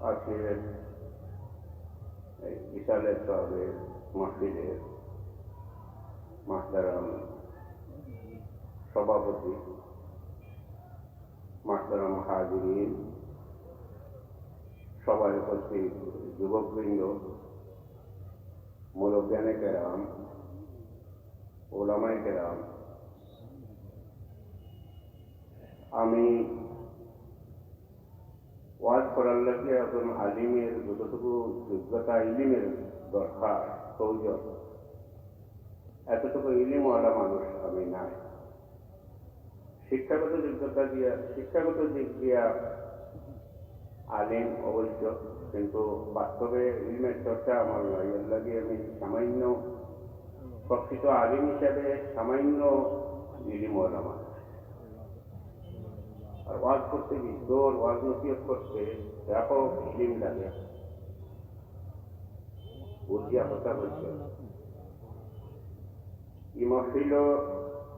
আজকের ইসালের সাহেবের মসজিদের মাহতারাম সভাপতি, মাহতারাম হাজিরিন, সবাই উপস্থিত যুবকবৃন্দ, মুরব্বিয়ানে কেরাম, ওলামায়ে কেরাম, আমি ওয়াজ করার লাগে একজন আলিমের যতটুকু যোগ্যতা ইলিমের দরকার প্রয়োজন, এতটুকু ইলিমওয়ালা মানুষ আমি নাই। শিক্ষাগত যোগ্যতা দিয়া, শিক্ষাগত দিক দিয়া আলিম অবশ্য, কিন্তু বাস্তবে ইলমের চর্চা আমার নাই। এর লাগে আমি সামান্য প্রকৃত আলিম হিসাবে সামান্য ইলিমওয়ালা মানুষ। আর ওয়াজ করতে বিদ্যোর ওয়াজ নসিহত করতে ব্যাপক ইলিম লাগে, বুঝিয়া কথা বলছে। এই মহফিল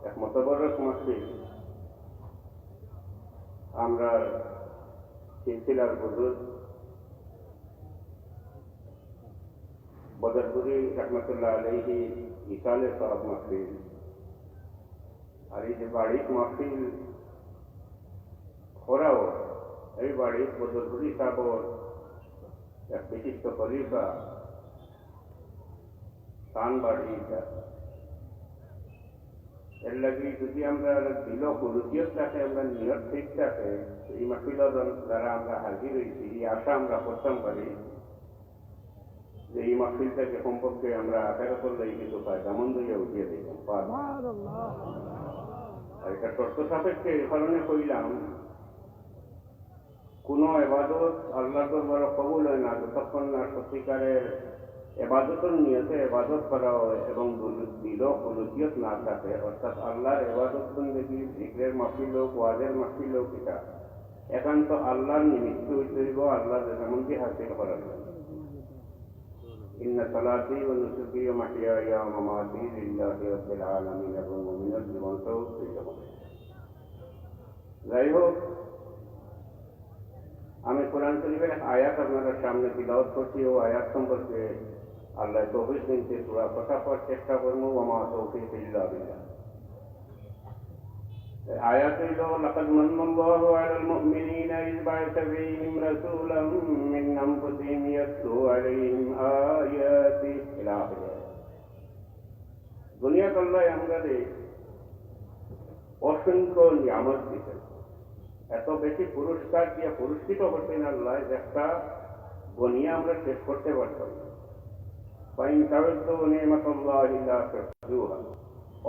এক মতবরক মহফিল। আমরা সিলসিলার বুজুর্গ বদরপুরি রহমতুল্লাহ আলাইহি ইসালে সাহেব মহফিল, আর এই যে বাড়ির মহফিল ওরাও এই বাড়ির বদরপুরি সাহেবর এক বিশিষ্ট খলিফা তান বাড়ি। এর লাগে যদি আমরা দিল কুলুকিয়ত থাকে, আমরা নিয়ত ঠিক থাকে, এই মাহফিলের দ্বারা আমরা হাজির হয়েছি, এই আশা আমরা করতাম পারি যে এই মাহফিলটাকে সম্পর্কে আমরা আখেরাতের লাগি কিন্তু ফায়দামন্দ হইয়া উঠিয়ে দিতাম। আর এটা শর্ত সাপেক্ষে এ কারণে কইলাম, কোনো এবাদত আল্লাহর দরবারে কবুল হয় না যতক্ষণ না সত্যিকারের এবাদতের নিয়তে এবাদত করা হয় এবং দিল উলুকিয়ত না থাকে। অর্থাৎ আল্লাহর এবাদত বন্দেগী, জিকরের মাহফিল হোক, ওয়াজের মাহফিল হোক, এটা একান্ত আল্লাহর নিমিত্ত হইতে হইব, আল্লাহর রেজামন্দি হাসিল করার জন্য। ইন্না সালাতি ওয়া নুসুকি ওয়া মাহইয়ায়া ওয়া মামাতি লিল্লাহি রাব্বিল আলামিন। এবং মুমিনের জীবনটাও সেইরকম। যাই হোক, আমি কোরআন শরীফের এক আয়াত আপনাদের সামনে তিলাওয়াত করছি। ও আয়াত সম্পর্কে আল্লাহ তৌফিক দিতে পুরা কথা করার চেষ্টা করবো। ওয়া তৌফিক ইল্লা বিল্লাহ। আয়াত হইল, লাকাদ মান্নাল্লাহু আলাল মুমিনিনা ইয বা'আসা ফীহিম রাসূলাম মিন আনফুসিহিম ইয়াতলু আলাইহিম আয়াতিহি ইলা আখিরিহ। দুনিয়াতে আল্লাহ আমাদের অসংখ্য নিয়ামত দিয়েছেন, এত বেশি পুরস্কার দিয়ে পুরস্কৃত করতেন আল্লাহ, একটা গনিয়া আমরা শেষ করতে পারতাম না।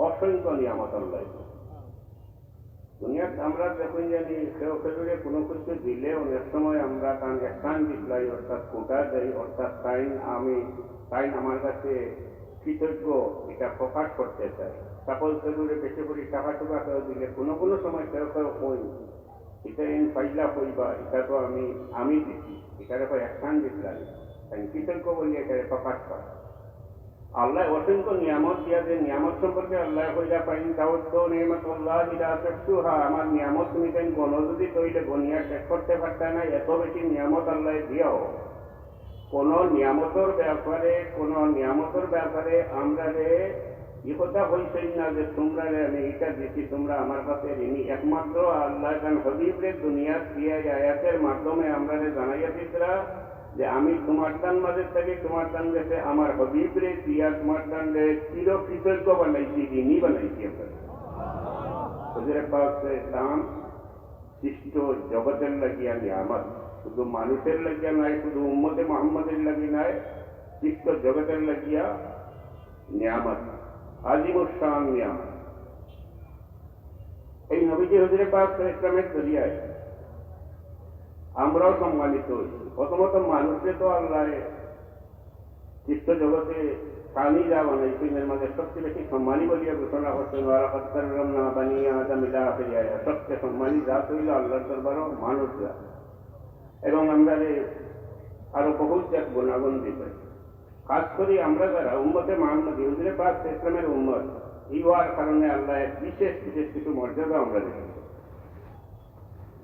অসংখ্য নিয়ামত আল্লাহ। দুনিয়াতে আমরা দেখুন জানি খেয়ে কোনো কিছু দিলে অনেক সময় আমরা তার একখান দিলাই, অর্থাৎ কোটা দেয়, অর্থাৎ তাই আমার কাছে কৃতজ্ঞ এটা প্রকাশ করতে চাই। সকল খেলুড়ে বেশি করে টাকা টুকা কেউ দিলে কোনো কোনো সময় কেউ কই এটা পাইলা কইবা, এটা তো আমি দিচ্ছি, এটারে একখান দিলাম, কৃতজ্ঞ বলি এটারে প্রকাশ করা। আল্লাহ অসংখ্য নিয়ামত দিয়া, যে নিয়ামত সম্পর্কে আল্লাহ কইলা পাইন তাওয়াক্কুল নিয়ামাতুল্লাহ ইলা তাকসুহা। আমার নিয়ামত তুমি কেন গণ যদি তৈলে গনিয়া শেষ করতে পারতে না, এত বেশি নিয়ামত আল্লাহ দিয়াও কোন নিয়ামতের ব্যাপারে আমরা ই কথা হইছেই না যে তোমরা আমি এটা দিচ্ছি, তোমরা আমার কাছে ঋণী। একমাত্র আল্লাহ গান হবিবরে দুনিয়ার দিয়া আয়াতের মাধ্যমে আমরা জানাইয়া দিতরা যে আমি তোমার দান মাঝে থেকে তোমার দান গেছে আমার হবিবরে দিয়া তোমার দান চির কৃতজ্ঞ বানাইছি, ঋণী বানাইছি। দাম সৃষ্ট জগতের লাগিয়া নিয়ামত, শুধু মানুষের লাগিয়া নাই, শুধু উম্মতে মুহাম্মদের লাগি নাই, সৃষ্ট জগতের লাগিয়া নিয়ামত, আজিমুশান নিয়ামত। এই নবীজি হুজুরে পাক ইসলামের জরিয়ায় আমরাও সম্মানিত হয়েছি। প্রথমত মানুষকে তো আল্লাহ সৃষ্ট জগতে স্বামী যা বানাইছেন, এর মাঝে সবচেয়ে বেশি সম্মানী বলিয়া ঘোষণা করছেন, সবচেয়ে সম্মানী জাত হইল আল্লাহর দরবারও মানুষ জাত। এবং আমরা আরো বহুত জাত গুণাগুণ দিতে, খাস করে আমরা যারা উম্মতে মুহাম্মদী হুজুরে পাক ইসলামের উম্মত, এই হওয়ার কারণে আল্লাহ বিশেষ বিশেষ কিছু মর্যাদা আমরা দেখি।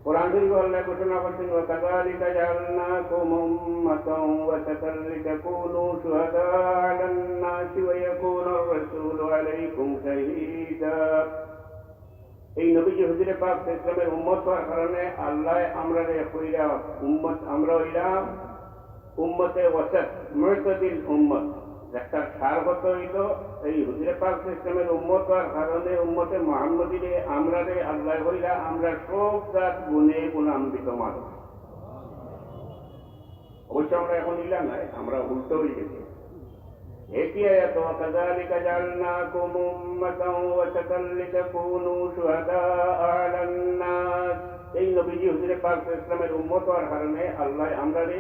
কোরআন শরীফে আল্লাহ ঘোষণা করছেন ওয়াকাযালিকা জাআলনাকুম উম্মাতান ওয়াসাতান লিতাকুনু শুহাদা'a 'আলান নাসি ওয়া ইয়াকুনা আর-রাসূলু 'আলাইকুম শাহীদা। এই নবীজি হুজুর পাক ইসলামের উম্মত হওয়ার কারণে আল্লাহ আমরারে কইরা উম্মত, আমরা হইলাম উম্মতে ওয়াসাত, মুতাদিল উম্মত। একটা সারগত হইল এই হুজুর পাক ইসলামের উম্মত হওয়ার কারণে উম্মতে মুহাম্মদীরে আমরারে আল্লাহ হইলা আমরা সব জাত গুণে গুণান্বিত মানুষ। অবশ্য আমরা এখন ইলা নাই, আমরা উল্টো হয়ে গেছি। একই আয়াত ওয়াকাযালিকা জাআলনাকুম উম্মাতান ওয়াসাতান লিতাকুনু শুহাদা'a 'আলান নাস। এই নবীজি হুজুর পাক ইসলামের উম্মত হওয়ার কারণে আল্লাহ আমরারে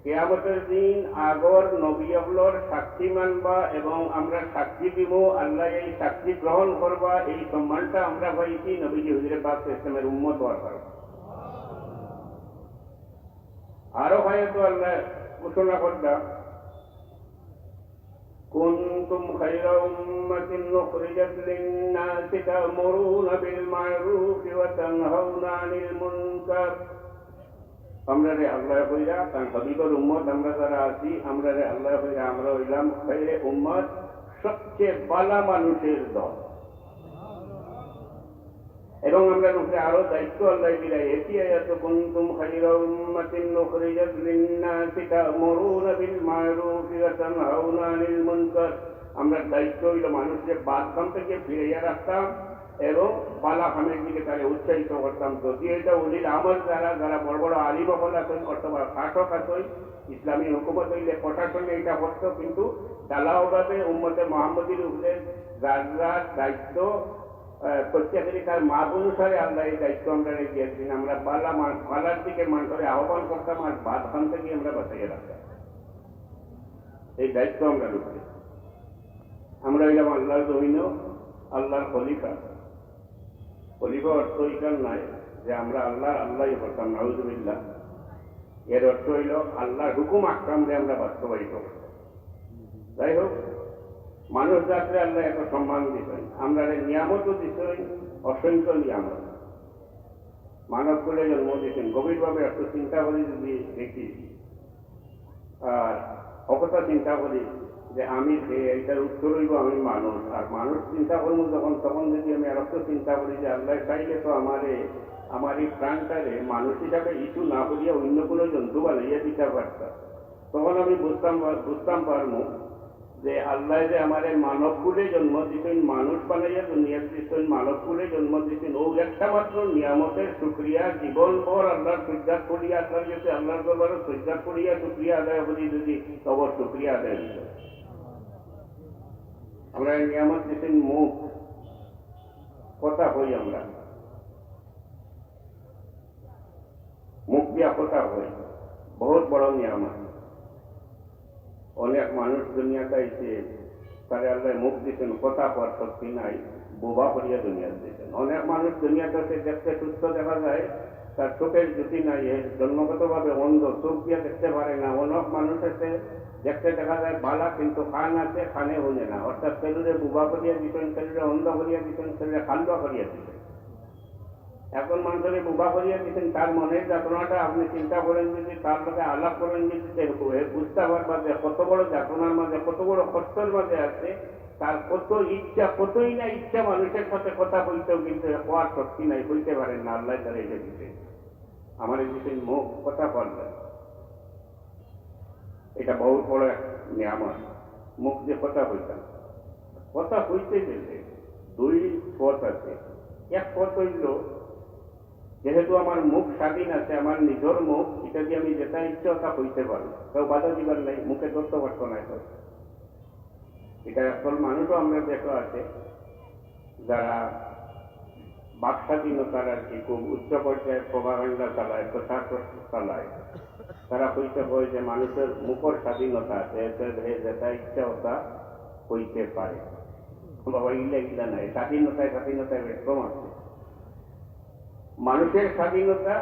কিয়ামতের দিন আগর নবীগুলোর সাক্ষী মানবা এবং আমরা সাক্ষী দিব, আল্লাহ এই সাক্ষী গ্রহণ করবা, এই সম্মানটা আমরা পাইছি নবীজি হুজুর পাক ইসলামের উম্মত হওয়ার কারণে। আরো হয়তো আল্লাহ ঘোষণা করলা কুনতুম খায়রা উম্মাতিন উখরিজাত লিন-নাসি তা'মুরুনা বিল মা'রুফি ওয়া তানহাউনা 'আনিল মুনকার। আমরারে আল্লাহ কইরা তার হাবিবের উম্মত আমরা যারা আছি, আমরারে আল্লাহ কইরা আমরা হইলাম খায়রে উম্মত, সবচেয়ে ভালো মানুষের দল। এবং আমরা উপরে আরো দায়িত্ব আল্লাহ দিলেন। একই আয়াত কুনতুম খায়রা উম্মাতিন উখরিজাত লিন-নাসি তা'মুরুনা বিল মা'রুফি ওয়া তানহাউনা 'আনিল মুনকার। আমরা দায়িত্ব হইল মানুষকে বাদকাম থেকে ফিরিয়ে রাখতাম এবং বালা কামের দিকে তারা উৎসাহিত করতাম। যদি এটা উলিল আমল যারা যারা বড় বড় আলিম হল আছেন, অথবা শাসক আছেন, ইসলামী হুকুমত হইলে প্রশাসনে এটা করতো, কিন্তু তালাওভাবে উম্মতে মুহাম্মদীর উপরে যার যার দায়িত্ব প্রত্যাশী তার মাপ অনুসারে আল্লাহ এই দায়িত্ব আমরা দিয়েছেন। আমরা বালার দিকে মানুষের আহ্বান করতাম আর বাদ খান থেকে আমরা বাঁচাইয়ে রাখতাম। এই দায়িত্ব আমরা রুখি। আমরা হইলাম আল্লাহর জমিন, আল্লাহর খলিফা। খলিফা অর্থ এটার নাই যে আমরা আল্লাহই করতাম, নাউযুবিল্লাহ। এর অর্থ হইল আল্লাহর হুকুম আহকাম যে আমরা বাস্তবায়িত করতাম। যাই হোক, মানুষ জাতিরে আল্লাহ এত সম্মান দিতেন, আমরা নিয়ামতও দিতেন, অসংখ্য নিয়ামত। মানব করে জন্ম দিতেন। গভীরভাবে এত চিন্তা করি যদি দেখি আর অকথা চিন্তা করি যে আমি এইটার উত্তর হইব আমি মানুষ, আর মানুষ চিন্তা করবো যখন, তখন যদি আমি আর একটু চিন্তা করি যে আল্লাহ চাইলে তো আমার এই প্রাণটারে মানুষ হিসাবে ইস্যু না করিয়া অন্য কোনো জন্তু বানাইয়া দিতে পারতাম, তখন আমি বুঝতাম পারবো যে আল্লাহ যে আমার মানব কুলে জন্ম দিতেন, মানুষ বানাইয়া দুনিয়া দিতেন, মানব কুলে জন্ম দিতেন, ও একটা মাত্র নিয়ামতের শুক্রিয়া জীবন ভর আল্লাহর সজ্জাত করিয়া আল্লাহর কাছে আল্লাহর দরবারে সজ্জাত করিয়া শুক্রিয়া আদায় করি, যদি তবর শুক্রিয়া আদায় দিত। আমরা নিয়ামত দিতেন মুখ, কথা হই, আমরা মুখ দিয়া কথা হই, বহুত বড় নিয়ামত। অনেক মানুষ দুনিয়াতে আইছে, তারে আল্লাহ মুখ দিতেন, কথা হওয়ার শক্তি নাই, বোবা করিয়া দুনিয়া দিতেন। অনেক মানুষ দুনিয়াতে দেখতে সুস্থ দেখা যায়, তার চোখের জ্যোতি নাই, জন্মগতভাবে অন্ধ, চোখ দিয়ে দেখতে পারে না। অনেক মানুষ আছে দেখতে দেখা যায় বালা, কিন্তু কান আছে, কানে বোঝে না। অর্থাৎ শরীরে বোবা করিয়া দিতেন, শরীরে অন্ধ করিয়া দিতেন, শরীরে কান্দা করিয়া দিতেন। এখন মানুষের বোবা করিয়া দিতেন, তার মনের যাতনাটা আপনি চিন্তা করেন, যদি তার লোকে আলাপ করেন, যদি বুঝতে পারবা যে কত বড় যাতনার মাঝে, কত বড় কষ্টের মাঝে আছে, তার কত ইচ্ছা, কতই না ইচ্ছা মানুষের সাথে কথা বলতেও, কিন্তু হওয়ার শক্তি নাই, বলতে পারেন না। আল্লাহ তারা এটা দিতেন, আমার দিতেন মুখ, কথা বললেন। এটা বহুত বড় নিয়ামত, মুখ যে কথা হইতাম। কথা হইতে গেলে দুই পথ আছে। এক পথ হইল, যেহেতু আমার মুখ স্বাধীন আছে, আমার নিজের মুখ, এটা দিয়ে আমি যেটা ইচ্ছা তা হইতে পারি, কেউ বাধা দিবার নাই, মুখে ধরতে পারতো না। এটা আসল মানুষও আমরা দেখা আছে যারা বাক স্বাধীনতার আর কি খুব উচ্চ পর্যায়ে প্রভাকাণ্ডা চালায়, প্রচার চালায়, তারা হইতে হয় যে মানুষের মুখের স্বাধীনতা আছে, যেটা ইচ্ছা ওটা হইতে পারে। বাবা ইলা নাই, স্বাধীনতায় ব্যক্রম আছে। মানুষের স্বাধীনতা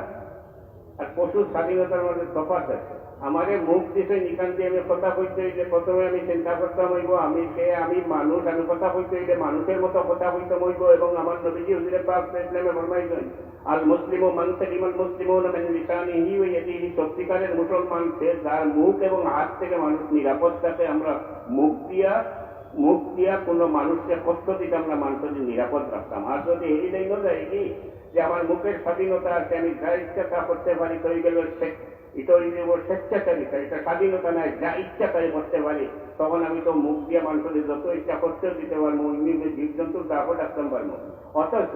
আর পশুর স্বাধীনতার মধ্যে তফাৎ আছে। আমারে মুখ দিছে নিকান দিয়ে আমি কথা কইতে হইলে প্রথমে আমি চিন্তা করতাম হইব আমি মানুষ, আমি কথা কইতে হইলে মানুষের মতো কথা কইতে হইব। এবং আমার নবীজি হুজুরে পাক ইসলামে ফরমাইছেন, আল মুসলিমু মান সালিমাল মুসলিমুনা মিন লিসানিহি ওয়া ইয়াদিহি, সত্যিকারের মুসলমান সে যার মুখ এবং হাত থেকে মানুষ নিরাপদ থাকে। আমরা মুখ দিয়া কোনো মানুষকে কষ্ট দিতে আমরা মানুষকে নিরাপদ রাখতাম। আর যদি এই লাইনও যায় কি যে আমার মুখের স্বাধীনতা আছে, আমি যা ইচ্ছা তা করতে পারি, তো এই গেল স্বেচ্ছাচারিতা, এটা স্বাধীনতা নয়, যা ইচ্ছা তাই করতে পারি, তখন আমি তো মুখ দিয়ে মানুষের যত ইচ্ছা করতে দিতে পারবো, জীবজন্তুর দাপট রাখতে পারবো। অথচ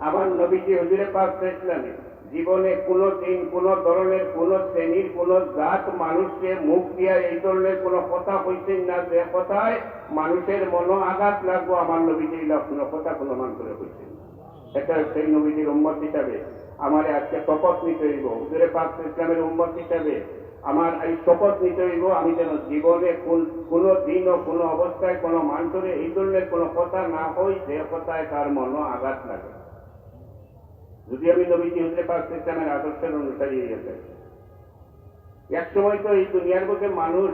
আমার নবীজি হুজুরে পাক ইসলামে জীবনে কোনো দিন কোনো ধরনের কোনো শ্রেণীর কোনো জাত মানুষকে মুখ দিয়া এই ধরনের কোনো কথা কইছেন না যে কথায় মানুষের মনো আঘাত লাগবো। আমার নবীজি কোনো কথা কোনো মানুষের কইছেন না। এটা সেই নবীজির উম্মত হিসাবে আমার আজকে শপথ নিতে হইব, হুজুরে পাক ইসলামের উম্মত হিসাবে আমার এই শপথ নিতে হইব, আমি যেন জীবনে কোনো দিন ও কোনো অবস্থায় কোনো মানুষের এই ধরনের কোনো কথা না হই যে কথায় তার মনো আঘাত লাগে। যদি আমি নবীজি হুজুরে পাক ইসলামের আদর্শের অনুসারী হয়ে যাই। এক সময় তো এই দুনিয়ার মধ্যে মানুষ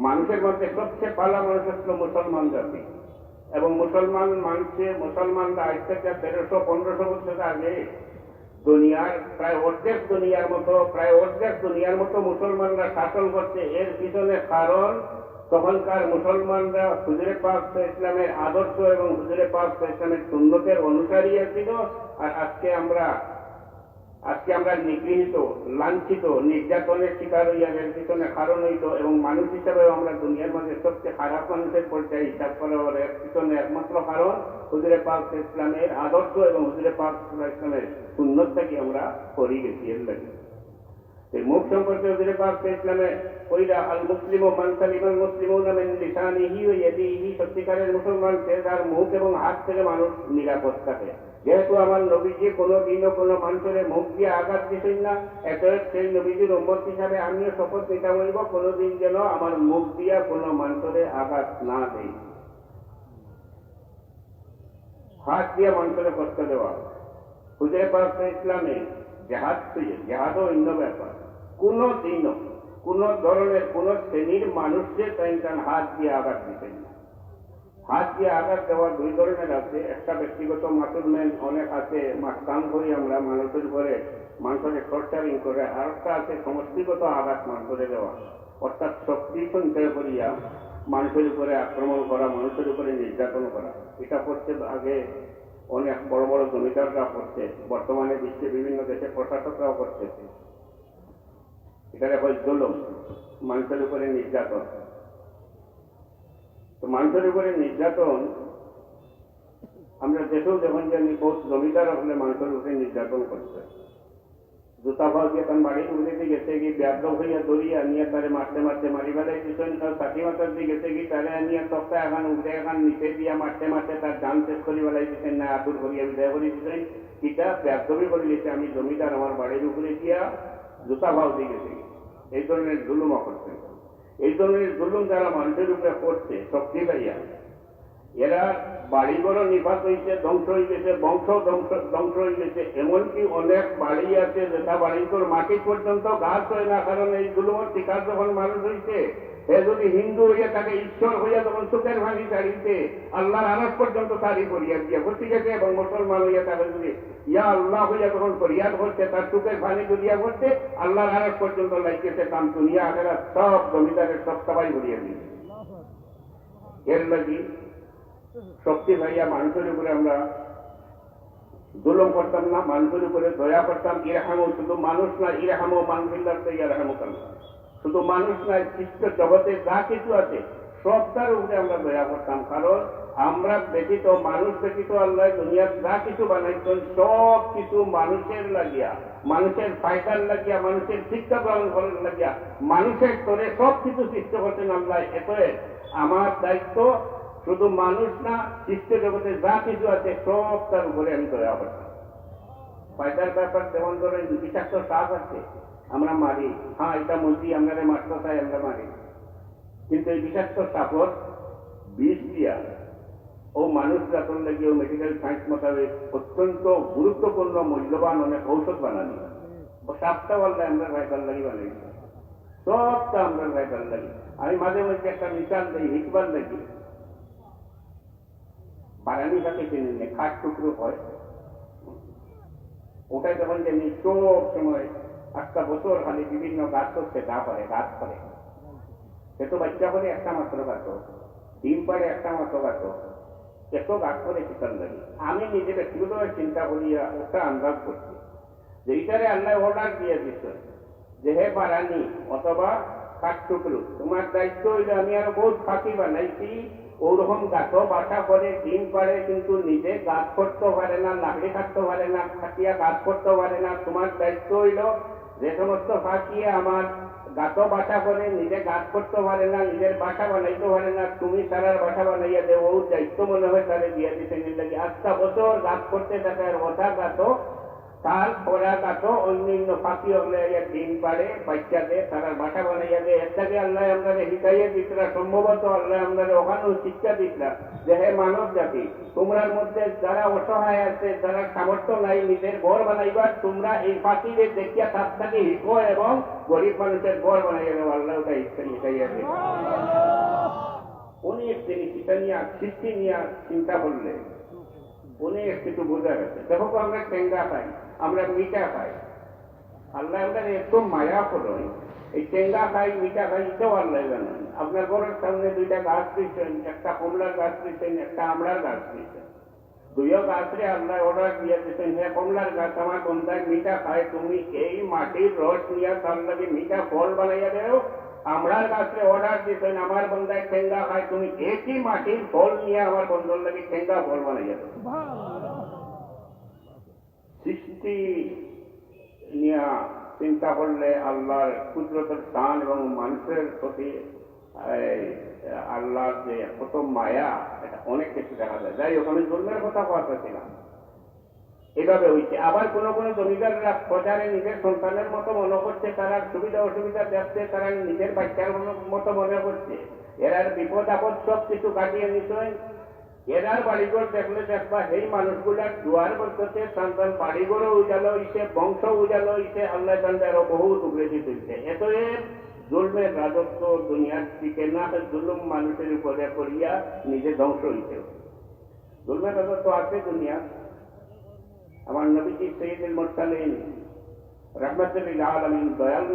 মানুষের মধ্যে সবচেয়ে ভালো মানুষ হচ্ছিল মুসলমান জাতি। এবং মুসলমানরা আজ থেকে 1300-1500 বছর আগে দুনিয়ার প্রায় অর্ধেক দুনিয়ার মতো মুসলমানরা শাসন করছে। এর পিছনে কারণ তখনকার মুসলমানরা হুজুরে পাক ইসলামের আদর্শ এবং হুজুরে পাক ইসলামের সুন্নতের অনুসারী ছিল। আর আজকে আমরা নিগৃহীত, লাঞ্ছিত, নির্যাতনের শিকার হইয়া এর পিছনে কারণ হইত। এবং মানুষ হিসাবেও আমরা দুনিয়ার মধ্যে সবচেয়ে খারাপ মানুষের পর্যায়ে হিসাব করার এর পিছনে একমাত্র কারণ হুজুরে পাক ইসলামের আদর্শ এবং হুজুরে পাক ইসলামের সুন্নতটাকে আমরা করি গেছি। এর লাগে এই মুখ সম্পর্কে হুজুরে পাক ইসলামে কইরা আল মুসলিমু মান সালিমাল মুসলিমুনা মিন লিসানিহি ওয়া ইয়াদিহি, সত্যিকারের মুসলমান সে যার মুখ এবং হাত থেকে মানুষ নিরাপদ থাকে। যেহেতু আমার নবীজি কোনো দিনও কোনো মানুষের মুখ দিয়ে আঘাত দিতেন না, এত সেই নবীজির উম্মত হিসাবে আমিও শপথ নিতে হইব কোনোদিন যেন আমার মুখ দিয়া কোনো মানুষের আঘাত না দেয়। হাত দিয়ে মানুষের কষ্ট দেওয়া, হুজুরে পাক ইসলামে জেহাদও অন্য ব্যাপার। কোনো দিনও কোন ধরনের কোন শ্রেণীর মানুষকে তাই হাত দিয়ে আঘাত দিতেন না। হাত দিয়ে আঘাত দেওয়া দুই ধরনের আছে। একটা ব্যক্তিগত মাসুলমেন্ট অনেক আছে, মাস্তান করি আমরা মানুষের উপরে, মানুষের টর্চারিং করে। আর একটা আছে সমষ্টিগত আঘাত মানুষের দেওয়া, অর্থাৎ শক্তি সঞ্চয় করিয়া মানুষের উপরে আক্রমণ করা, মানুষের উপরে নির্যাতন করা। এটা করছে আগে অনেক বড় বড় জমিদাররা করছে, বর্তমানে বিশ্বে বিভিন্ন দেশে প্রশাসকরাও করতেছে। এটাকে হয় জুলুম, মানুষের উপরে নির্যাতন। তো মানুষের উপরে নির্যাতন আমরা দেশেও যখন জানি বহুত জমিদার হলে মানুষের উপরে নির্যাতন করছে। জুতা ভাও দিয়ে তার বাড়ির উঠে গেছে গিয়ে ব্যাধ হইয়া দড়িয়া নিয়ে তারে মারতে মারতে মারি বেলায় পিছনে তার ষাঠি মাতার দিয়ে গেছে গিয়ে তারে নিয়ে তক্তা এখন উঠে এখন নিচে দিয়া মারতে মারতে তার জান শেষ করি বেলায় দিচ্ছেন না, আতুর করিয়া বিদায় করি দিচ্ছেন। কিটা ব্যাধবি করে দিচ্ছে, আমি জমিদার আমার বাড়ির উপরে দিয়া জুতা ভাও দিয়ে গেছে। এই ধরনের জুলুমও করছেন। এই ধরনের জুলুম যারা মানুষের উপরে করছে শক্তি পাইয়া, এরা বাড়ি বড় নিপাত হয়েছে, ধ্বংস হয়ে গেছে, বংশ ধ্বংস হয়ে গেছে। এমনকি অনেক বাড়ি আছে যেটা বাড়ির মাটি পর্যন্ত গাছ হয় না, কারণ এই জুলুমের শিকার যখন মানুষ হয়েছে, সে যদি হিন্দু হইয়া তাকে ঈশ্বর হইয়া তখন চোখের ভাঙি দাঁড়িয়েছে আল্লাহর আরশ পর্যন্ত তারি করিয়া দিয়া বসে গেছে। এবং মুসলমান হইয়া তাকে যদি ইয়া আল্লাহ হইয়া তখন ফরিয়াদ করছে, তার চোখের ভাঙি জড়িয়া করছে, আল্লাহর আরশ পর্যন্ত লাগতেছে। কাম দুনিয়া আগেরা সব জমিদারের সব সবাই করিয়া দিয়েছে। এর লাগি শক্তি ভাইয়া মানুষের উপরে আমরা জুলুম করতাম না, মানুষের উপরে দয়া করতাম। ইরহামও, শুধু মানুষ না, ইরহামও মানবিল্লাহ ইরহামও কাল্লাহ, শুধু মানুষ নয়, সৃষ্ট জগতে যা কিছু আছে সবটার উপরে আমরা দয়া করতাম। কারণ আমরা ব্যতীত, মানুষ ব্যতীত আল্লাহ দুনিয়ার যা কিছু বানাইছেন সব কিছু মানুষের লাগিয়া, মানুষের ফায়দার লাগিয়া, মানুষের শিক্ষা গ্রহণ করার লাগিয়া, মানুষের স্তরে সব কিছু সৃষ্টি করতেন আল্লাহ। এতএ আমার দায়িত্ব শুধু মানুষ না, সৃষ্ট জগতে যা কিছু আছে সব তার উপরে আমি দয়া করতাম। ফায়দার ব্যাপার যেমন ধরেন বিষাক্ত সাপ আছে, আমরা মারি, হ্যাঁ এটা মন্ত্রী আমরা মারতে চাই, আমরা মারি। কিন্তু এই বিষাক্ত সাপর বিষ দিয়া ও মানুষ জাতন লাগিয়ে মেডিকেল সায়েন্স মোতাবেক অত্যন্ত গুরুত্বপূর্ণ মূল্যবান অনেক ঔষধ বানানি ও সাতটা বললে আমরা ভাইকাল লাগি বানাই সবটা আমরা ভাইকাল লাগি আমি মাঝে মধ্যে একটা মিশাল দিই হিকবার লাগি বারানি সাথে কিনে নিয়ে খাট টুকরো হয় ওটাই যখন যে সব সময় একটা বছর খালি বিভিন্ন গাছ করছে গা করে গাছ করে সে তো বাচ্চা করে একটা মাত্র গাছ ডিম পাড়ে একটা মাত্র গাছ এত গাছ করে চিকান লাগে আমি নিজে ব্যক্তিগতভাবে চিন্তা করিয়া ওটা আন্দাজ করছি যে এটারে আল্লাহ অর্ডার দিয়ে দিচ্ছে যে হে বারানি অথবা কাঠ টুকরো তোমার দায়িত্ব হইলে আমি আরো বহুত ফাঁকি বানাইছি ওরকম গাছ বাসা করে ডিম পাড়ে কিন্তু নিজে গাছ করতে পারে না লাকড়ি কাটতে পারে না খাটিয়া গাছ করতে পারে না তোমার দায়িত্ব হইল যে সমস্ত ফাঁকিয়ে আমার গাছ বাসা করে নিজে গাছ করতে পারে না নিজের বাসা বানাইতে পারে না তুমি তারার বাসা বানাইয়া দেব ও দায়িত্ব মনে হয় তারা দিয়ে দিতে লাগে আজটা বছর গাছ করতে থাকে আর ওঠা গাছ তার পড়া গাছ অন্যান্য পাখি হলে ডিম পাড়ে বাচ্চাদের তারা বাসা বানাইয়া দেয় একটাকে আল্লাহ আমরা হিকাইয়া দিতরা সম্ভবত আল্লাহ আমরা ওখানেও শিক্ষা দিতরা যে হে মানব জাতি তোমরার মধ্যে যারা অসহায় আছে যারা সামর্থ্য নাই নিজের ঘর বানাইবার তোমরা এই পাখিদের দেখিয়া তার থেকে হিকো এবং গরিব মানুষের ঘর বানাইয়া দেবো আল্লাহ ওটা হিকাইয়া দেয় অনেক জিনিস এটা নিয়ে সৃষ্টি নিয়ে চিন্তা করলে অনেক কিছু বোঝা গেছে দেখো আমরা টেঙ্গা পাই আমরা মিঠা পাই আল্লাহ আমরা এত মায়া করই এই টেঙ্গা খাই মিঠা খাই এটাও আল্লাহ জানেন আপনার ঘরের সামনে দুইটা গাছ দিচ্ছেন একটা কমলার গাছ দিচ্ছেন একটা আমড়ার গাছ দিচ্ছেন দুইও গাছরে আল্লাহ অর্ডার দিয়ে দিচ্ছেন হ্যাঁ কমলার গাছ আমার বন্ধায় মিঠা খায় তুমি এই মাটির রস নিয়ে তার লাগে মিঠা ফল বানাইয়া দেও আমরার গাছরে অর্ডার দিচ্ছেন আমার বন্ধায় টেঙ্গা খায় তুমি একই মাটির ফল নিয়ে আমার বন্ধুর লাগে টেঙ্গা ফল বানাইয়া দেও সৃষ্টি নিয়ে চিন্তা করলে আল্লাহর কুদরতের স্থান এবং মানুষের প্রতি আল্লাহর যে কত মায়া এটা অনেক কিছু দেখা যায় যাই হোক আমি জন্মের কথা বলতেছিলাম এভাবে হয়েছে আবার কোনো কোনো জমিদাররা প্রচারে নিজের সন্তানের মতো মনে করছে তারা সুবিধা অসুবিধা দেখছে তারা নিজের বাচ্চার মতো মনে করছে এরা বিপদ আপদ সব কিছু কাটিয়ে নিশ্চয় এরার বাড়িঘর দেখলে দেখবা সেই মানুষগুলার দুয়ার বলতে সন্তান বাড়িঘরও উজালো হইছে বংশ উজালো হইছে আল্লাহ আরো বহু উগড়েছি তুলছে এত জুলমের রাজত্ব দুনিয়ার দিকে না জুলুম মানুষের উপরে করিয়া নিজে ধ্বংস হইছে জুলমের রাজত্ব আছে দুনিয়া আমার নবীজি সৈয়দুল মুরসালিন রাহমাতুল আলামিন দয়াল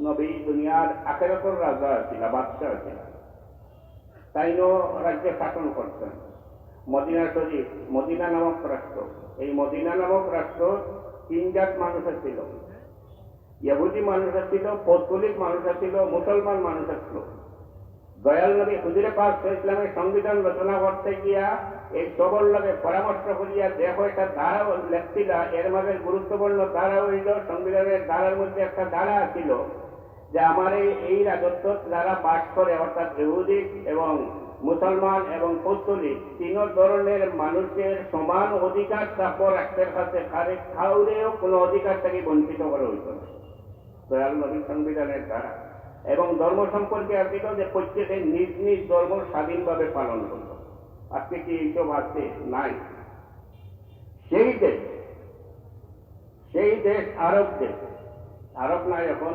নবী দুনিয়ার আখিরাতের রাজা ছিল বাদশাহ ছিল তাইও রাজ্যে শাসন করতেন মদিনা শরীফ মদিনা নামক রাষ্ট্র এই মদিনা নামক রাষ্ট্র তিন জাত মানুষ ছিল ইহুদি মানুষ ছিল পৌত্তলিক মানুষ ছিল মুসলমান মানুষ ছিল দয়াল নবী হুজুরে পাক ইসলামের সংবিধান রচনা করতে গিয়া এই সবর লগে পরামর্শ করিয়া দেখো একটা ধারা লেখছিল এর মাঝে গুরুত্বপূর্ণ ধারা হইল সংবিধানের ধারার মধ্যে একটা ধারা ছিল যে আমার এই রাজত্ব যারা বাস করে অর্থাৎ ইহুদি এবং মুসলমান এবং পৌত্তলিক তিন ধরনের মানুষের সমান অধিকার তারপর একটার কাছে খাউরেও কোনো অধিকার থেকে বঞ্চিত করা হইত না দয়াল নবীর সংবিধানের দ্বারা এবং ধর্ম সম্পর্কে আসছিল যে প্রত্যেকে নিজ নিজ ধর্ম স্বাধীনভাবে পালন করত আজকে কি এইসব আছে নাই সেই দেশ আরব নাই এখন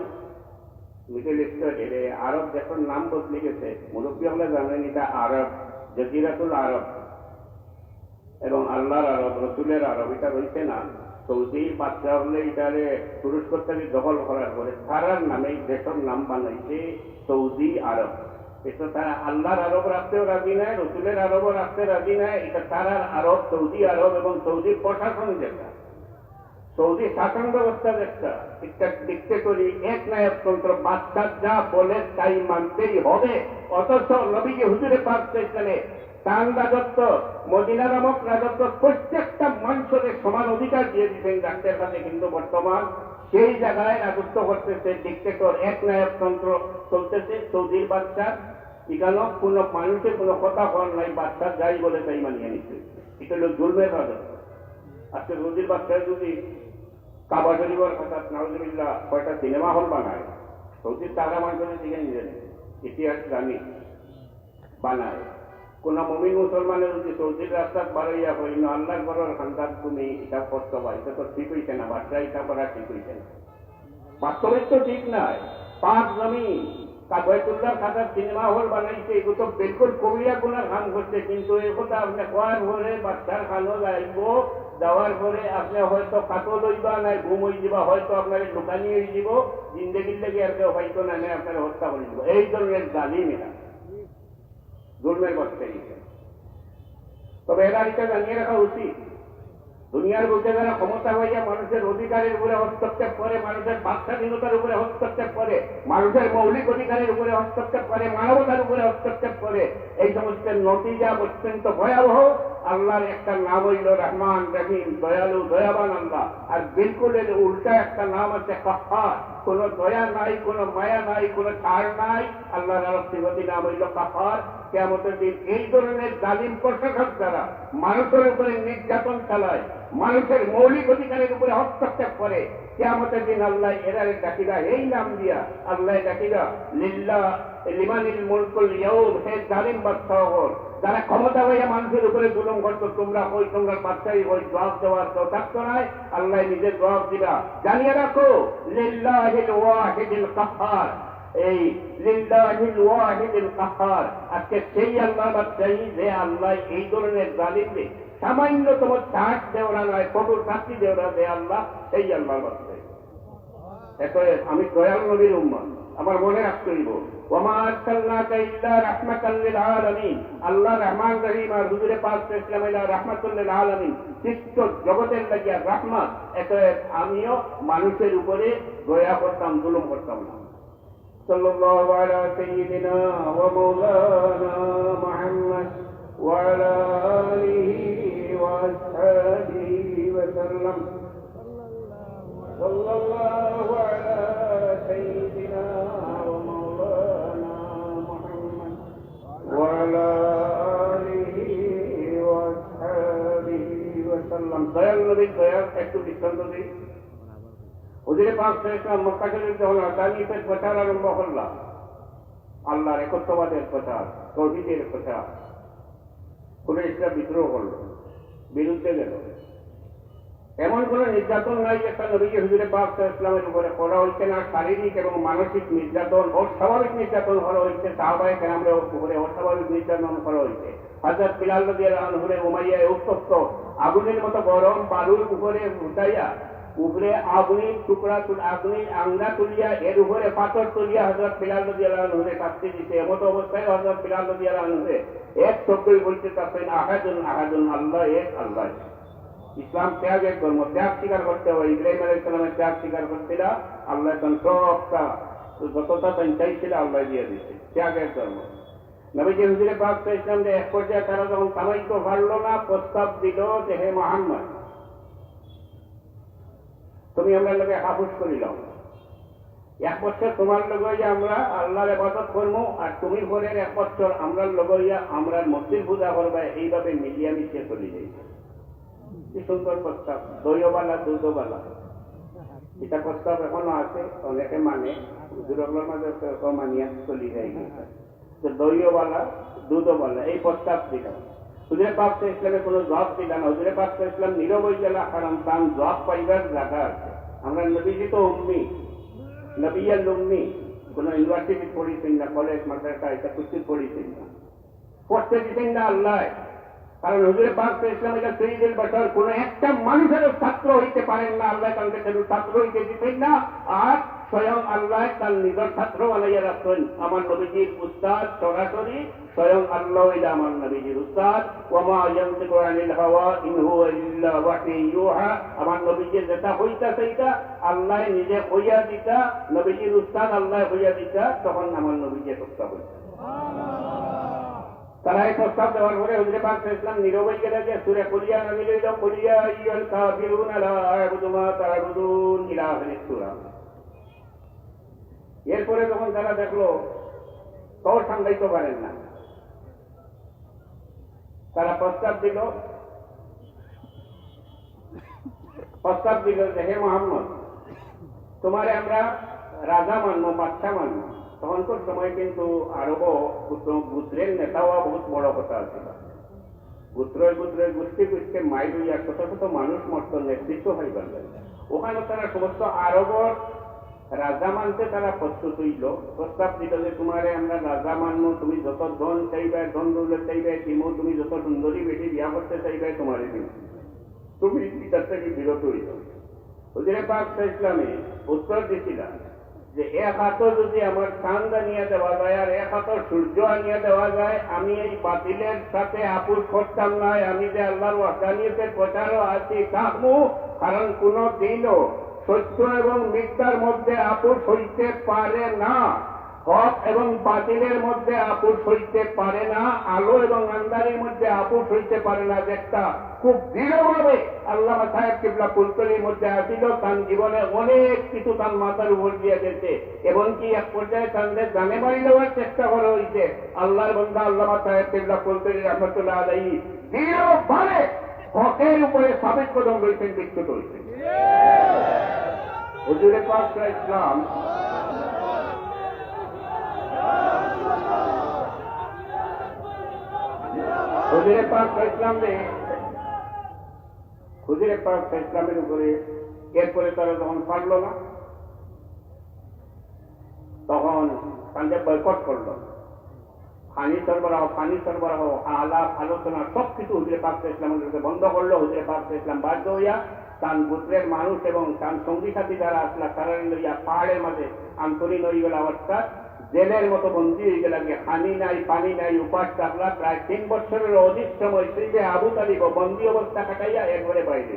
মিডল ইস্টের এরে আরব যখন নাম বদলে গেছে মুরব্বী হলে জানেন এটা আরব জজিরাতুল আরব এবং আল্লাহর আরব রসুলের আরব এটা রয়েছে না সৌদি বাচ্চা হলে এটারে তুরস্ক থেকে দখল করার পরে তারার নামে দেশের নাম বানাইছে সৌদি আরব এটা তারা আল্লাহর আরব রাখতেও রাজি নাই রসুলের আরবও রাখতে রাজি নাই এটা তারার আরব সৌদি আরব এবং সৌদির প্রশাসন যেটা সৌদি শাসন ব্যবস্থা একটা একটা ডিক্টেটরি এক নায়কতন্ত্র বাচ্চা যা বলে তাই মানতেই হবে অথচ নবীজি হুজুরে পাক ইসলামে তার রাজত্ব মদিনা নামক রাজত্ব প্রত্যেকটা মানুষের সমান অধিকার দিয়ে দিতেন রাষ্ট্রের কাছে কিন্তু বর্তমান সেই জায়গায় রাজত্ব করতেছে ডিক্টেটর এক নায়কতন্ত্র চলতেছে সৌদির বাচ্চা এখানেও কোনো মানুষের কোনো কথা বল নাই বাচ্চা যাই বলে তাই মানিয়ে নিচ্ছে এটা হলো জুলমের রাজত্ব আজকে সৌদির বাচ্চায় যদি কাবা শরীফের কথা নাউজুবিল্লাহ কয়টা সিনেমা হল বানায় সৌদির টাকা মানুষের দিকে নিজে ইতিহাস জানি বানায় কোন মুমিন মুসলমানের যদি সৌদির রাস্তাত বাড়াইয়া হইল আল্লাহর ঘরের খান্দাত তুমি এটা করতে পার, এটা তো ঠিক হইছে না, বাচ্চা এটা করা ঠিক হইছে না, বাস্তবে তো ঠিক নাই। পাঁচ জমি কাবায়তুল্লাহ খাতার সিনেমা হল বানাইছে, এগুলো তো বিলকুল কবিরা গুনার কাম করছে, কিন্তু এই কথা আপনি কোয়ার পরে বাচ্চার খানো যাইব, যাওয়ার পরে আপনি হয়তো কাতল হইবা নাই ঘুম হয়ে যাবা, হয়তো আপনার দোকানি হয়ে যাব, জিন্দগির লেগে আর কেউ হয়তো না আপনার হত্যা করে দিব। এই ধরনের জালিম এরা জুলমের বাচ্চা। তবে এরা এটা জানিয়ে রাখা উচিত, দুনিয়ার বুঝে যারা ক্ষমতা হইয়া মানুষের অধিকারের উপরে হস্তক্ষেপ করে, মানুষের বাকস্বাধীনতার উপরে হস্তক্ষেপ করে, মানুষের মৌলিক অধিকারের উপরে হস্তক্ষেপ করে, মানবতার উপরে হস্তক্ষেপ করে, এই সমস্ত নতিজা অত্যন্ত ভয়াবহ। আল্লাহর একটা নাম হইল রহমান রহিম, দয়ালু দয়াবান আল্লাহ, আর বিলকুল এর উল্টা একটা নাম আছে কাফার, কোন দয়া নাই, কোন মায়া নাই, কোন ছাড় নাই। আল্লাহর আরেকটি নাম হইল কাফার। কিয়ামতের দিন এই ধরনের জালিম প্রশাসক যারা মানুষের উপরে নির্যাতন চালায়, মানুষের মৌলিক অধিকারের উপরে হস্তক্ষেপ করে, কিয়ামতের দিন আল্লাহ এরা ডাকিরা এই নাম দিয়া আল্লাহ ডাকিরা লিল্লাহ লিমানিল মুলকুল ইয়াউম, হে জালিম বাদশাহগণ, যারা ক্ষমতা হইয়া মানুষের উপরে জুলুম করতো, তোমরা ওই তোমরা বাদশাহী ওই জবাব দেওয়ার কেউ থাকতো নাই, আল্লাহ নিজের জবাব দিবা। জানিয়ে রাখো লিল্লাহিল ওয়াহিদিল কাহ্হার, এই লিল্লাহিল ওয়াহিদিল কাহ্হার, আজকে সেই আল্লাহ বাদশাহী যে আল্লাহ এই ধরনের জালিমদের সামান্যতম চাট দেওয়া নয়, কঠোর শাস্তি দেওয়া দেয় আল্লাহ, সেই আল্লাহ বাদশাহী। এতএব আমি দয়াল নবীর উম্মত, আমার মনে রাখতে হইব ওয়ামা আরসালনাকা ইল্লা রাহমাতাল লিল আলামিন, আল্লাহ রহমান রহিম আর হুজুরে পাক সাল্লাল্লাহু আলাইহি ওয়া রাহমাতুল লিল আলামিন, সৃষ্ট জগতের লাগিয়া রহমত। এতএব আমিও মানুষের উপরে দয়া করতাম, জুলুম করতাম না। সাল্লাল্লাহু আলা সাইয়্যিদিনা ওয়া মাওলানা মুহাম্মদ ওয়া আলা আলিহি ওয়া আসহাবিহি ওয়া সাল্লাম। সাল্লাল্লাহু আলা সাইয়্যিদিনা ওয়া মাওলানা মুহাম্মদ ওয়া আলা আলিহি ওয়া আসহাবিহি ওয়া সাল্লাম। দয়াল নবী দয়াল একটু দৃষ্টান্ত দিই। হুজুরে পাক সাল্লাল্লাহু মক্কা শরীফ যখন আদানিতের প্রচার আরম্ভ করলাম, আল্লাহর একত্ববাদের প্রচার, তৌহিদের প্রচার, কুরাইশরা বিদ্রোহ করল, বিরুদ্ধে গেল। এমন কোন নির্যাতন নাই একটা নবীকে হুজুরে পাক সাল্লাল্লাহু উপরে করা হয়েছে না, শারীরিক এবং মানসিক নির্যাতন, অস্বাভাবিক নির্যাতন করা হয়েছে, সাহাবায়ে কেরামের উপরে অস্বাভাবিক নির্যাতন করা হয়েছে। হযরত বিলাল রাদিয়াল্লাহু আনহু উমাইয়া উত্তপ্ত আগুনের মতো গরম বালুর উপরে উঠাইয়া, উপরে আগুনের টুকরা আগুনের আংরা তুলিয়া, এর উপরে পাথর তুলিয়া হযরত বিলাল রাদিয়াল্লাহু আনহু শাস্তি দিতে। এমত অবস্থায় হযরত বিলাল রাদিয়াল্লাহু আনহু এক শব্দই বলতে থাকেন আহাদুন আহাদুন, আল্লাহ এক, আল্লাহ। ইসলাম ত্যাগের ধর্ম, ত্যাগ স্বীকার করতে হবে। ইব্রাহিম আলাইহিস সালামের ত্যাগ স্বীকার করছিল, আল্লাহ সবটা যতটা চাইছিল আল্লাহ দিয়ে দিচ্ছে, ত্যাগের ধর্ম। নবীজি হুজুরে পাক সাল্লাল্লাহু আলাইহি ওয়াসাল্লাম এক পর্যায়ে তারা যখন কামাইতে পারলো না, প্রস্তাব দিল যে হে মুহাম্মদ, তুমি আমরা লোকে হাফুজ করিলাম, 1 বছর তোমার লগইয়া আমরা আল্লাহর ইবাদত করবো, আর তুমি পরের 1 বছর আমরা লগইয়া আমরা মসজিদ পূজা করবা, এইভাবে মিলিয়া মিশিয়ে চলে যাই। কি সুন্দর প্রস্তাব, দইওয়ালা দুধওয়ালা। এটা প্রস্তাব এখনো আছে, অনেকে মানে হুজুরগুলোর মাঝে মানিয়া চলে যায়। দইওয়ালা দুধওয়ালা এই প্রস্তাব দিল। হুজুরে পাক ইসলামে কোনো জবাব দিল না। হুজুরে পাক ইসলাম নীরব হয়ে গেল, কারণ তার জবাব পাইবার জায়গা আছে। আমরা নবীজি তো উম্মি, নবিয়াল উম্মি, কোনো ইউনিভার্সিটি পড়িয়েছেন না, কলেজ মাদ্রাসা এটা কিছু পড়িয়েছেন না, পড়তে দিতেন না আল্লাহ। কারণ হুজুরে পাক ইসলাম এটা সৈয়দুল বাশার, কোন একটা মানুষেরও ছাত্র হইতে পারেন না, আল্লাহ তাকে ছাত্র হইতে দিতেন না। আর স্বয়ং আল্লাহ তার নিজের ছাত্র বানাইয়া রাখতেন। আমার নবীজির উস্তাদ সরাসরি স্বয়ং আল্লাহ আমার নবীজির উস্তাদ। ওয়ামা ইয়ানতিকু আনিল হাওয়া ইন হুয়া ইল্লা ওয়াহয়ুন ইউহা। আমার নবীজির যেটা হইতা সেইটা আল্লাহ নিজে হইয়া দিতা, নবীজির উস্তাদ আল্লাহ হইয়া দিতা, তখন আমার নবীজির প্রস্তাব হইতা। তারা এই প্রস্তাব দেওয়ার পরে হুজুরে পাক ইসলাম নীরব হয়ে গেল, যে সূরা কুলিয়া নাযিল হইল, কুলিয়া আইয়ুল কাফিরুনা লা আ'বুদু মা তা'বুদুন ইলা আখিরিস সূরা। এরপরে যখন তারা দেখলো তোর সামলাইতে পারেন না, তারা প্রস্তাব দিল যে হে মুহাম্মদ, তোমারে আমরা রাজা মানবো, বাদশা মানবো, তখনকার সময় কিন্তু আরবও গোত্রের নেতা হওয়া বহুত বড় কথা ছিল। গোত্রের গোষ্ঠী গোষ্ঠী মাইল হইয়া শত শত মানুষ মত নেতৃত্ব হইবার ওখানে তারা সমস্ত আরবর রাজা মানতে তারা প্রস্তুত হইল, প্রস্তাব দিল যে তোমারে আমরা রাজা মানবো, তুমি যত ধন চাইবে, ধন দৌলত চাইবে দিমো, তুমি যত সুন্দরী বেটি বিয়া করতে চাইবে তোমারে দিন, তুমি এটার থেকে বিরত হইল। হুজুরে পাক ইসলামে উত্তর দিছিলাম যে এক হাতও যদি আমার চাঁদ আনিয়ে দেওয়া যায় আর এক হাতও সূর্য আনিয়ে দেওয়া যায়, আমি এই বাতিলের সাথে আপুস করতাম না। আমি যে আল্লাহর ওয়াহদানিয়তের প্রচারও আছি থাকবো, কারণ কোন দিনও সত্য এবং মিথ্যার মধ্যে আপুস হইতে পারে না, হক এবং বাতিলের মধ্যে আপুস হইতে পারে না, আলো এবং আন্ধারের মধ্যে আপুস হইতে পারে না। যেটা খুব দৃঢ়ভাবে আল্লামা সাহেব কিবলা ফুলতলির মধ্যে আসিল, তার জীবনে অনেক কিছু তার মাথার উপর দিয়ে গেছে, এমনকি এক পর্যায়ে তাদের জানে বাড়ি দেওয়ার চেষ্টা করা হয়েছে। আল্লাহর বান্দা আল্লামা সাহেব কিবলা ফুলতলি রহমতুল্লাহ আলাইহি দৃঢ়ভাবে হকের উপরে সাবেক কদম রয়েছেন, বিক্ষত হয়েছেন। হুজুরে পাক ইসলাম হুজুরে পাক ইসলামের উপরে এরপরে তারা যখন পারল না, তখন তাদের বয়কট করল। পানি সরবরাহ আলাপ আলোচনা সবকিছু হুজুরে পাক ইসলামের উপরে বন্ধ করলো। হুজুরে পাক ইসলাম বাধ্য হইয়া তার গোত্রের মানুষ এবং তার সঙ্গী সাথী যারা আসলা তারা লইয়া পাহাড়ের মাঝে আন্তরিক হয়ে গেল, অর্থাৎ জেলের মতো বন্দী হয়ে গেল। পানি নাই, পানি নাই, উপাস থাকলা। প্রায় 3 বছরের অধিক সময় শ্রীজে আবু তালিব বন্দী অবস্থা কাটাইয়া এর ঘরে বাইরে,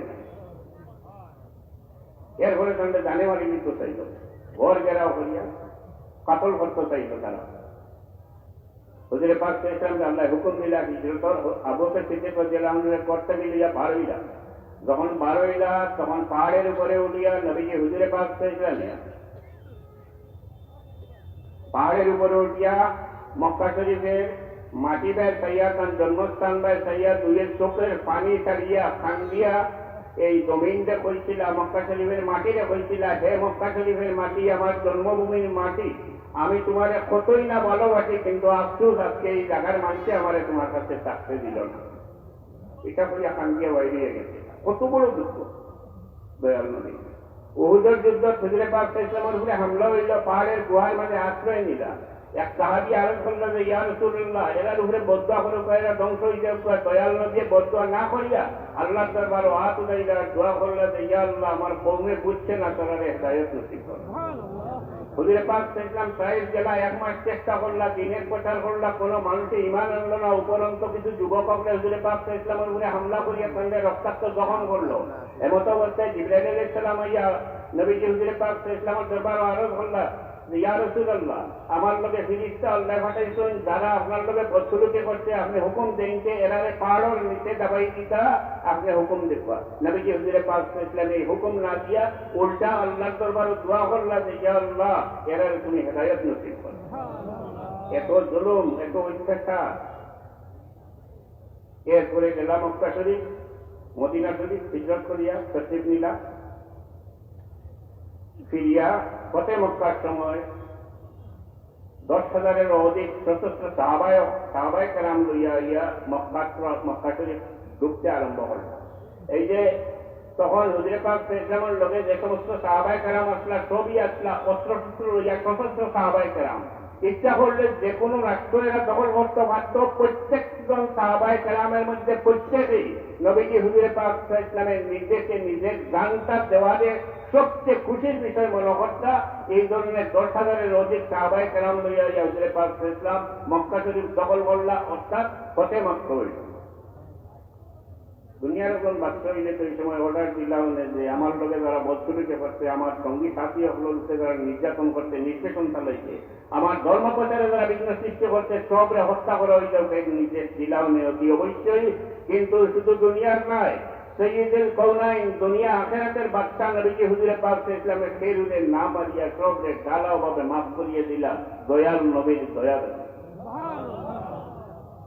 এর ঘরে তাদের জানে মারি মৃত্যু চাইল, ঘর ঘেরাও করিয়া কাতল করতে চাইল তারা। হুজুরে পাক ইসলাম আল্লাহ হুকুম দিলা হিজরত আবুকে সিদ্দিক রাদিয়াল্লাহু আনহু করতে গিয়া বার হইলা। যখন বার হইলা তখন পাহাড়ের উপরে উঠিয়া নবীজি হুজুরে পাক ইসলাম পাহাড়ের উপরে উঠিয়া মক্কা শরীফের মাটি বের চাইয়া, তার জন্মস্থান বের চাইয়া, দুইয়ের চোখের পানি ছাড়িয়া খান দিয়া এই জমিনটা কইছিল, মক্কা শরীফের মাটিরে কইছিল, হে মক্কা শরীফের মাটি, আমার জন্মভূমির মাটি, আমি তোমার কতই না ভালোবাসি, কিন্তু আফসোস আজকে এই জায়গার মানুষে আমারে তোমার কাছে থাকতে দিল না। এটা করিয়া খান দিয়া বাইরে গেছে। কত বড় দুঃখ দয়াল নবী। উহুদের যুদ্ধ হুজুরে পাক ইসলামের উপরে হামলা হইল, পাহাড়ের গুহার মাঝে আশ্রয় নিলা। এক সাহাবী আরজ করল যে ইয়া রাসূলুল্লাহ, এরার উপরে বদদুয়া করো, এরা ধ্বংস হইতে, দয়াল নবী বদদুয়া না করিয়া আল্লাহর দরবারে হাত উঠাইলা, দোয়া করল যে ইয়া আল্লাহ, আমার কওমে বুঝছে না, তারা হেদায়েত নসিব করো। হুজুরে পাক ইসলাম সাহেব জেলা 1 মাস চেষ্টা করলা, দিনের প্রচার করলা, কোন মানুষে ইমান আনলো না। উপরন্ত কিছু যুবক হুজুরে পাক ইসলামের উপরে হামলা করিয়া তাদের রক্তাক্ত জখম করলো। এমত অবস্থায় জিবরাইল আলাইহিস সালাম আইয়া নবীজি হুজুরে পাক ইসলামের দরবারে আরজ করলা, ইয়া রাসূলুল্লাহ, আমার লগে ফিরিস্তা আল্লাহ পাঠাইছেন, যারা আপনার লগে বদসলুকি করছে, আপনি হুকুম দেন যে এরারে পাহাড়ের নিচে দাবাই দিতা, আপনি হুকুম দেখবা। নবীজি হুজুরে পাক ইসলাম এই হুকুম না দিয়া উল্টা আল্লাহর দরবারে দোয়া করলা যে ইয়া আল্লাহ, এরারে তুমি হেদায়েত নসিব করো। এত জুলুম, এত অত্যাচার। এরপরে গেলাম মক্কা শরীফ, মদিনা শরীফ হিজরত করিয়া তশরিফ নিলা। ফিরিয়া ফতে মক্কার সময় 10,000-এর অধিক সশস্ত্র সাহাবায়ে কেরাম লইয়া ইয়া মক্কা শরীফ ঢুকতে আরম্ভ হল। এই যে তখন হুজুরে পাক ইসলামের লগে যে সমস্ত সাহাবায়ে কেরাম আসলা, সবই আসলা অস্ত্র শস্ত্র লইয়া, সশস্ত্র সাহাবায়ে কেরাম। ইচ্ছা করলে যে কোনো রাষ্ট্র এরা দখল করতে পারত। প্রত্যেকজন সাহাবায়ে কেরামের মধ্যে প্রত্যেকেই নবীজি হুজুরে পাক ইসলামের নির্দেশে নিজের জানটা দেওয়ারে সবচেয়ে খুশির বিষয় মনে করতা। এই ধরনের 10,000-এর অধিক সাহাবায়ে কেরাম লইয়া হুজুরে পাক ইসলাম মক্কা শরীফ দখল করলা, অর্থাৎ ফতে মক্কা হইল। দুনিয়ার কোন বাচ্চা হইলে তো এই সময় অর্ডার দিলাম যে আমার লোকে যারা বদসলুকি করছে, আমার সঙ্গী সাথী হলকে যারা নির্যাতন করছে, নির্যাতন চালাইছে, আমার ধর্ম প্রচারে যারা বিঘ্ন সৃষ্টি করছে, সবরে হত্যা করা হইলেও নির্দেশ দিলাম অতি অবশ্যই। কিন্তু শুধু দুনিয়ার নয়, সৈয়দুল কওনাইন, দুনিয়া আখিরাতের বাদশা নবীজি হুজুরে পাক ইসলামের খেরুদের না মারিয়া সবরে ঢালাও ভাবে মাফ করিয়ে দিলাম দয়াল নবীর দয়া।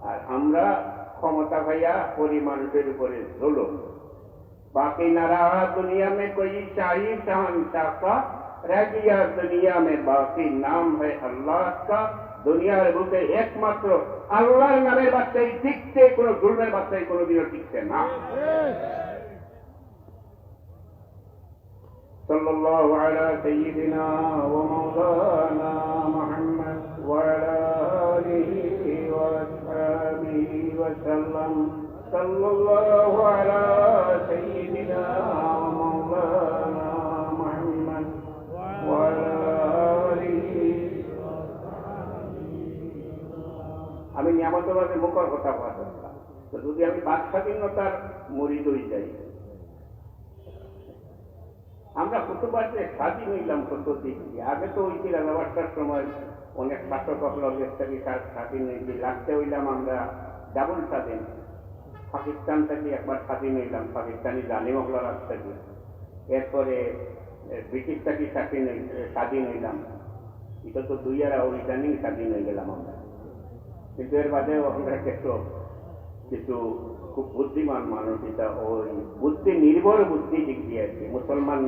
আর আমরা ক্ষমতা ভাইয়া পরিমাণের উপরে জুলুম। বাকি নারা দুনিয়া में कोई शाही शहंशाह का रह गया दुनिया में बाकी नाम है अल्लाह का। দুনিয়ার বুকে একমাত্র আল্লাহর নামের বাচ্চাই টিকতে, কোন জুলমের বাচ্চাই কোনদিনও টিকতে না। সাল্লাল্লাহু আলা সাইয়্যিদিনা ওয়া মাওলানা মুহাম্মদ ওয়া আলা আলিহি ওয়া আসহাবিহি ওয়া সাল্লাম। সাল্লাল্লাহু আলা সাইয়্যিদিনা ওয়া মাওলানা মুহাম্মদ ওয়া আলা আলিহি। আমি নিয়ামতবাদের মুখর কথা বলতাম, তো যদি আমি বাক স্বাধীনতার মরিদ হয়ে যাই, আমরা কতবারে স্বাধীন হইলাম কত দিক দিয়ে। আগে তো ওই রাজাবাসার সময় অনেক শাসক অপলবের থেকে স্বাধীন হয়েছি, লাগতে হইলাম আমরা ডাবল স্বাধীন। পাকিস্তান থেকে একবার স্বাধীন হইলাম, পাকিস্তানি জালিম অপলার কাছ থেকে। এরপরে ব্রিটিশ থেকে স্বাধীন হইলাম। এটা তো দুই আর ইদানিং স্বাধীন হয়ে গেলাম আমরা। কিন্তু এর বাদেও আমরা কিছু খুব বুদ্ধিমান মানুষ, এটা ওই বুদ্ধি নির্ভর বুদ্ধি দিক দিয়ে আছে। মুসলমান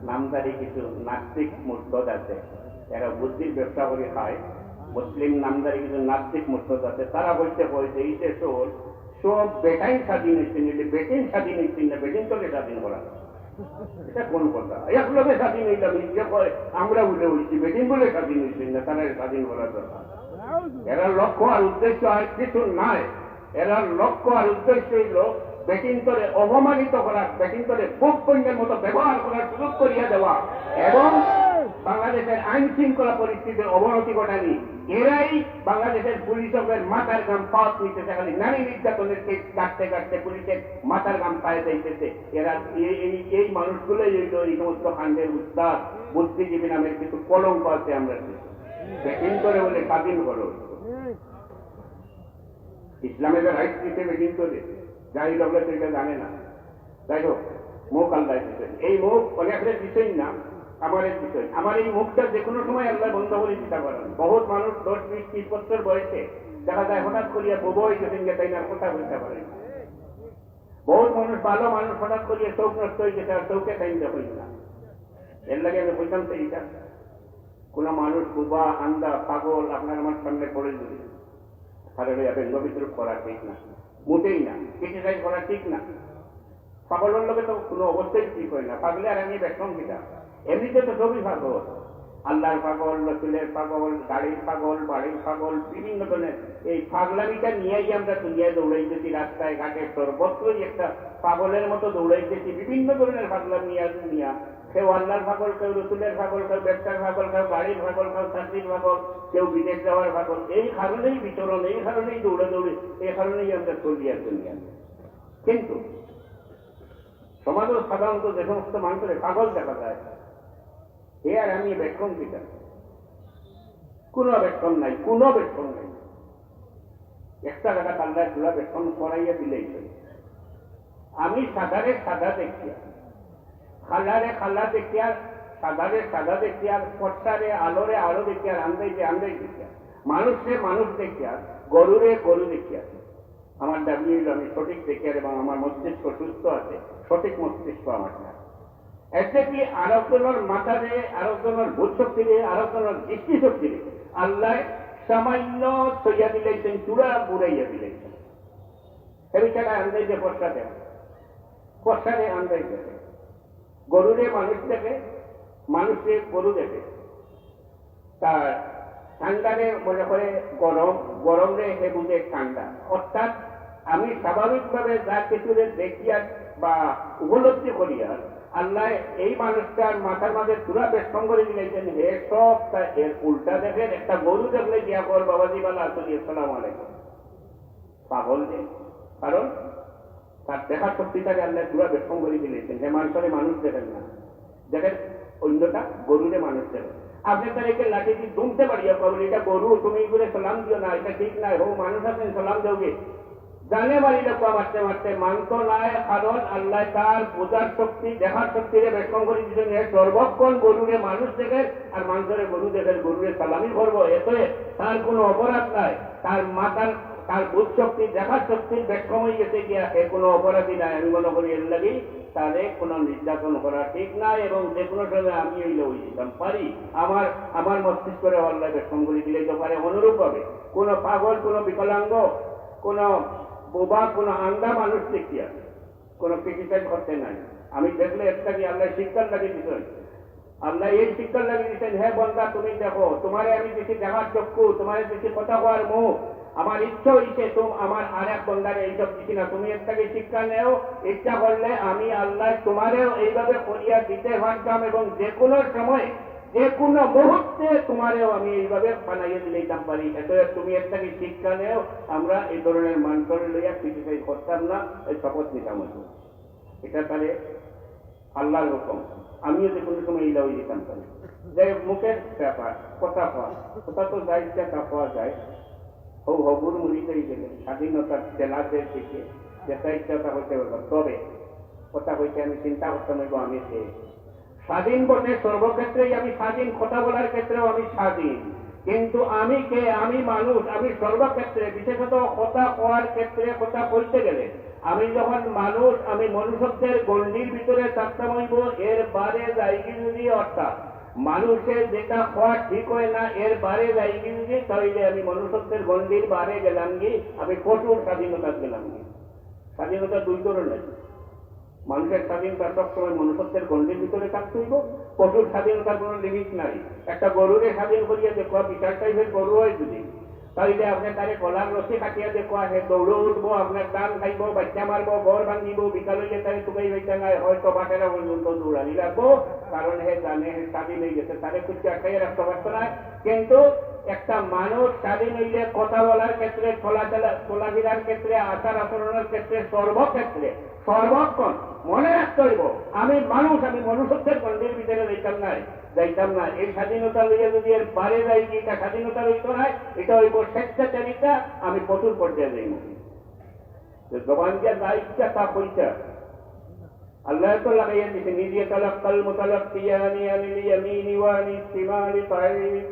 নামদারি কিছু নাস্তিক মুর্তদ আছে, এরা বুদ্ধির ব্যবসা করে খায়। মুসলিম নামদারি কিছু নাস্তিক মুর্তদ আছে, তারা বলতে হয়েছে এই যে সব বেটাইন স্বাধীন হয়েছে, বেটিন স্বাধীন হয়েছে না, বেটিন তোকে স্বাধীন করা। এটা কোন কথা? একলগে স্বাধীন হইলাম, আমরা বলে হয়েছি, বেটিন বলে স্বাধীন হয়েছে না, তারা স্বাধীন করার দরকার। এরা লক্ষ্য আর উদ্দেশ্য আর কিছু নাই। এরা লক্ষ্য আর উদ্দেশ্য হইল বেটিন্তরে অপমানিত করা, বেটিন্তরে বুক পণ্যের মতো ব্যবহার করার সুযোগ করিয়া দেওয়া এবং বাংলাদেশের আইন শৃঙ্খলা পরিস্থিতির অবনতি ঘটানি। এরাই বাংলাদেশের পুলিশের মাথার গাম পাওয়া নিতেছে, খালি নারী নির্যাতনের কেস কাটতে কাটতে পুলিশের মাথার গাম পায়ে যাইতেছে। এরা এই মানুষগুলোই এই সমস্ত কাণ্ডের উস্তাদ, বুদ্ধিজীবী নামের কিছু কলঙ্ক আছে আমরা বেটিং করে বলে স্বাধীন করো। ইসলামের রাইট দিতে বেটিং করে যাই লোকরা তো এটা জানে না। যাই হোক, মুখ আল্লাহ দিচ্ছেন, এই মুখ অনেকের বিষয় না, আমার বিষয়। আমার এই মুখটা যে কোনো সময় আল্লাহ বন্ধ করে চিন্তা করেন। বহুত মানুষ 10-20-30 বছর বয়সে দেখা যায় হঠাৎ করিয়া বউ হয়েছেন, তাই না কথা বলতে পারেন। বহুত মানুষ ভালো মানুষ হঠাৎ করিয়া চৌক নষ্ট হয়ে যেতে, চৌকে টাইম দেখুন না। এর লাগে আমি বলতাম তো এইটা কোন মানুষ বুবা আন্দা পাগল আপনার আমার সামনে পড়ে যদি তাহলে ব্যঙ্গ বিদ্রুপ করা ঠিক না, মোটেই না। ক্রিটিসাইজ করা ঠিক না। পাগলের লোকে তো কোনো অবস্থায় ঠিক হয় না। পাগলে আর আমি ব্যক্তম কিনা, এমনিতে তো সবই পাগল। আল্লাহর পাগল, রসুলের পাগল, গাড়ির পাগল, বাড়ির পাগল, বিভিন্ন ধরনের এই পাগলামিটা নিয়েই আমরা দুনিয়ায় দৌড়াইতেছি, রাস্তায় ঘাটে সর্বত্রই একটা পাগলের মতো দৌড়াইতেছি। বিভিন্ন ধরনের পাগলামি আর দুনিয়া, কেউ আল্লাহর পাগল, কেউ রসুলের পাগল, কেউ ব্যবসার পাগল, কেউ গাড়ির পাগল, কেউ চাকরির পাগল, কেউ বিদেশ যাওয়ার পাগল। এই কারণেই বিচরণ, এই কারণেই দৌড়াদৌড়ি, এই কারণেই আমরা চলি আর দুনিয়া। কিন্তু সমাজের সাধারণত যে সমস্ত মানুষের পাগল দেখা যায়, এ আর আমি বেক্ষণ দিতাম, কোনো বেক্ষণ নাই, কোনো বেক্ষণ নাই। একটা টাকা কাল্লায় খোলা বেক্ষণ করাইয়া দিলেই আমি সাদারে সাদা দেখিয়া, খালারে খালা দেখিয়া, সাদারে সাদা দেখিয়া, ফর্সারে আলোরে আলো দেখিয়া, আন্দাইতে আন্দাই দেখিয়া, মানুষে মানুষ দেখিয়া, গরুরে গরু দেখিয়া। আমার দাবি হইল আমি সঠিক দেখিয়া এবং আমার মস্তিষ্ক সুস্থ আছে, সঠিক মস্তিষ্ক আমার না। এতে কি আরেকজনের মাথারে, আরেকজনের ভূত শক্তিরে, আরেকজনের দৃষ্টি শক্তিরে আল্লাহ সামান্য সইয়া দিলেছেন, চূড়া বুড়াইয়া দিলেছেন। এই ছাড়া আন্দাইতে ফর্সা দেয়, ফর্সারে আন্দাই দেখে, গরুরে মানুষ দেখে, মানুষে গরু দেখে। তার ঠান্ডারে মনে করে গরম, গরমে হে বুঝে ঠান্ডা। অর্থাৎ আমি স্বাভাবিকভাবে যা কিছুরে দেখিয়া বা উপলব্ধি করিয়া আল্লাহ এই মানুষটার মাথার মাঝে পুরা বেষ্টন করে দিয়েছেন, হে সব এর উল্টা দেখেন। একটা গরু দেখলে গিয়া বল বাবাজি বালা আসলি আসসালাম আলাইকুম, পাগল যে, কারণ তার দেখার শক্তিটাকে আল্লাহ পুরা বেষ্টন করে দিয়েছেন। হে মানুষের মানুষ দেখেন না, দেখেন অন্যটা গরুরে মানুষ দেখেন। আপনি তার একে লাঠি দিয়ে দুমতে পারিয়া পাবেন, এটা গরু, তুমি করে সালাম দিও না, এটা ঠিক নাই। হো মানুষ আছেন সালাম দেওগে, জানে বাড়ি লোক মারতে মারতে মানত নাই, কারণ আল্লাহ তার বোঝার শক্তি, দেখার শক্তিরে বেক্ষণ করে দিচ্ছেন। সর্বক্ষণ গরুরে মানুষ দেখেন আর মানুষের গরু দেখেন, গরুরে সালামি করবো, এতে তার কোনো অপরাধ নাই। তার মাথার তার বুধ শক্তি দেখার শক্তির ব্যাখ্যম হয়ে গেছে গিয়া এ কোনো অপরাধী নাই। আমি মনে করি এর লাগি তারে কোনো নির্যাতন করা ঠিক নাই, এবং যে কোনো সময় আমি হইলে ওই দিতাম পারি, আমার মস্তিষ্কের আল্লাহ ব্যাখ্যম করে দিলে তো পারে। অনুরূপভাবে কোনো পাগল, কোনো বিকলাঙ্গ, কোনো বোবা, কোনো আন্দা মানুষ দেখিয়া কোনো ক্রিটিসাইজ করতে নাই। আমি দেখলে একটা কি আল্লাহ শিক্ষার লাগিয়ে দিতেন, আল্লাহ এই শিক্ষার লাগিয়ে দিতেন, হ্যাঁ বন্ধা তুমি দেখো, তোমারে আমি দেখি দেখার চক্ষু, তোমার দেখি কথা হওয়ার মুখ, আমার ইচ্ছা হইছে আমার আর এক বন্ধারে এইসব দিচ্ছি না, তুমি একটাকে শিক্ষা নেও, ইচ্ছা করলে আমি আল্লাহ তোমারেও এইভাবে করিয়া দিতে পারতাম, এবং যে কোনো সময় যে কোনো মুহূর্তে তোমারেও আমি এইভাবে বানাইয়ে দিলেইতাম পারি। এত তুমি একটাকে শিক্ষা নেও, আমরা এই ধরনের মানকর লইয়া ক্রিটিসাইজ করতাম না, এই শপথ নিতাম। এটা তাহলে আল্লাহর হুকুম, আমিও যে কোনো সময় এইলা হয়ে দিতাম পারি। যাই মুখের ব্যাপার, কথা পাওয়া, কথা তো যাই ইচ্ছা তা পাওয়া যায়। হবুর মুড়িতেই গেলে স্বাধীনতার জেলাদের দিকে যেটা ইচ্ছা তা হইতে পারবো, তবে কথা হইতে আমি চিন্তা করতে হইব আমি স্বাধীন বটে সর্বক্ষেত্রেই আমি স্বাধীন, কথা বলার ক্ষেত্রেও আমি স্বাধীন, কিন্তু আমি কে? আমি মানুষ, আমি সর্বক্ষেত্রে, বিশেষত কথা হওয়ার ক্ষেত্রে, কথা বলতে গেলে আমি যখন মানুষ, আমি মনুষ্যত্বের গণ্ডির ভিতরে থাকতাম হইব, এর বারে যাইকি যদি, অর্থাৎ মানুষের যেটা হওয়া ঠিক হয় না এর বারে যাইকি যদি, তাহলে আমি মনুষ্যত্বের গণ্ডির বারে গেলাম কি, আমি কঠোর স্বাধীনতা গেলাম কি। স্বাধীনতা দুই ধরনের, মানুষের স্বাধীনতা সবসময় মনুষ্যত্বের গণ্ডির ভিতরে থাকতে হইব, কঠোর স্বাধীনতার কোনো লিমিট নাই। একটা গরুরে স্বাধীন করিয়া দেখো, বিশাল টাইপের গরু হয় যদি, তাহলে আপনি তারে কলার রসি কাটিয়া দেখো, সে দৌড়ে উঠবো, আপনার টান খাইব, বাচ্চা মারবো, ঘর ভাঙিব, বিকাল হইলে তারে টুকাই বাইতে নাই, হয়তো বাটেরা পর্যন্ত দৌড়ানি রাখবো, কারণ হে জানে হে স্বাধীন হয়ে গেছে, তারে কিছু আটকাই রাখতে পারতো না। কিন্তু একটা মানুষ স্বাধীন হইলে কথা বলার ক্ষেত্রে, চলাফেরার ক্ষেত্রে, আচার আচরণের ক্ষেত্রে, সর্বক্ষেত্রে সর্বক্ষণ মনে রাখতে হইব আমি মানুষ, আমি মনুষ্যত্বের গণ্ডির ভিতরে যাইতাম না। এই স্বাধীনতা লইয়া যদি এর বারে যাই কি, এটা স্বাধীনতা হইত না, এটা হইব স্বেচ্ছাচারিতা, আমি প্রচুর পর্যায়ে যাইব। জবান দিয়া যা ইচ্ছা তা পয়সা আল্লাহ তো লাগাইয়া দিছে, নিজে তালাক্কাল মুতালাক্কিয়ানি আনিল ইয়ামিনি ওয়া আনিশ শিমালি কাঈদ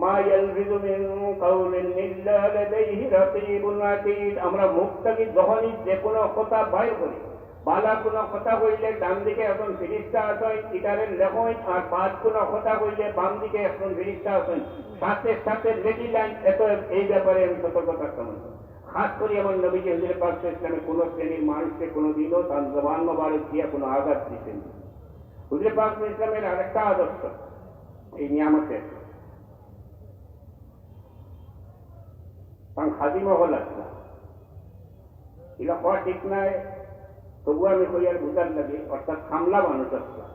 মা ইয়ালফিযু মিন কাওলিন ইল্লা লাদাইহি রাকীবুন আতীদ। আমরা মুখ থেকে যখনই যে কোনো কথা বাইর করি, বালা কোনো কথা কইলে ডান দিকে এখন ফিরিস্তা আসেন, ইটারের লেখইন, আর বাদ কোনো কথা কইলে বাম দিকে এখন ফিরিস্তা আসেন, সাথে সাথে রেডি লাইন। এত এই ব্যাপারে আমি সতর্কতা করলাম। খাস করে আমার নবীজি হুজুর পাক ইসলামে কোন শ্রেণীর মানুষকে কোনোদিনও তার জবান মোবারক দিয়ে কোনো আঘাত দিতেন। হুজুর পাক ইসলামের আরেকটা আদর্শ এই নিয়ামতের, খাদিমা হল আসলা এগুলো হওয়া ঠিক নাই, তবু আমি কইয়ার বুঝার লাগে, অর্থাৎ খামলা মানুষ আসলা।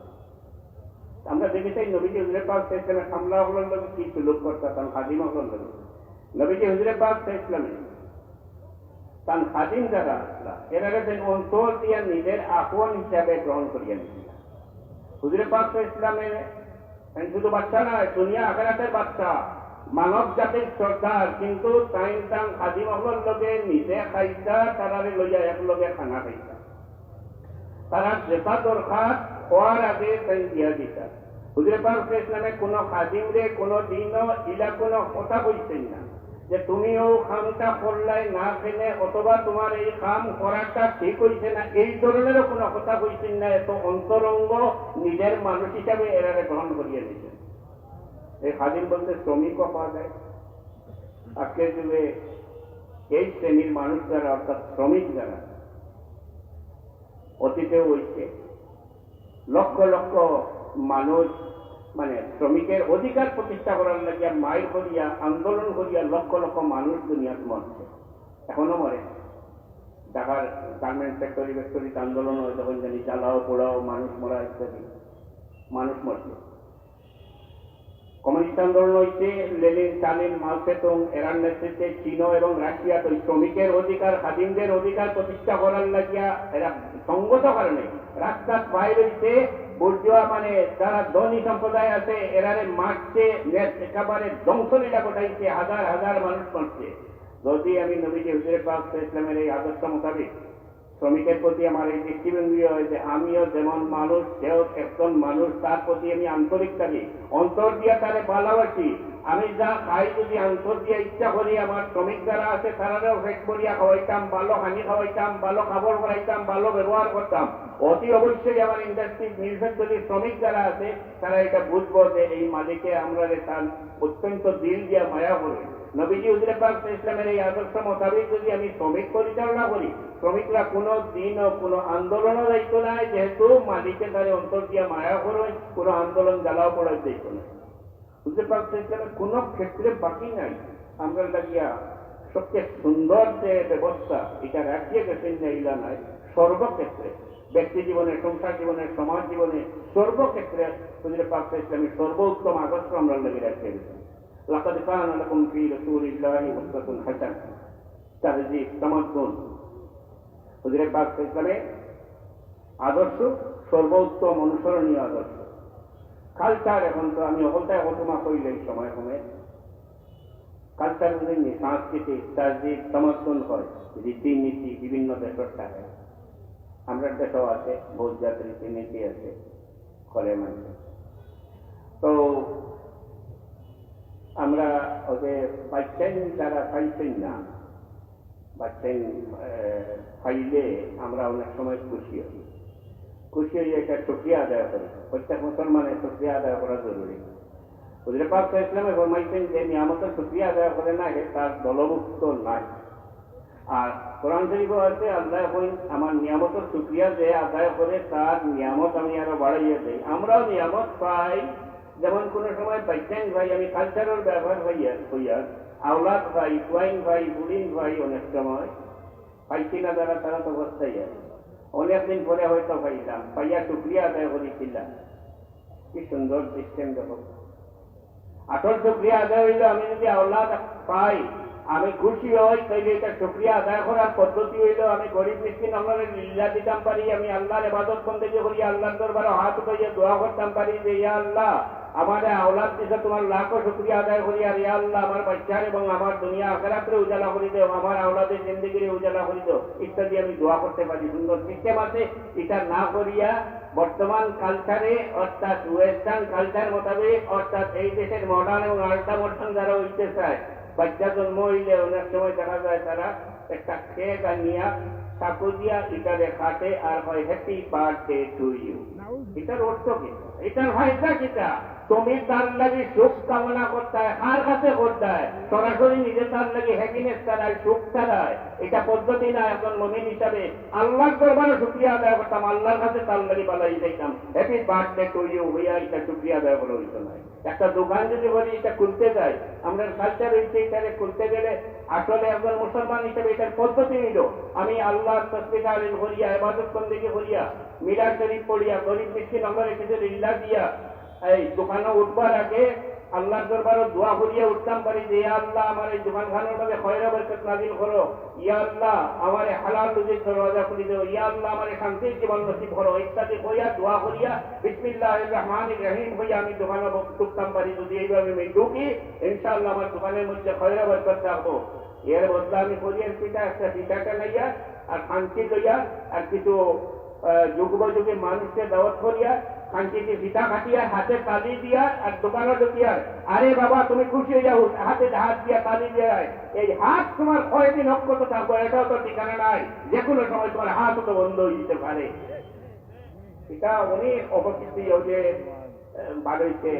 আমরা দেখি চাই নবীজি হুজুর পাক ইসলামে খামলা হলের লোক কি সুলভ করতাম, খাদিমা হলের লোক। নবীজি হুজুর পাক ইসলামে তার খাদিম যারা আসলা এরা অন্তর দিয়া নিজের আপন হিসাবে গ্রহণ করিয়া নিয়েছিল। হুজুর পাক ইসলামের শুধু বাচ্চা নয়, দুনিয়া আখেরাতের বাচ্চা, মানব জাতির সরকার, কিন্তু তাই তাং খাদিম হলের লগে নিজে খাইতা, তারারে লইয়া এক লগে খানা খাইতা, তারা যেটা দরকার হওয়ার আগে তাই দিয়া দিতা। হুজুর পাক ইসলামে কোন খাদিম রে কোনো দিনও ইলা কোনো কথা কইছেন না যে তুমিও খামটা করলাই না ফেলে, অথবা তোমার এই কাম করাটা ঠিক হয়েছে না, এই ধরনেরও কোনো কথা কইছেন না। এত অন্তরঙ্গ নিজের মানুষ হিসাবে এরারে গ্রহণ করিয়ে দিচ্ছেন। এই খাদিম বলতে শ্রমিকও পাওয়া যায়। আজকের যুগে এই শ্রেণীর মানুষ যারা, অর্থাৎ শ্রমিক যারা, অতীতেও হয়েছে লক্ষ লক্ষ মানুষ, মানে শ্রমিকের অধিকার প্রতিষ্ঠা করার লাগিয়া মাইল করিয়া আন্দোলন করিয়া লক্ষ লক্ষ মানুষ দুনিয়াতে মরছে, এখনো মরে। ঢাকার গার্মেন্ট ফ্যাক্টরিতে আন্দোলন হয়, তখন জানি জ্বালাও পোড়াও, মানুষ মরা ইত্যাদি, মানুষ মরছে। কমিউনিস্ট আন্দোলন হয়েছে, লেনিন, স্টালিন, মাও সেতুং এরার নেতৃত্বে চীন এবং রাশিয়া তো শ্রমিকের অধিকার, খাদিমদের অধিকার প্রতিষ্ঠা করার লাগিয়া এরা সঙ্গত কারণে রাস্তার বাইরে হইতে বুর্জোয়া, মানে যারা ধনী সম্প্রদায় আছে এরারে মারছে, একেবারে ধ্বংসলীলা ঘটাইছে, হাজার হাজার মানুষ মরছে। যদি আমি নবীজি হুজুর পাক ইসলামের এই আদর্শ মোতাবেক শ্রমিকের প্রতি আমার এই দৃষ্টিভঙ্গি হয় যে আমিও যেমন মানুষ, সেও একজন মানুষ, তার প্রতি আমি আন্তরিক থাকি, অন্তর দিয়া তারে ভালোবাসি। আমি যা খাই যদি অন্তর দিয়ে ইচ্ছা করি, আমার শ্রমিক যারা আছে তারাও ফেট করিয়া খাওয়াইতাম, ভালো হানি খাওয়াইতাম, ভালো খাবার বানাইতাম, ভালো ব্যবহার করতাম। অতি অবশ্যই আমার ইন্ডাস্ট্রির নির্ভর যদি শ্রমিক যারা আছে তারা এটা বুঝবো যে এই মালিকে আমরা তার অত্যন্ত দিল দিয়া মায়া করি। নবীজি হুজুর পাক ইসলামের এই আদর্শ মোতাবেক যদি আমি শ্রমিক পরিচালনা করি, শ্রমিকরা কোনো দিনও কোনো আন্দোলনও দায়িত্ব নাই, যেহেতু মালিকে তাদের অন্তর দিয়া মায়া করে কোনো আন্দোলন জ্বালাও পড়ার দায়িত্ব নেই। হুজুর পাক ইসলামের কোনো ক্ষেত্রে বাকি নাই। আমরা লাগিয়া সবচেয়ে সুন্দর যে ব্যবস্থা এটা রাখিয়ে গেছেন ইলা নাই, সর্বক্ষেত্রে ব্যক্তি জীবনে, সংসার জীবনে, সমাজ জীবনে, সর্বক্ষেত্রে হুজুর পাক ইসলামের সর্বোত্তম আদর্শ আমরা লাগিয়ে রাখিয়ে গেছেন। লাকাদ কানা লাকুম ফি রাসূলিল্লাহি উসওয়াতুন হাসানাহ। তাহজিব, তামাদ্দুন, হুজুর পাক ইসলামের আদর্শ সর্বোত্তম অনুসরণীয় আদর্শ। কালচার, এখন তো আমি অবতায় অতমা কইলে এই সময় সময় কালচার বুঝেননি, সাংস্কৃতিক তাহজিব তামাদ্দুন হয়, রীতিনীতি বিভিন্ন দেশের থাকে। আমরা দেশও আছে, বহুত জাতির রীতিনীতি আছে, করে মানুষ। তো আমরা ওদের পাইছেন যারা পাইছেন না, পাইছেন পাইলে আমরা অনেক সময় খুশি হই। খুশি হয়ে একটা শুকরিয়া আদায় করি। প্রত্যেক মুসলমানের শুকরিয়া আদায় করা জরুরি। হুজুর পাক ইসলামে ফরমাইছেন যে নিয়ামতের শুকরিয়া আদায় করে না, তার দলভুক্ত নাই। আর কোরআন শরীফ আছে আল্লাহ আমার নিয়ামতের শুকরিয়া যে আদায় করে তার নিয়ামত আমি আরো বাড়াইয়া দেই। আমরাও নিয়ামত পাই, যেমন কোন সময় পাইছেন ভাই, আমি কালচারের ব্যবহার হইয়া আওলাদ ভাই, ওয়াইন ভাই, বুড়িন ভাই অনেক সময় পাইছি না, যারা তারা তো অবস্থায় আছে। অনেকদিন পরে হয়তো পাইলাম, পাইয়া শুকরিয়া আদায় করেছিলাম। কি সুন্দর সিস্টেম দেখো। আসল শুকরিয়া আদায় হইল আমি যদি আওলাদ পাই, আমি খুশি হই, তাইলে এটা শুকরিয়া আদায় করার পদ্ধতি হইল আমি গরিব মিসকিন আল্লাহর লিল্লাহ দিতাম পারি, আমি আল্লাহর ইবাদত বন্দেগী করি, আল্লাহর দরবারে হাত উঠাইয়া দোয়া করতাম পারি যে ইয়া আল্লাহ আমার আওলাদ দিছে, তোমার লাখো শুকরিয়া আদায় করি, আর ইয়া আল্লাহ আমার বাচ্চার এবং আমার দুনিয়া আখিরাতরে উজালা করে দেও, আমার আওলাদের জিন্দেগিরে উজালা করে দেও, ইত্যাদি আমি দোয়া করতে পারি। সুন্দর সিস্টেম আছে। এটা না করিয়া বর্তমান কালচারে, অর্থাৎ ওয়েস্টার্ন কালচার মোতাবেক, অর্থাৎ এই দেশের মডার্ন এবং আল্ট্রা মডার্ন যারা হইতে চায়, বাচ্চা জন্ম হইলে অনেক সময় দেখা যায় তারা একটা কেক আনিয়া চাকু দিয়া এটারে খাটে আর হয় হ্যাপি বার্থডে টু ইউ। এটার অর্থ কি? এটার ফায়দা কিটা? তুমি তার লাগে সুখ কামনা করতে হয়, কার কাছে করতে হয়? সরাসরি নিজে তার লাগে হ্যাপিনেস ছাড়ায়, সুখ ছাড়ায়। এটা পদ্ধতি না। একজন মুমিন হিসাবে আল্লাহর দরবারে শুকরিয়া আদায় করতাম, আল্লাহর কাছে তার লাগে বালাই যাইতাম, হ্যাপি বার্থডে টু ইউ হইয়া এটা শুকরিয়া আদায় করা হইতো না। একটা দোকান যদি বলি এটা খুলতে যাই, আমরা কালচার হইছে এটারে খুলতে গেলে আসলে একজন মুসলমান হিসেবে এটার পদ্ধতি নিল আমি আল্লাহর তসবিহ তাহলিল করিয়া, ইবাদত বন্দেগী করিয়া, মিলাদ শরীফ পড়িয়া, গরিব মিসকিন আল্লাহর কাছে লিল্লাহ দিয়া এই দোকানে উঠবার আগে আল্লাহর দরবারে দোয়া করিয়া উঠতাম পারি যে ইয়া আল্লাহ আমার এই দোকানখানার মধ্যে খয়রা বরকত নাযিল করো, ইয়া আল্লাহ আমার হালাল রুজির দরওয়াজা খুলে দাও, ইয়া আল্লাহ আমার শান্তির জীবন নসিব করো, ইত্যাদি কইয়া দোয়া করিয়া বিসমিল্লাহির রহমানির রহিম হইয়া আমি দোকানে ঢুকতাম পারি। যদি এইভাবে আমি ঢুকি, ইনশাআল্লাহ আমার দোকানের মধ্যে খয়রা বরকত থাকবো। এর বদলে আমি করিয়ার পিঠা একটা পিঠাটা লইয়া আর খান্তি লইয়া আর কিছু যুগে মানুষকে দাওয়াত করিয়া খান্তিকে পিঠা কাটিয়া হাতে তালি দিয়া আর দোকানে ঢুকিয়া, আরে বাবা তুমি খুশি হয়ে যাও, হাতে হাত দিয়া তালি দিয়া, এই হাত তোমার কয়েকদিন অক্ষত থাকবো এটাও তো ঠিকানা নাই, যে কোনো সময় তোমার হাত তো বন্ধ হয়ে যেতে পারে। এটা অনেক অপকৃতি যে বাড়িতে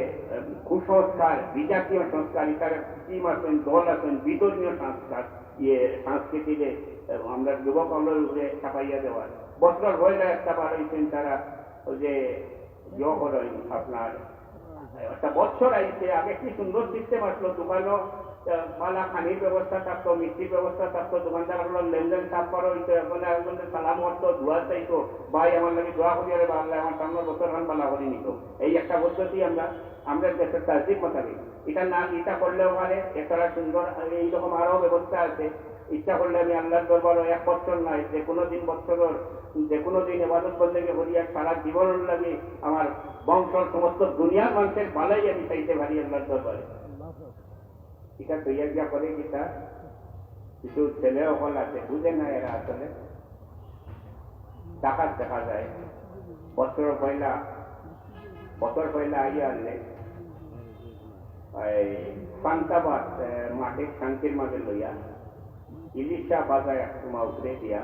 কুসংস্কার, বিজাতীয় সংস্কার, এটার স্কিম আছেন, দল আছেন, বিতর্মীয় সংস্কার, সংস্কৃতিতে আমরা যুবক আমলের উপরে চাপাইয়া দেওয়ার বছর হয়ে যায় একটা বাড়াইছেন তারা ওই যে আপনার একটা বছর আইছে আগে কি সুন্দর সিস্টেম আসলো, দোকানও পালা খানির ব্যবস্থা থাকতো, মিষ্টির ব্যবস্থা থাকতো, দোকানদার হলো লেনদেন সাফ করা হইতো, এখন একজনের সালাম করতো, দোয়া চাইতো, ভাই আমার লাগে দোয়া করি, আরে বাংলা আমার সামনে বছর খান পালা করে নিত। এই একটা পদ্ধতি আমরা দেশের তাজিব মোতাবেক এটা না, এটা করলেও পারে একটা সুন্দর এইরকম আরো ব্যবস্থা আছে। ইচ্ছা করলে আমি আল্লাহর দরবারে এক বছর নাই, যে কোনো দিন বছরের যে কোনো দিন ইবাদত বন্দেগী করিয়া সারা জীবনের লাগে আমার বংশের সমস্ত দুনিয়ার মানুষের ভালাই আমি চাইতে পারি আল্লাহর দরবারে। এটা তৈয়া গিয়া করে কিটা কিছু ছেলে সকল আছে, বুঝে না এরা আসলে ডাকাত দেখা যায় বছর পয়লা আইয়া আনলে পান্তাবাদ মাঠে শান্তির মাঝে লইয়া ইলিশা বাজায় তোমা উপরে দিয়া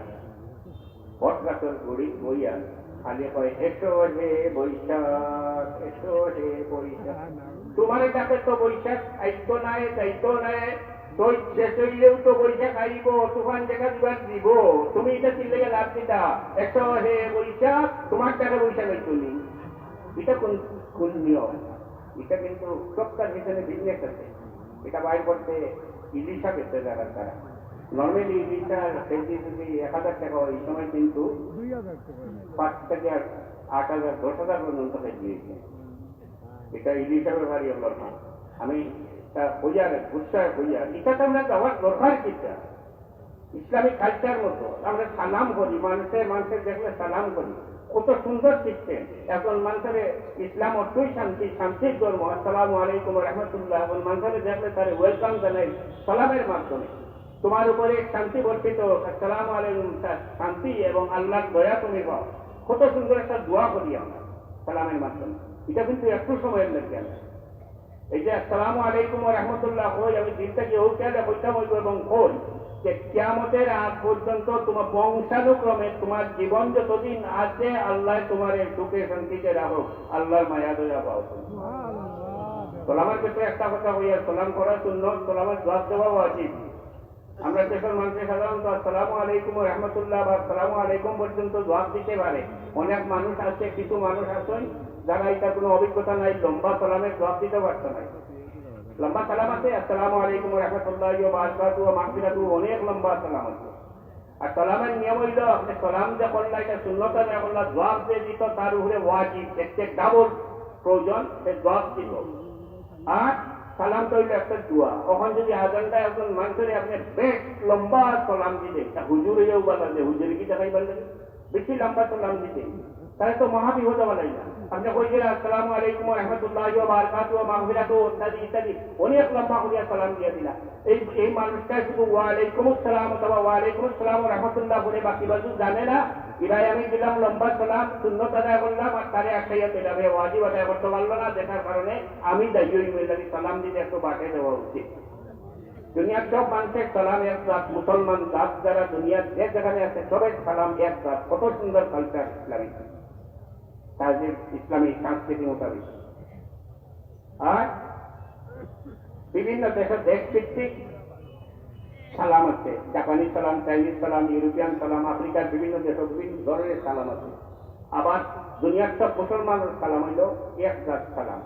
বট গাছের গুড়ি বইয়া খালি কয় এসো হে বৈশাখ এসো হে বৈশাখ। তোমার ডাকে তো বৈশাখ আইতো নাই যাইতো নাই, শেষইলেও তো বৈশাখ আইব, তুফান দেখা দিবার দিব, তুমি এটা চিনলে লাভ দিতা এসো হে বৈশাখ, তোমার ডাকে বৈশাখ আইতো নি। এটা কোন নিয়ম? এটা কিন্তু সবটার ভিতরে বিজনেস আছে। এটা বাইর করতে ইলিশা পেতে যারা তারা নর্মালি ইলিশার কেজি যদি 1000 টাকা হয়, এই সময় কিন্তু 5 থেকে 8,000 10,000 পর্যন্ত দিয়েছে। এটা ইলিশার ব্যাপারই হল না। আমি তা বোঝার গুসায় বোঝা এটা তো আমরা যাওয়ার দরকার কিটা ইসলামিক কালচার মতো আমরা সালাম করি, মানুষের দেখলে সালাম করি, কত সুন্দর সিস্টেম। এখন মানুষের ইসলাম অর্থই শান্তি, শান্তির ধর্ম। আসসালামু আলাইকুম রহমতুল্লাহ। এখন মানুষের দেখলে তার ওয়েলকাম জানাই সালামের মাধ্যমে, তোমার উপরে শান্তি বর্ষিত, আসসালামু আলাইকুম, শান্তি এবং আল্লাহর দয়া তুমি পাও। কত সুন্দর একটা দোয়া করি আমরা সালামের মাধ্যমে। এটা কিন্তু একটু সময়ের লাগে আমরা এই যে আসসালামু আলাইকুম রহমতুল্লাহ হই, আমি দিনটাকে ও খেয়ালে হইতাম হইব এবং হই যে কিয়ামতের আগ পর্যন্ত তোমার বংশানুক্রমে তোমার জীবন যতদিন আছে আল্লাহ তোমার সুখে শান্তিতে রাখো, আল্লাহর মায়া দয়া পাও। সালামের ক্ষেত্রে একটা কথা হইয়া সালাম করার জন্য সালামের জবাব দেওয়াও আছে। আমরা দেশের মানুষের সাধারণত আসসালামু আলাইকুম রহমতুল্লাহ বা আসসালামু আলাইকুম পর্যন্ত জবাব দিতে পারে। অনেক মানুষ আছে, কিছু মানুষ আছেন যারা এটা কোনো অভিজ্ঞতা নাই, লম্বা সালামের জবাব দিতে পারতো না। লম্বা সালাম আছে আসসালামু আলাইকুম রহমতুল্লাহ বারাকাতুহু ওয়া মাগফিরাতুহু, অনেক লম্বা সালাম আছে। আর সালামের নিয়ম হইল আপনি সালাম যে করলা এটা সুন্নত না করলা, জবাব যে দিত তার উপরে ওয়াজিব, একটা ডাবল প্রয়োজন, সে জবাব দিত। আর সালাম তো হইল একটা দোয়া। ওখান যদি আজানটা একজন মানুষের আপনি বেশ লম্বা সালাম দিতে, হুজুর হইয়াও বলা যে হুজুরে কি দেখাই বললেন বেশি লম্বা সালাম দিতে, তাহলে তো মহাবিপদ বলাই না। আপনি কইলেন আসসালামু আলাইকুম রহমতুল্লাহ বারাকাতুহু ওয়া মাগফিরাতুহু ইত্যাদি ইত্যাদি, অনেক লম্বা করিয়া সালাম দিয়ে দিলা। এই মানুষটা শুধু ওয়ালাইকুম আসসালাম অথবা ওয়ালাইকুম আসসালাম রহমতুল্লাহ বলে বাকি বাজু জানে না। এরাই আমি দিলাম লম্বা সালাম, সুন্নত আদায় করলাম, আর তারে একসাইয়া দিলাম, ওয়াজিব আদায় করতে পারলো না, দেখার কারণে আমি দায়ী মিলামি সালাম দিতে একটু বাটে দেওয়া উচিত। দুনিয়ার সব মানুষের সালাম এক জাত, মুসলমান জাত যারা দুনিয়ার যে যেখানে আছে সবাই সালাম এক জাত। কত সুন্দর কালচার ইসলামিক, তাদের ইসলামী সংস্কৃতি মোতাবেক। আর বিভিন্ন দেশের দেশ ভিত্তিক সালাম আছে, জাপানি সালাম, চাইনিজ সালাম, ইউরোপিয়ান সালাম, আফ্রিকার বিভিন্ন দেশের বিভিন্ন ধরনের সালাম আছে। আবার দুনিয়ার সব মুসলমানের সালাম হইল এক জাত সালাম।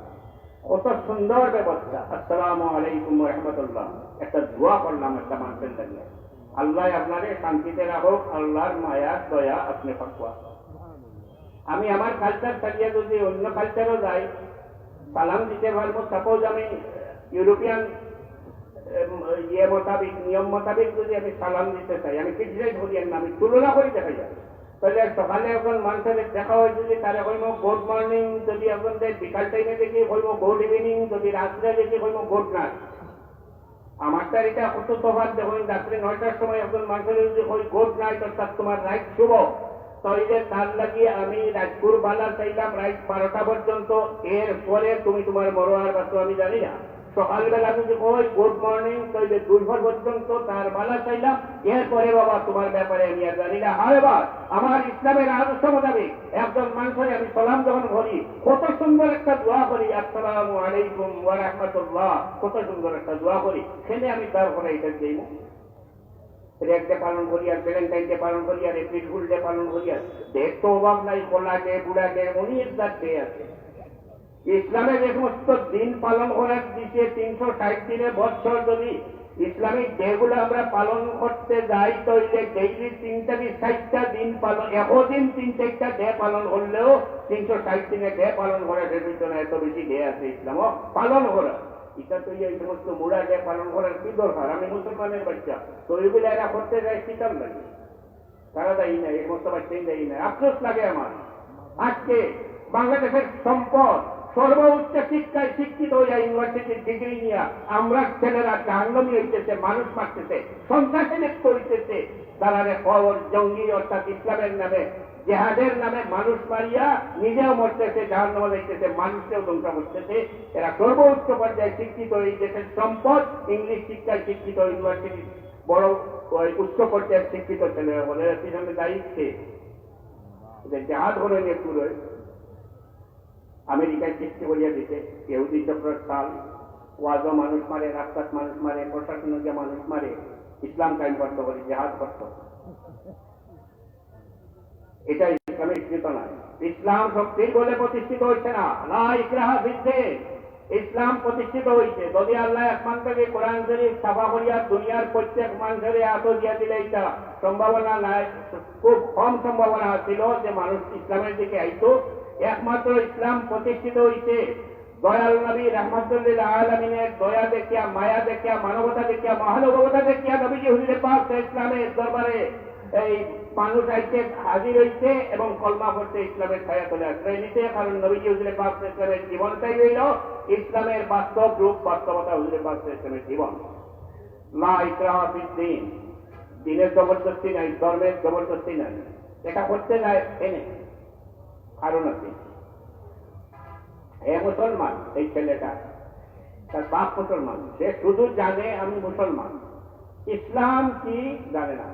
কত সুন্দর ব্যবস্থা। আসসালামু আলাইকুম রহমতুল্লাহ, একটা দোয়া করলাম একটা মানুষের জন্য, আল্লাহ আপনারে শান্তিতে রাখুক, আল্লাহর মায়া দয়া আপনি পাকুয়া। আমি আমার কালচার ছাড়িয়ে যদি অন্য কালচারও যাই সালাম দিতে পারবো। সাপোজ আমি ইউরোপিয়ান মোতাবিক নিয়ম মোতাবিক যদি আমি সালাম দিতে চাই, আমি ক্রিটিসাইজ করি না, আমি তুলনা করে দেখা যায়। তাহলে সকালে এখন মানুষের দেখা হয় যদি তারা কইব গুড মর্নিং, যদি এখন বিকাল টাইমে দেখি কইব গুড ইভিনিং, যদি রাত্রে দেখি কইব গুড নাইট। আমারটা এটা কত তফাৎ দেখুন, রাত্রে 9টার সময় এখন মানুষের যদি কই গুড নাইট অর্থাৎ তোমার রাইট শুভ, তাইলে তার লাগিয়ে আমি রাজপুর বালা চাইলাম রাইট 12টা পর্যন্ত, এর পরে তুমি তোমার বড় আর বাচ্চা আমি জানি না। সকালবেলা যদি কই গুড মর্নিং, তাইলে 2 পর্যন্ত তার বালা চাইলাম, এরপরে বাবা তোমার ব্যাপারে আমি আর জানি না। আর এবার আমার ইসলামের আদর্শ মোতাবেক একজন মানুষের আমি সালাম যখন করি, কত সুন্দর একটা দোয়া করি, আসসালামু আলাইকুম ওয়া রাহমাতুল্লাহ, কত সুন্দর একটা দোয়া করি। সেখানে আমি তারপরে এটা দিই রেড ডে পালন করি, আর ভ্যালেন্টাইন ডে পালন করি, আর এপ্রিল ফুল ডে পালন করি। আর ডেট তো অভাব নাই, কলা ডে, বুড়া ডে, অনেক ডে আছে। ইসলামের যে সমস্ত দিন পালন করার দিকে 360 দিনে বছর যদি ইসলামিক ডেগুলো আমরা পালন করতে যাই, তাহলে ডেইলি 3 থেকে 60টা দিন পালন, একদিন 3-4টা ডে পালন করলেও 360 দিনে ডে পালন করার ভিতরে এত বেশি ডে আছে ইসলাম পালন করা। এটা তো এই সমস্ত মুড়া ডে পালন করার কি দরকার? আমি মুসলমানের বাচ্চা, তো এগুলো এরা করতে যায় শীতল লাগে, তারা দায়ী নাই, এই সমস্ত বাচ্চাই দায়ী নাই। আফসোস লাগে আমার, আজকে বাংলাদেশের সম্পদ সর্বোচ্চ শিক্ষায় শিক্ষিত হইয়া ইউনিভার্সিটির ডিগ্রি নিয়ে আমরা ছেলেরা জাহান্নামী হইতেছে, মানুষ মারতেছে, সন্ত্রাসী লিপ্ত হইতেছে, তারা খবর জঙ্গি অর্থাৎ ইসলামের নামে জেহাদের নামে মানুষ মারিয়া নিজেও মরতেছে, জাহান্নামে যাইতেছে, মানুষকেও ধ্বংস করতেছে। এরা সর্বোচ্চ পর্যায়ে শিক্ষিত, এই দেশের সম্পদ, ইংলিশ শিক্ষায় শিক্ষিত, ইউনিভার্সিটি বড় উচ্চ পর্যায়ের শিক্ষিত ছেলে বলে পিছনে দায়িত্বে জাহাজ হলেন একটু আমেরিকায় সৃষ্টি করিয়া দিতে, ইহুদি চক্রের সাল, ওয়াজও মানুষ মারে, রাস্তাত মানুষ মারে, প্রশাসনকে মানুষ মারে, ইসলাম কায়েম করতে পারে, জেহাদ করতে। এটা ইসলামের চেতনা। ইসলাম শক্তির বলে প্রতিষ্ঠিত হচ্ছে না, না ইকরাহা ফিদ্দীন। ইসলাম প্রতিষ্ঠিত হয়েছে যদি আল্লাহ আসমান থেকে কোরআন শরীফ ছাপা করিয়া দুনিয়ার প্রত্যেক মানুষের এত দিয়া দিলে, এটা সম্ভাবনা নাই, খুব কম সম্ভাবনা ছিল যে মানুষ ইসলামের দিকে আইতো। একমাত্র ইসলাম প্রতিষ্ঠিত হয়েছে দয়াল নবী রাহমাতুল্লিল আলামিনের দয়া দেখিয়া, মায়া দেখিয়া, মানবতা দেখিয়া, মহানুভবতা দেখিয়া নবীজি হুজুরে পাক ইসলামের দরবারে এই মানুষ আইতে হাজির হইছে এবং কলমা করতে, ইসলামের ছায়া তলে আশ্রয় নিতে। কারণ নবীজি হুজুরে পাক ইসলামের জীবনটাই হইল ইসলামের বাস্তব রূপ, বাস্তবতা হুজুরে পাক ইসলামের জীবন। লা ইকরাহা ফিদ্দীন, দিনের জবরদস্তি নাই, ধর্মের জবরদস্তি নাই। এটা করতে যায় এনে কারণ আছে, এ মুসলমান, এই ছেলেটা তার বাপ মুসলমান, সে শুধু জানে আমি মুসলমান, ইসলাম কি জানে না,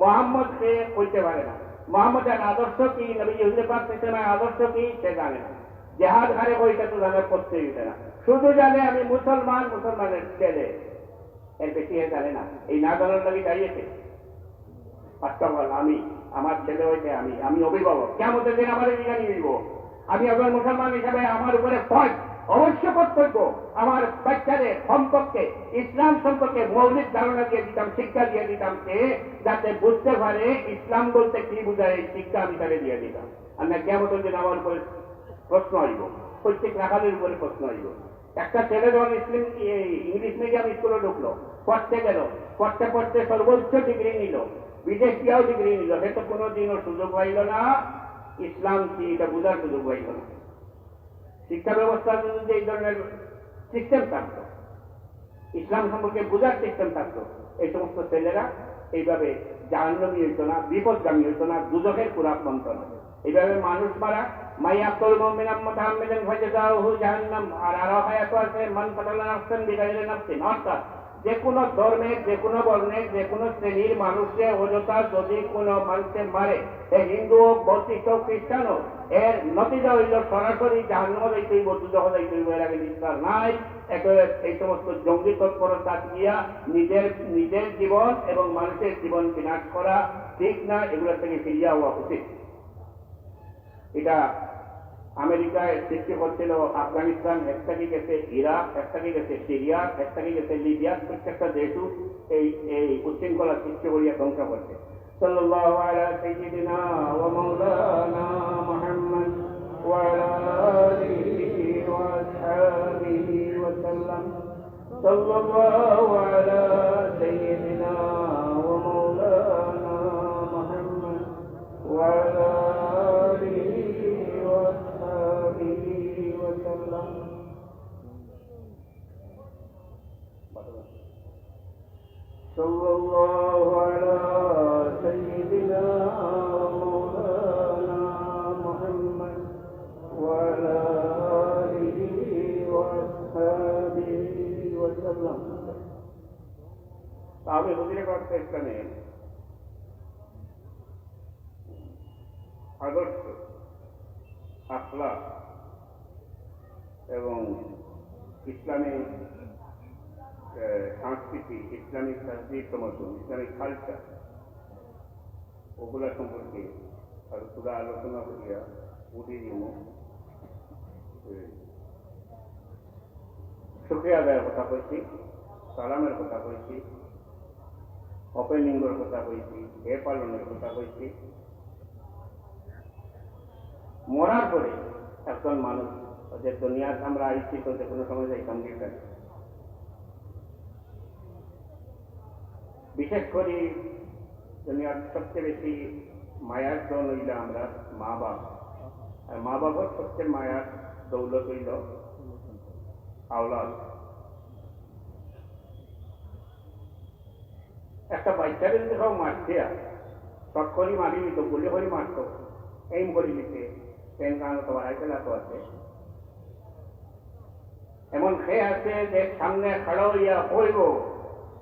মোহাম্মদ সে কইতে পারে না, মোহাম্মদের আদর্শ কি, নবী হুজুরে পাক ইসলামের আদর্শ কি সে জানে না, জেহাদ হারে বইটা তো জানার করতে দিতে না, শুধু জানে আমি মুসলমান, মুসলমানের ছেলে, এর বেশি এ জানে না। এই না জানার লাগি দাঁড়িয়েছে পাঁচটা বল, আমি আমার ছেলে হইতে আমি অভিভাবক, কেমন দিন আমার বিজ্ঞানী হইব, আমি একজন মুসলমান হিসাবে আমার উপরে ফরজ, অবশ্য কর্তব্য আমার বাচ্চাদের সম্পর্কে, ইসলাম সম্পর্কে মৌলিক ধারণা দিয়ে দিতাম, শিক্ষা দিয়ে দিতাম, যাতে বুঝতে পারে ইসলাম বলতে কি বোঝায়, এই শিক্ষা আমি তাকে দিয়ে দিতাম। আর না কেমন দিন আমার উপরে প্রশ্ন হইব, প্রত্যেক রাখালের উপরে প্রশ্ন হইব। একটা ছেলে যখন ইংলিশ মিডিয়াম স্কুলে ঢুকলো, পড়তে গেল, পড়তে পড়তে সর্বোচ্চ ডিগ্রি নিল, বিদেশ গিয়াও ডিগ্রি নিল, সে তো কোনোদিনও সুযোগ পাইল না ইসলাম কি এটা বোঝার সুযোগ পাইল না। শিক্ষা ব্যবস্থার যদি এই ধরনের সিস্টেম থাকতো, ইসলাম সম্পর্কে বোঝার সিস্টেম থাকতো, এই সমস্ত ছেলেরা এইভাবে জাহান্নামী হইত না, বিপদগামী হইত না, দুজকের পুরাপ মন্ত না। এইভাবে মানুষ মারা, মাইয়াকুল মুমিনাম মুতাআম্মিদান ফাজাযাউহু জাহান্নাম, আর আরো আয়াত আছে মান কাতালা নাফসান বিগাইরি নাফসিন, অর্থাৎ যে কোনো ধর্মের, যে কোনো বর্ণের, যে কোনো শ্রেণীর মানুষকে অযথা যদি কোনো মানুষকে মারে, হিন্দু হোক, বৌদ্ধিক হোক, খ্রিস্টান হোক, এর নতিজা হইল সরাসরি জাহান্নামে যাইতে হইব, দুজকে যাইতে হইব, এর আগে নিস্তার নাই। এই সমস্ত জঙ্গি তৎপরতা দিয়া নিজের জীবন এবং মানুষের জীবন বিনাশ করা ঠিক না, এগুলোর থেকে ফিরিয়ে হওয়া উচিত। এটা আমেরিকায় সৃষ্টি করছিল আফগানিস্তান, একটাকে গেছে ইরাক, একটাকে গেছে সিরিয়া, একটাকে গেছে লিবিয়া, প্রত্যেকটা দেশও এই উচ্ছৃঙ্খলা সৃষ্টি করিয়া ধ্বংস করছে। সাল্লাল্লাহু আলা সাইয়্যিদিনা ওয়া মাওলানা মুহাম্মদ ওয়া আলা আলিহি ওয়া আসহাবিহি ওয়া সাল্লাম। সাল্লাল্লাহু আলা সাইয়্যিদিনা ওয়া মাওলানা মুহাম্মদ ওয়া আলা صلى الله على سيدنا مولانا محمد وعلى آله وأصحابه وسلم। আমি হুজুরে পাক ইসলামে আদর্শ, আখলাক এবং ইসলামী সংস্কৃতি, ইসলামিক সাহিত্য সমর্থন, ইসলামিক কালচার, ওগুলা সম্পর্কে আরো পুরা আলোচনা করিয়া উঠে দিব। শুকরিয়া আদায়ের কথা কইছি, সালামের কথা কইছি, ওপেনিংয়ের কথা কইছি, এ পালনের কথা কইছি। মরার পরে একজন মানুষ যে দুনিয়ার আমরা আইছি, তো যে কোনো সময় যাইতাম গেছেন, বিশেষ করে দুনিয়ার সবচেয়ে বেশি মায়ার জন হইল আমরা মা বাপ, আর মা বাবার সবচেয়ে মায়ার দৌলত হইল আওলাদ। একটা বাচ্চাকে যদি সব মারছে শর্ট করি মারি নিত গুলি করে মারত এইম করে দিতে ট্রেন কারণ তো আইতেলা তো আছে এমন খেয়ে আছে যে সামনে খাড়া হইয়া বলব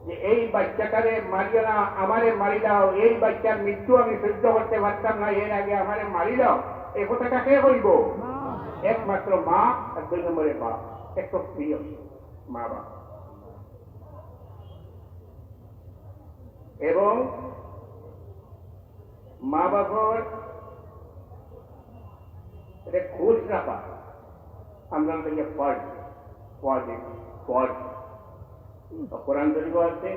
যে এই বাচ্চাটারে মারিও না আমারে মারি দাও এই বাচ্চার মৃত্যু আমি সহ্য করতে পারতাম না এর আগে আমারে মারি দাও এই কথাটা কে বলব একমাত্র মা আর 2 নম্বরে বাপ একটু প্রিয় মা বাপ এবং মা বাবার খোঁজ রাখা আমরা থেকে কোরআন শরীফ আছে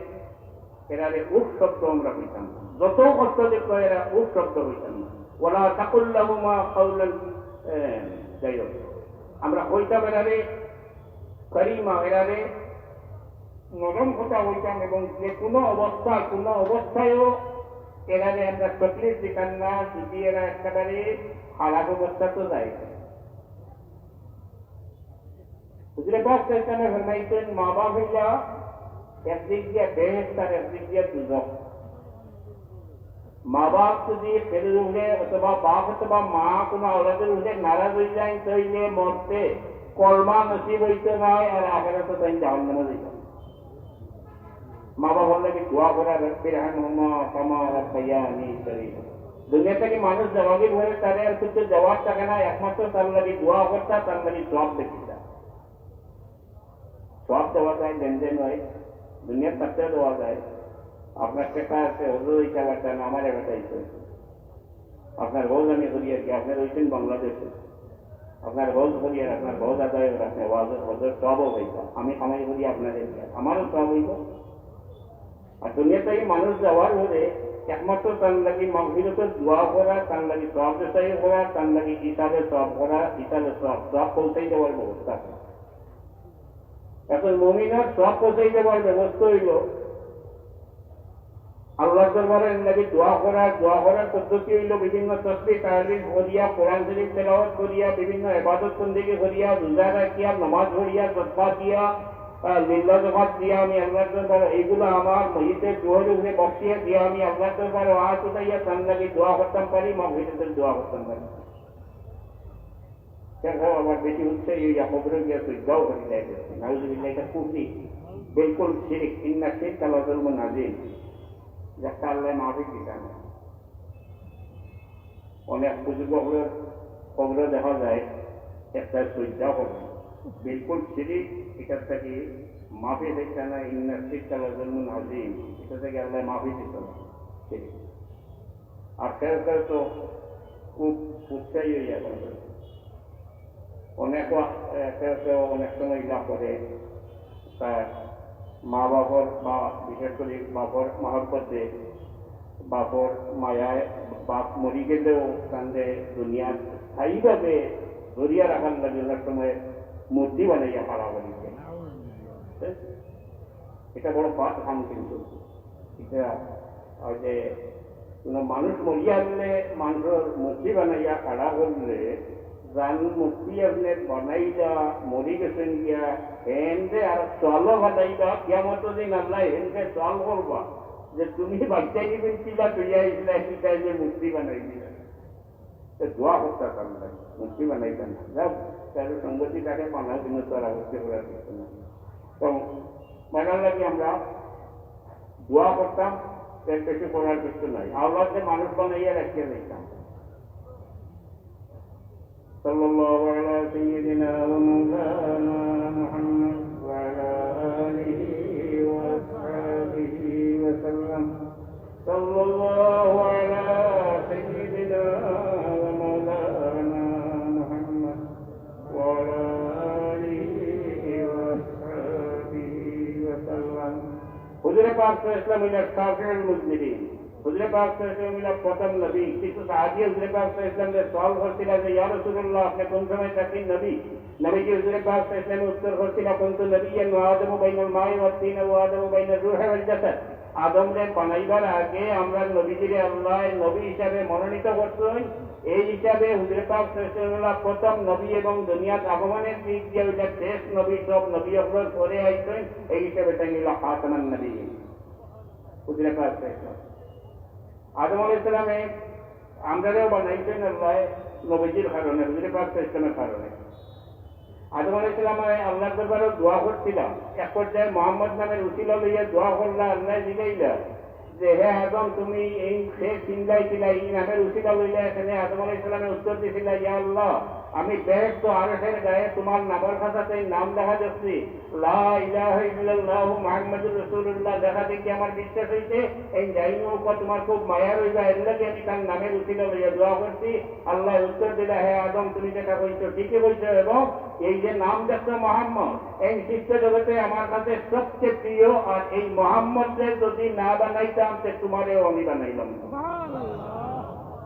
এরা উফ শব্দ আমরা হইতাম না যত কষ্ট দেখলো এরা উফ শব্দ হইতাম না ওরা তাকুল্লাহুমা কাউলান যাই হোক আমরা হইতাম এরারে করিমা এরারে নরম কথা হইতাম এবং যে কোনো অবস্থায়ও এরারে আমরা তকলিফ দিতাম না যদি এরা একেবারে খারাপ অবস্থা তো যায় হুজুরে পাক সাল্লাল্লাহু আলাইহি ফরমাইতেন মা বাপ হইলা একদিক দিয়ে বেহেশত আর একদিক দিয়ে দুজক মা বাপ যদি ফেলে উঠে অথবা বাপ অথবা মা কোনো আওলাদের উঠে নারাজ হয়ে যায় তাইলে মরতে কলমা নসিব হইতে নয় আর আখেরাতে তাই জাহান্নামে যাইতে মা বাবার লাগে দোয়া করা রাব্বিরহামহুমা কামা রাব্বায়ানি সগীরা দুনিয়া থেকে মানুষ জবাবি ঘরে তারে আর কিছু জবাব থাকে না একমাত্র তার লাগে দোয়া করতা তার লাগে জবাব দেখিতা জবাব দেওয়া যায় লেনদেন হয় দুনিয়ার থাকতে দেওয়া যায় আপনার টাকা আছে হুজুর ইচ্ছা করতেন আমার বেটাইছে আপনার রোজ আমি করি আর কি আপনার হয়েছেন বাংলাদেশে আপনার রোজ করি আর আপনার রোজ আদায় রাখেন ওয়াজের সবও হইত আমি কামাই করি আপনাদের আমারও সব হইত আর দুনিয়াতে মানুষ যাওয়ার হলে একমাত্র তার লাগি মাগফিরাতের দোয়া করা তার লাগি সব দেশাই করা তার লাগি হিসাবে সব করা হিসাবে সব পৌঁছাই দেওয়ার ব্যবস্থা এখন মুমিনের সব পৌঁছাই দেওয়ার ব্যবস্থা হইল আল্লাহ দরবারের লাগি দোয়া করার পদ্ধতি হইল বিভিন্ন তসবিহ তাহলিল করিয়া কোরআন শরীফ তেলাওয়াত করিয়া বিভিন্ন ইবাদত বন্দেগী করিয়া রোজা রাখিয়া নামাজ পড়িয়া সদকা দিয়া লিল্লাহ জামাত দিয়া আমি আল্লাহর দরবারে এইগুলো আমার মহিতের দোয়ার উপরে বক্সিয়া দিয়া আমি আল্লাহর দরবারে ওয়াজ উঠাইয়া তার লাগি দোয়া করতাম পারি মাগফিরাতের দোয়া করতাম পারি আবার বেশি হচ্ছে এই খবরে গিয়া সজ্জাও করে দেয় নাউজুবিল্লাহ এটা কুফরি বিলকুল শিরক ইন্না শিরকা লাযুলমুন আযীম যাকে আল্লাহ মাফিক দিতেন অনেক বুজুর্গের খবরে দেখা যায় একটা সজ্জা হবে বিলকুল শিরিক এটা থেকে মাফি দিচ্ছে না ইন্না শিরকা লাযুলমুন আযীম এটা থেকে আল্লাহ মাফি দিত না শিরিক আর কেউ কেউ তো খুব উৎসাহী হইয়া গেল অনেক কেউ অনেক সময় ইলা করে তার মা বাবার বা বিশেষ করে বাবার মহব্বতে বাবার মায়ায় বাপ মরি গেলেও কান্দে দুনিয়ার স্থায়ীভাবে ধরিয়া রাখার লাগে অনেক সময় মূর্তি বানাইয়া পাড়া বানিয়েছে এটা বড় পাঠ খাম কিন্তু এটা যে কোনো মানুষ মরিয়া গেলে মানুষের মূর্তি বানাইয়া পাড়া করলে রান মূর্তি আপনি বানাইলা মরি গেছেন গিয়া হেনতে আর চলো বানাইবা কিয়ামত দিন আল্লাহ হেনতে চল করবা যে তুমি বাচ্চাই নিবেন কিলা তুইয়া ইসলা শিকায় যে মূর্তি বানাই দিলা দোয়া করতে পারলাম মূর্তি বানাইতেন না যাও তার সঙ্গতি তাকে বানাও কিন্তু তারা হচ্ছে করার কিছু না তো বানার লাগে আমরা দোয়া করতাম এর বেশি করার কিছু নাই আল্লাহকে মানুষ বানাইয়া রাখিয়ে দিতাম صلى الله على سيدنا ومولانا محمد وعلى آله وأصحابه وسلم صلى الله على سيدنا ومولانا محمد وعلى آله وأصحابه وسلم حضور پاک صلی اللہ علیہ وسلم إلى الشافع المذنبين হুজুরে পাক সাল্লাল্লাহু আলাইহি প্রথম নবী কিছু সাহাবী হুজুরে পাক সাল্লাল্লাহু আলাইহি সওয়াল করছিলেন যে ইয়া রাসূলুল্লাহ আপনি কোন সময় থাকেন নবী নবীজি হুজুরে পাক সাল্লাল্লাহু উত্তর করছিলেন কুনতু নবিয়্যান ওয়া আদমু বাইনাল মাই ওয়াত তিন ওয়া আদমু বাইনার রূহ ওয়াল জাসাদ আদমরে বানাইবার আগে আমরা নবীজিরে আল্লাহ নবী হিসাবে মনোনীত করতেন এই হিসাবে হুজুরে পাক সাল্লাল্লাহু প্রথম নবী এবং দুনিয়ার আগমনের দিক দিয়ে ওইটা শেষ নবী সব নবী অগ্রজ করে আইছেন এই হিসাবে তিনি খাতামান নবী হুজুরে পাক সাল্লাল্লাহু আদম আলাইহিস সালামে আমরাও বানাইছেন আল্লাহ নবীজির কারণে, হুজুরে পাক সাল্লাল্লাহু কারণে। আদম আলাইহিস সালামে আল্লাহর দরবারে দোয়া করছিলাম, এক পর্যায়ে মুহাম্মদ নামের উসিলা লইয়া দোয়া করলা, আল্লাহ জিগাইলা যে হে আদম তুমি এই সে চিন্তাইছিলা এই নামের উসিলা লইলা, এখানে আদম আলাইহিস সালামের উত্তর দিয়েছিলা ইয়া আল্লাহ আমি বেহেশত ও আরশের গায়ে তোমার নামের খাতাতে নাম দেখা যাচ্ছে, লা ইলাহা ইল্লাল্লাহু মুহাম্মাদুর রাসূলুল্লাহ দেখা দেখি আমার বিশ্বাস হইছে এই যাইনো তোমার খুব মায়া রইবা, এর লাগে আমি তার নামের উসিলা লইয়া দোয়া করছি। আল্লাহ উত্তর দিলা হে আদম তুমি যেটা কইছো ঠিকই বলছো, এবং এই যে নাম দেখছো মোহাম্মদ এই সৃষ্ট জগতে আমার কাছে সবচেয়ে প্রিয়, আর এই মোহাম্মদকে যদি না বানাইতাম সে তোমারেও আমি বানাইলাম।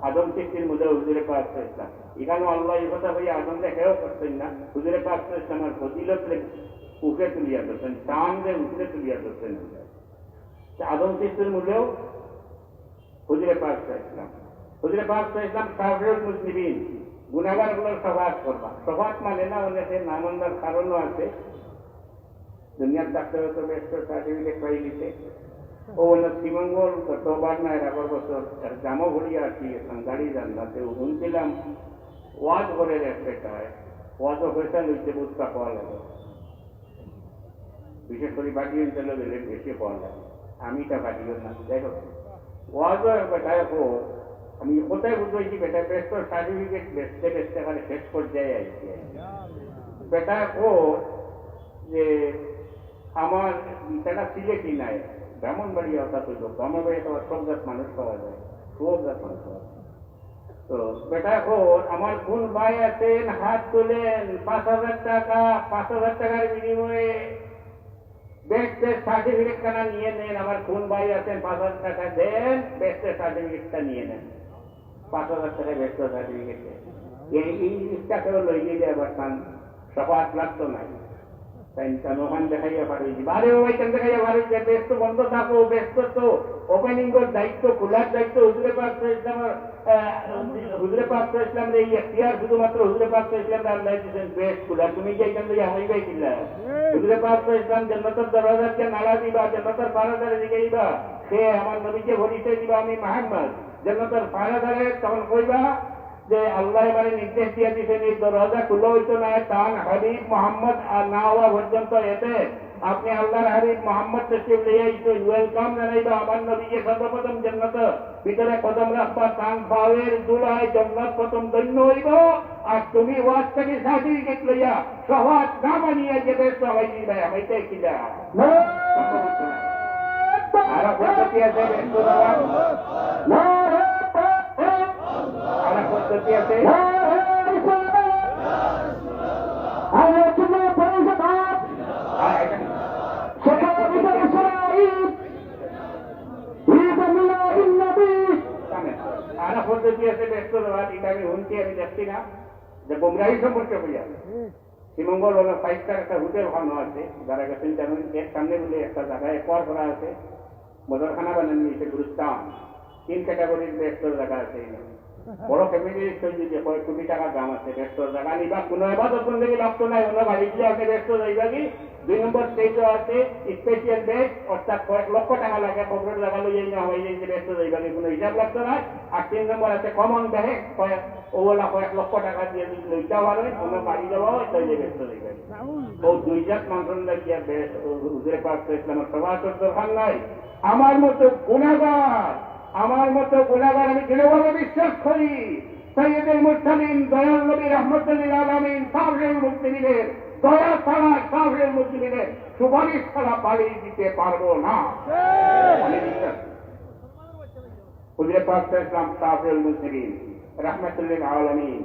আদম সৃষ্টির মধ্যে হুজুরে পাক ইসলাম, এখানেও আল্লাহ এই কথা হইয়া আদমকে হেও করছেন না, হুজুরে পাক ইসলামের ফজিলত উঠে তুলিয়া ধরছেন, চাঁদে উঠে তুলিয়া ধরছেন। আদম সৃষ্টির মূল্যেও হুজুরে পাক ইসলাম, হুজুরে পাক ইসলাম সাফিউল মুসলিমিন, গুনাহগার গুলোর সফাত করবা। সফাত মানে না অনেকে নামান্দার কারণও আছে, দুনিয়ার ডাক্তার তো ব্যস্ত সার্টিফিকেট পাই দিতে ও শ্রীমঙ্গল গতবার না এর আগর বছর জামো ঘুরিয়া আসি গাড়ি জানলাতে শুনছিলাম ওয়াজ করে রেসপেক্টায় ওয়াজও পয়সা লইতে বুঝতে পাওয়া লাগে, বিশেষ করে বাকি অঞ্চলে গেলে বেশি পাওয়া লাগে, আমি তা বাকিও না। যাই হোক ওয়াজও বেটায় হোক, আমি কোথায় বুঝবইছি বেটা ব্যস্ত সার্টিফিকেট বেচতে বেচতে খালি শেষ পর্যায়ে আইছি। বেটায় হোক যে আমার সেটা সিলেটি নাই, ব্রাহ্মণবাড়ি অর্থাৎ ব্রাহ্মণবাড়ি তোমার সব জাত মানুষ পাওয়া যায়, সব জাত মানুষ পাওয়া যায়। তো বেটা খোর আমার কোন ভাই আছেন হাত তোলেন, 5,000 টাকা, 5,000 টাকার বিনিময়ে বেস্টের সার্টিফিকেট খানা নিয়ে নেন। আমার কোন ভাই আছেন 5,000 টাকা দেন, বেস্টের সার্টিফিকেটটা নিয়ে নেন। 5,000 টাকা বেস্টের সার্টিফিকেট এই জিনিসটাকেও লই গিয়ে আবার সফাত লাগতো নাই, ওখান দেখাইয়া পারছি বারে ওইখান দেখাইয়া পারছি ব্যস্ত বন্ধ থাকো, ব্যস্ত তো ওপেনিং এর দায়িত্ব খোলার দায়িত্ব হুজুরে পাক ইসলামের, হুজুরে পাক ইসলামের এই এখতিয়ার শুধুমাত্র হুজুরে পাক ইসলাম আল্লাহ দিয়েছেন বেস্ট খোলা, তুমি যে এখান থেকে হারাইবাই কিনা। হুজুরে পাক ইসলাম জান্নাতের দরজাকে নালা দিবা, জান্নাতের পাহাড়াদারে দিকেইবা, সে আমার নবীকে ভরিতে দিবা আমি মুহাম্মদ, জান্নাতের পাহাড়াদারে তখন কইবা যে আল্লাহ এবারে নির্দেশ দিয়ে দিচ্ছেন এই দরজা খুলে হইতো না তান হাবিব মোহাম্মদ আর না হওয়া পর্যন্ত, এতে আপনি আল্লাহর হাবিব মোহাম্মদ তশরিফ লিয়ে ওয়েলকাম জানাইবা আমার নবীকে সর্বপ্রথম জান্নাত ভিতরে কদম রাখবা, তান ভাবের দুলায় জান্নাত প্রথম ধন্য হইব, আর তুমি ওয়াজ থেকে সার্টিফিকেট লইয়া সহজ না বানিয়ে যেতে সবাই দিবা, হইতে কিনা আর পদ্ধতি আছে পদ্ধতি আছে পদ্ধতি আছে ব্যস্ত দেওয়া, এটা আমি শুনছি, আমি দেখছি না যে বোমরাহি সম্পর্কে হইয়া শ্রীমঙ্গল হলো 5 স্টার একটা হোটেল ওখানে আছে, যারা গেছেন জানেন, এর সামনে বলে একটা জায়গায় একবার করা আছে, বদরখানা বানানো নিয়েছে গুরুস্থান, 3 ক্যাটাগরির ব্যস্তর জায়গা আছে। বড় ফ্যামিলির যদি কয়েক কোটি টাকার দাম আছে, ব্যস্তর জায়গা নিবা কোনো এবাদত বন্দেগী লাগতো নাই, অন্য বাড়ি গিয়ে আপনি ব্যস্ত যাইবা কি। 2 নম্বর স্টেজও আছে স্পেশাল বেড, অর্থাৎ কয়েক লক্ষ টাকা লাগে খবরের জায়গা লইয়া না হয়ে যে ব্যস্ত যাইবা কি কোনো হিসাব লাগতো না। আর 3 নম্বর আছে কমন ব্যাগ, ওগুলা কয়েক লক্ষ টাকা দিয়ে লইতে পারে, অন্য বাড়ি যাওয়া হয় তাই ব্যস্ত যাইবা। ও 2 জাত মানুষ লাগিয়া হুজুরে পাক ইসলামের সভাসদ দরকার নাই। আমার মতো গুনাহগার, আমার মতো গুনাহগার আমি দৃঢ়ভাবে বিশ্বাস করি সাইয়্যিদুল মুরসালিন দয়াল নবী রাহমাতুল লিল আলামিন সাফিউল মুসলিমিনের দয়া ছাড়া সাফিউল মুসলিমিনের সুপারিশ ছাড়া বাড়ি দিতে পারবো না। হুজুরে পাক ইসলাম সাফিউল মুসলিমিন রাহমাতুল লিল আলামিন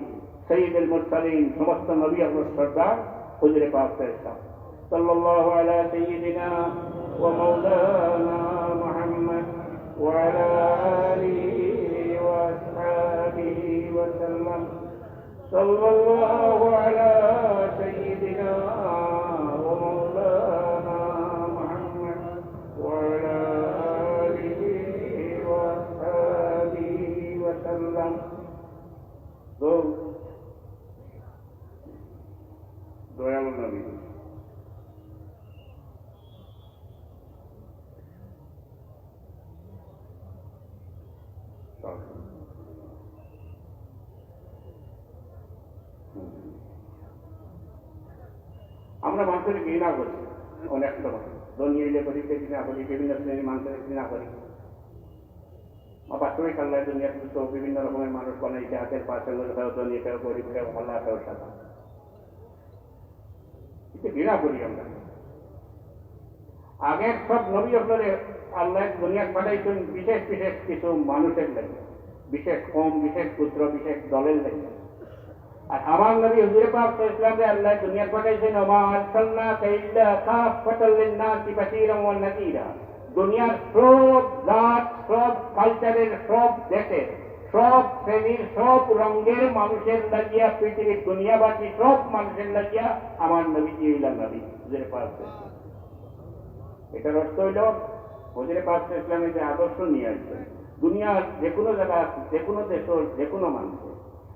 সাইয়্যিদুল মুরসালিন সমস্ত নবী আল্লাহর সরদার হুজুরে পাক ইসলাম সাল্লাল্লাহু আলা সাইয়্যিদিনা ওয়া মাওলানা মুহাম্মদ وعلى آله وأصحابه وسلم صلى الله على سيدنا ومولانا محمد وعلى آله وأصحابه وسلم. দয়াল নবী আমরা মানুষের ঘৃণা করি অনেক সময়, ধনী হইলে গরিবকে ঘৃণা করি, বিভিন্ন শ্রেণীর মানুষের ঘৃণা করি। বাস্তবিক আল্লাহ দুনিয়ার তো বিভিন্ন রকমের মানুষ বানাইছে, হাতের পাশের কেউ ধনী, কেউ গরিব, কেউ ভালা, কেউ সাদা, ঘৃণা করি আমরা। আগের সব নবী হলে আল্লাহ দুনিয়া পাঠাইছেন বিশেষ বিশেষ কিছু মানুষের লাগে, বিশেষ কম, বিশেষ পুত্র, বিশেষ দলের লাগে। আর আমার নবী হুজুরে পাক ইসলামে আল্লাহ দুনিয়া পাঠাইছেন ওমা আরসালনাকা ইল্লা কাফাতাল লিন-নাসি বাশীরান ওয়া নাযীরা। দুনিয়ার সব জাত, সব কালচারের, সব দেশের, সব শ্রেণীর, সব রঙের মানুষের লাগিয়া, পৃথিবীর দুনিয়াবাসী সব মানুষের লাগিয়া আমার নবীজি হইলেন নবী হুজুরে পাক। এটার অর্থ হইল হুজুরে পাক ইসলামে যে আদর্শ নিয়ে আসছেন দুনিয়ার যে কোনো জায়গা, যে কোনো দেশের, যে কোনো মানুষের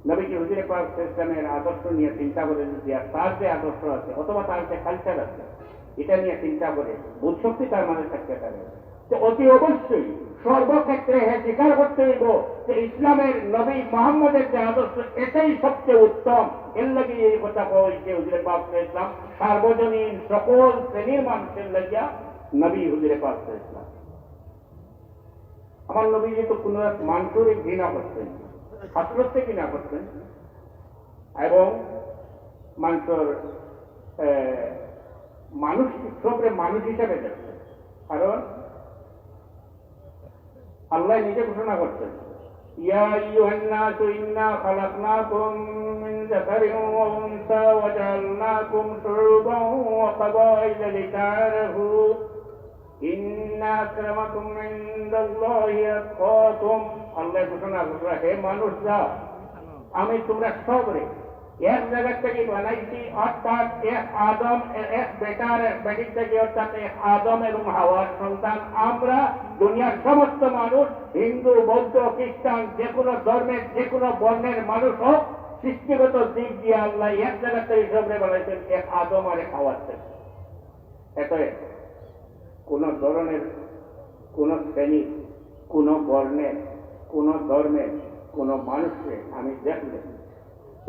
নবীজি হুজুরে পাক ইসলামের আদর্শ নিয়ে চিন্তা করে যদি তার যে আদর্শ আছে অথবা তার যে কালচার আছে এটা নিয়ে চিন্তা করে বুদ্ধশক্তি তার মাঝে থাকতে পারে, তো অতি অবশ্যই সর্বক্ষেত্রে স্বীকার করতে হইব যে ইসলামের নবী মোহাম্মদের যে আদর্শ এটাই সবচেয়ে উত্তম। এর লাগে এই কথা কইছে হুজুরে পাক ইসলাম সার্বজনীন সকল শ্রেণীর মানুষের লাগিয়া নবী হুজুরে পাক ইসলাম। আমার নবী তো কোন এক মানুষের ঘৃণা করতেন, ছাত্রত্বে ঘৃণা করতেন এবং মানুষের মানুষ সবরে মানুষ হিসাবে দেখতেন। কারণ আল্লাহ নিজে ঘোষণা করতেন ইয়া আইয়ুহান নাসু ইন্না খালাকনাকুম মিন যাকারিন ওয়া উনসা ওয়া জাআলনাকুম শুউবান ওয়া ক্বাবাইলা লিতাআরাফু ইন্না আকরামাকুম ইনদাল্লাহি আতকাকুম। আল্লাহ ঘোষণা করলেন হে মানুষরা, আমি তোমরা সবরে এক জায়গা থেকে বানাইছি, অর্থাৎ এক আদম, এক বেটার বেটির থেকে, অর্থাৎ এক আদম এবং হাওয়ার সন্তান। আমরা দুনিয়ার সমস্ত মানুষ, হিন্দু, বৌদ্ধ, খ্রিস্টান, যে কোনো ধর্মের, যে কোনো বর্ণের মানুষ হোক, সৃষ্টিগত দিক দিয়ে আল্লাহ এক জায়গা থেকে সবরে বানাইছেন এক আদম আর এক হাওয়ার থেকে। এত কোন ধরনের, কোন শ্রেণী, কোন বর্ণের, কোন ধর্মের কোন মানুষকে আমি দেখলে,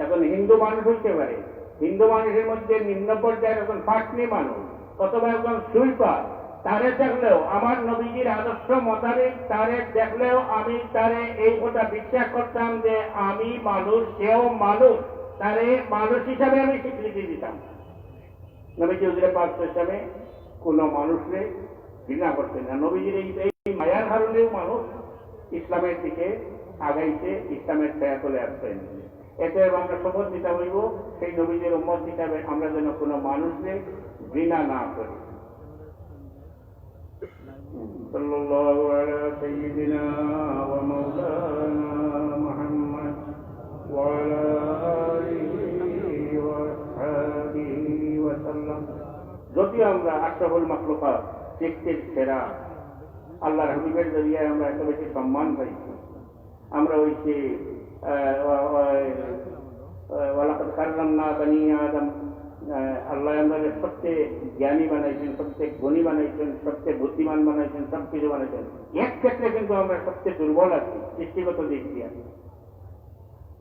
এখন হিন্দু মানুষ হইতে পারে, হিন্দু মানুষের মধ্যে নিম্ন পর্যায়ের একজন পাটনি মানুষ অথবা একজন সুইপার, তারে দেখলেও আমার নবীজির আদর্শ মোতাবেক তারে দেখলেও আমি তারে এই কথা বিশ্বাস করতাম যে আমি মানুষ, সেও মানুষ, তারে মানুষ হিসাবে আমি স্বীকৃতি দিতাম। নবীজি হুজুরে পাক হিসাবে কোন মানুষকে ঘৃণা করতেন না। নবীজির এই মায়ার কারণেও মানুষ ইসলামের দিকে আগাইছে, ইসলামের ছায়া চলে আসছেন। এতে আমরা শপথ নিতে হইব সেই নবীদের উম্মত হিসাবে আমরা যেন কোনো মানুষকে ঘৃণা না করি। সাল্লাল্লাহু আলা সাইয়্যিদিনা ওয়া মাওলানা মুহাম্মদ ওয়া আলা আলিহি ওয়া আসহাবিহি ওয়া সাল্লাম। যদি আমরা আশরাফুল মাখলুকাত, সৃষ্টির সেরা আল্লাহর হাবিবের জরিয়ায় আমরা এত বেশি সম্মান পাইছি, আমরা ওই যে ওয়ালাকাদ কাররামনা বনি আদম, আল্লাহ আমাদের সবচেয়ে জ্ঞানী বানাইছেন, সবচেয়ে গুণী বানাইছেন, সবচেয়ে বুদ্ধিমান বানাইছেন, সব কিছু বানাইছেন। এক ক্ষেত্রে কিন্তু আমরা সবচেয়ে দুর্বল আছি সৃষ্টিগত দিক দিয়ে।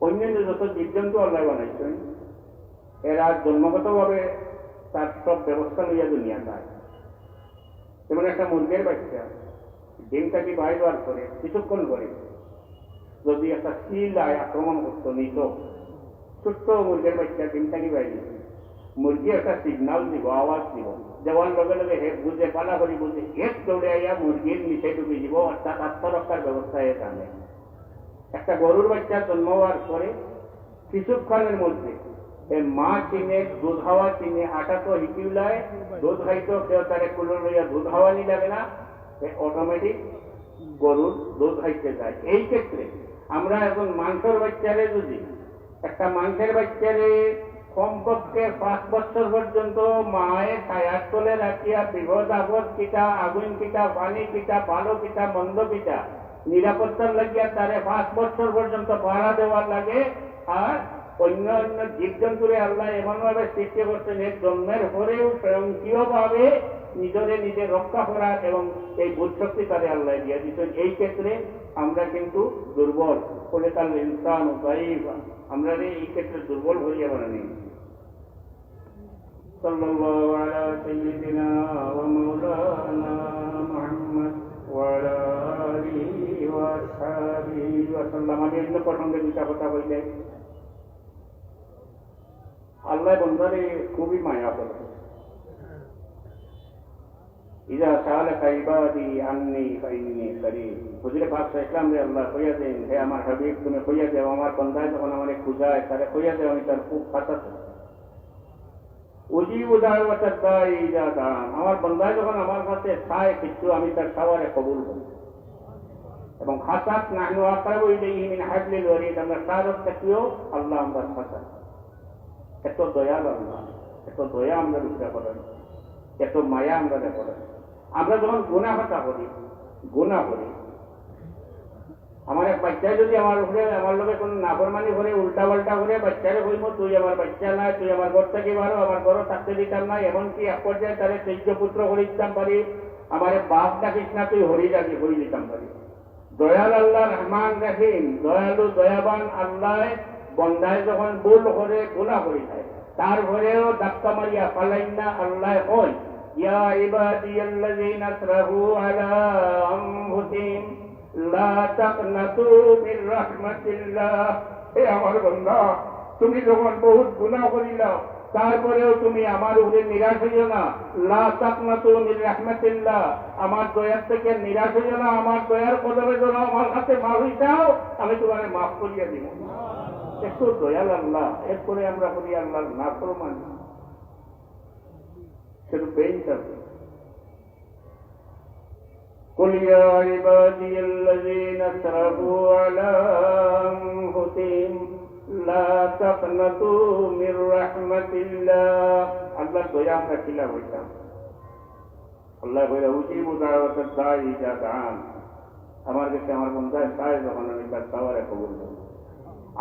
অন্যান্য যত জীবজন্তু আল্লাহ বানাইছেন এরা জন্মগতভাবে তার সব ব্যবস্থা লইয়া দুনিয়া যায়। যেমন একটা মুরগের বাচ্চা ডিমটাকে বাইর বার করে কিছুক্ষণ করে যদি একটা শিল আক্রমণ করত নিত, ছোট্ট মুরগের বাচ্চা ডিমটাকে বাইরে মুরগি একটা সিগনাল দিব, আওয়াজ দিব, দেওয়ার লগে লগে হে বুঝে পালা করি বুঝে এক দৌড়ে আইয়া মুরগির নিচে ঢুকে দিব, অর্থাৎ আত্মরক্ষার ব্যবস্থা এ জানে। একটা গরুর বাচ্চা জন্ম হওয়ার পরে কিছুক্ষণের মধ্যে মা চিনে, দুধ হাওয়া চিনে, আটা তো হিকিউলায় দুধ খাইতো, কেউ তারে কুলো লইয়া দুধ হাওয়া নি লাগে না, অটোমেটিক গরুর দুধ খাইতে যায়। এই ক্ষেত্রে আমরা এখন মাংসের বাচ্চারে যদি একটা মাংসের বাচ্চারে কমপক্ষে 5 বছর পর্যন্ত মায়ের ছায়ার তলে রাখিয়া বিপদ আপদ কিটা, আগুন কিটা, পানি কিটা, ভালো কিটা, মন্দ কিটা নিরাপত্তার লাগিয়া তারে 5 বছর পর্যন্ত পাহারা দেওয়ার লাগে। আর অন্য অন্য জীবজন্তুরে আল্লাহ এমনভাবে সৃষ্টি করছেন এর জন্মের পরেও স্বয়ংক্রিয়ভাবে নিজরে নিজে রক্ষা করার এবং এই বুদ্ধশক্তি তারে আল্লাহ দিয়ে দিচ্ছেন। এই ক্ষেত্রে আমরা কিন্তু দুর্বল, ফলে তার ইনসান আমরা এই ক্ষেত্রে দুর্বল হইয়া বানানি। সাল্লাল্লাহু আলা সাইয়্যিদিনা ওয়া মাওলানা মুহাম্মদ ওয়া আলা আলিহি ওয়া আসহাবিহি ওয়া সাল্লাম। আমি অন্য প্রসঙ্গে দুটা কথা বললে, আল্লাহ বন্দারে খুবই মায়া করে। ইজা সাআলাকা ইবাদি আন্নী ফাইন্নী করিব। হুজুরে পাক সাল্লাল্লাহু আলাইহি আল্লাহ কইয়া দেন, হে আমার হাবিব তুমি কইয়া দাও আমার বান্দায় যখন আমারে খুঁজায় তারে কইয়া দাও আমি তার খুব কাছে। উজিবু দাওয়াতাদ দাঈ ইজা দাআন। আমার বান্দায় যখন আমার কাছে চায় কিছু আমি তার সাওয়ারে কবুল করি। এবং খাসাত নাহনু আকরাবু ইলাইহি মিন হাবলিল ওয়ারিদ। আমরা সারত থাকিও আল্লাহ আমরা খাসা। এত দয়াল আল্লাহ, এত দয়া আমরা রূপে করেন, এত মায়া আমরা করেন। আমরা যখন গুনাহটা করি, আমার এক বাচ্চায় যদি আমার উপরে আমার লোকে কোনো নাফরমানি করে উল্টা পাল্টা করে বাচ্চারে কইব তুই আমার বাচ্চা নাই, তুই আমার ঘর থেকে বারো, আমার ঘরও থাকতে দিতাম না, এমনকি এক পর্যায়ে তারে তেজ্য পুত্র করে দিতাম পারি, আমার বাপ ডাকিস না তুই হরি ডাকি হরি দিতাম পারি। দয়াল আল্লাহ রহমান রাহিম, দয়ালু দয়াবান আল্লাহ বন্দায় যখন ভুল করে গুনাহ করে দেয় তারপরেও ধাক্কা মারিয়া পালাইন না। আল্লাহ কয় ইয়া ইবাদিয়াল্লাযীনা আসরাফু আলা আনফুসিহিম লা তাকনাতু মির রাহমাতিল্লাহ। হে আমার বান্দা, তুমি যখন বহুত গুনাহ করিলা তারপরেও তুমি আমার উপরে নিরাশ হইও না। লা তাকনাতু মির রাহমাতিল্লাহ, আমার দয়ার থেকে নিরাশ হইও না। আমার দয়ার কদমে যেন আমার কাছে মাফ হইতাও, আমি তোমারে মাফ করিয়া দিব। একটু দয়াল আল্লাহ। এরপরে আমরা করি আল্লাহর নাফরমানি, সেটা বেইনসাফ। قل يا عبادي الذين اسرفوا على أنفسهم لا تقنطوا من رحمة الله। আল্লাহ দয়া আমরা খিলা হইতাম। আল্লাহ বলে উজিবু দাওয়াতাদ দাঈ ইজা দাআন। আমার কাছে আমার বান্দায় চায় যখন আমি তার দাওয়ারে কবুল করি।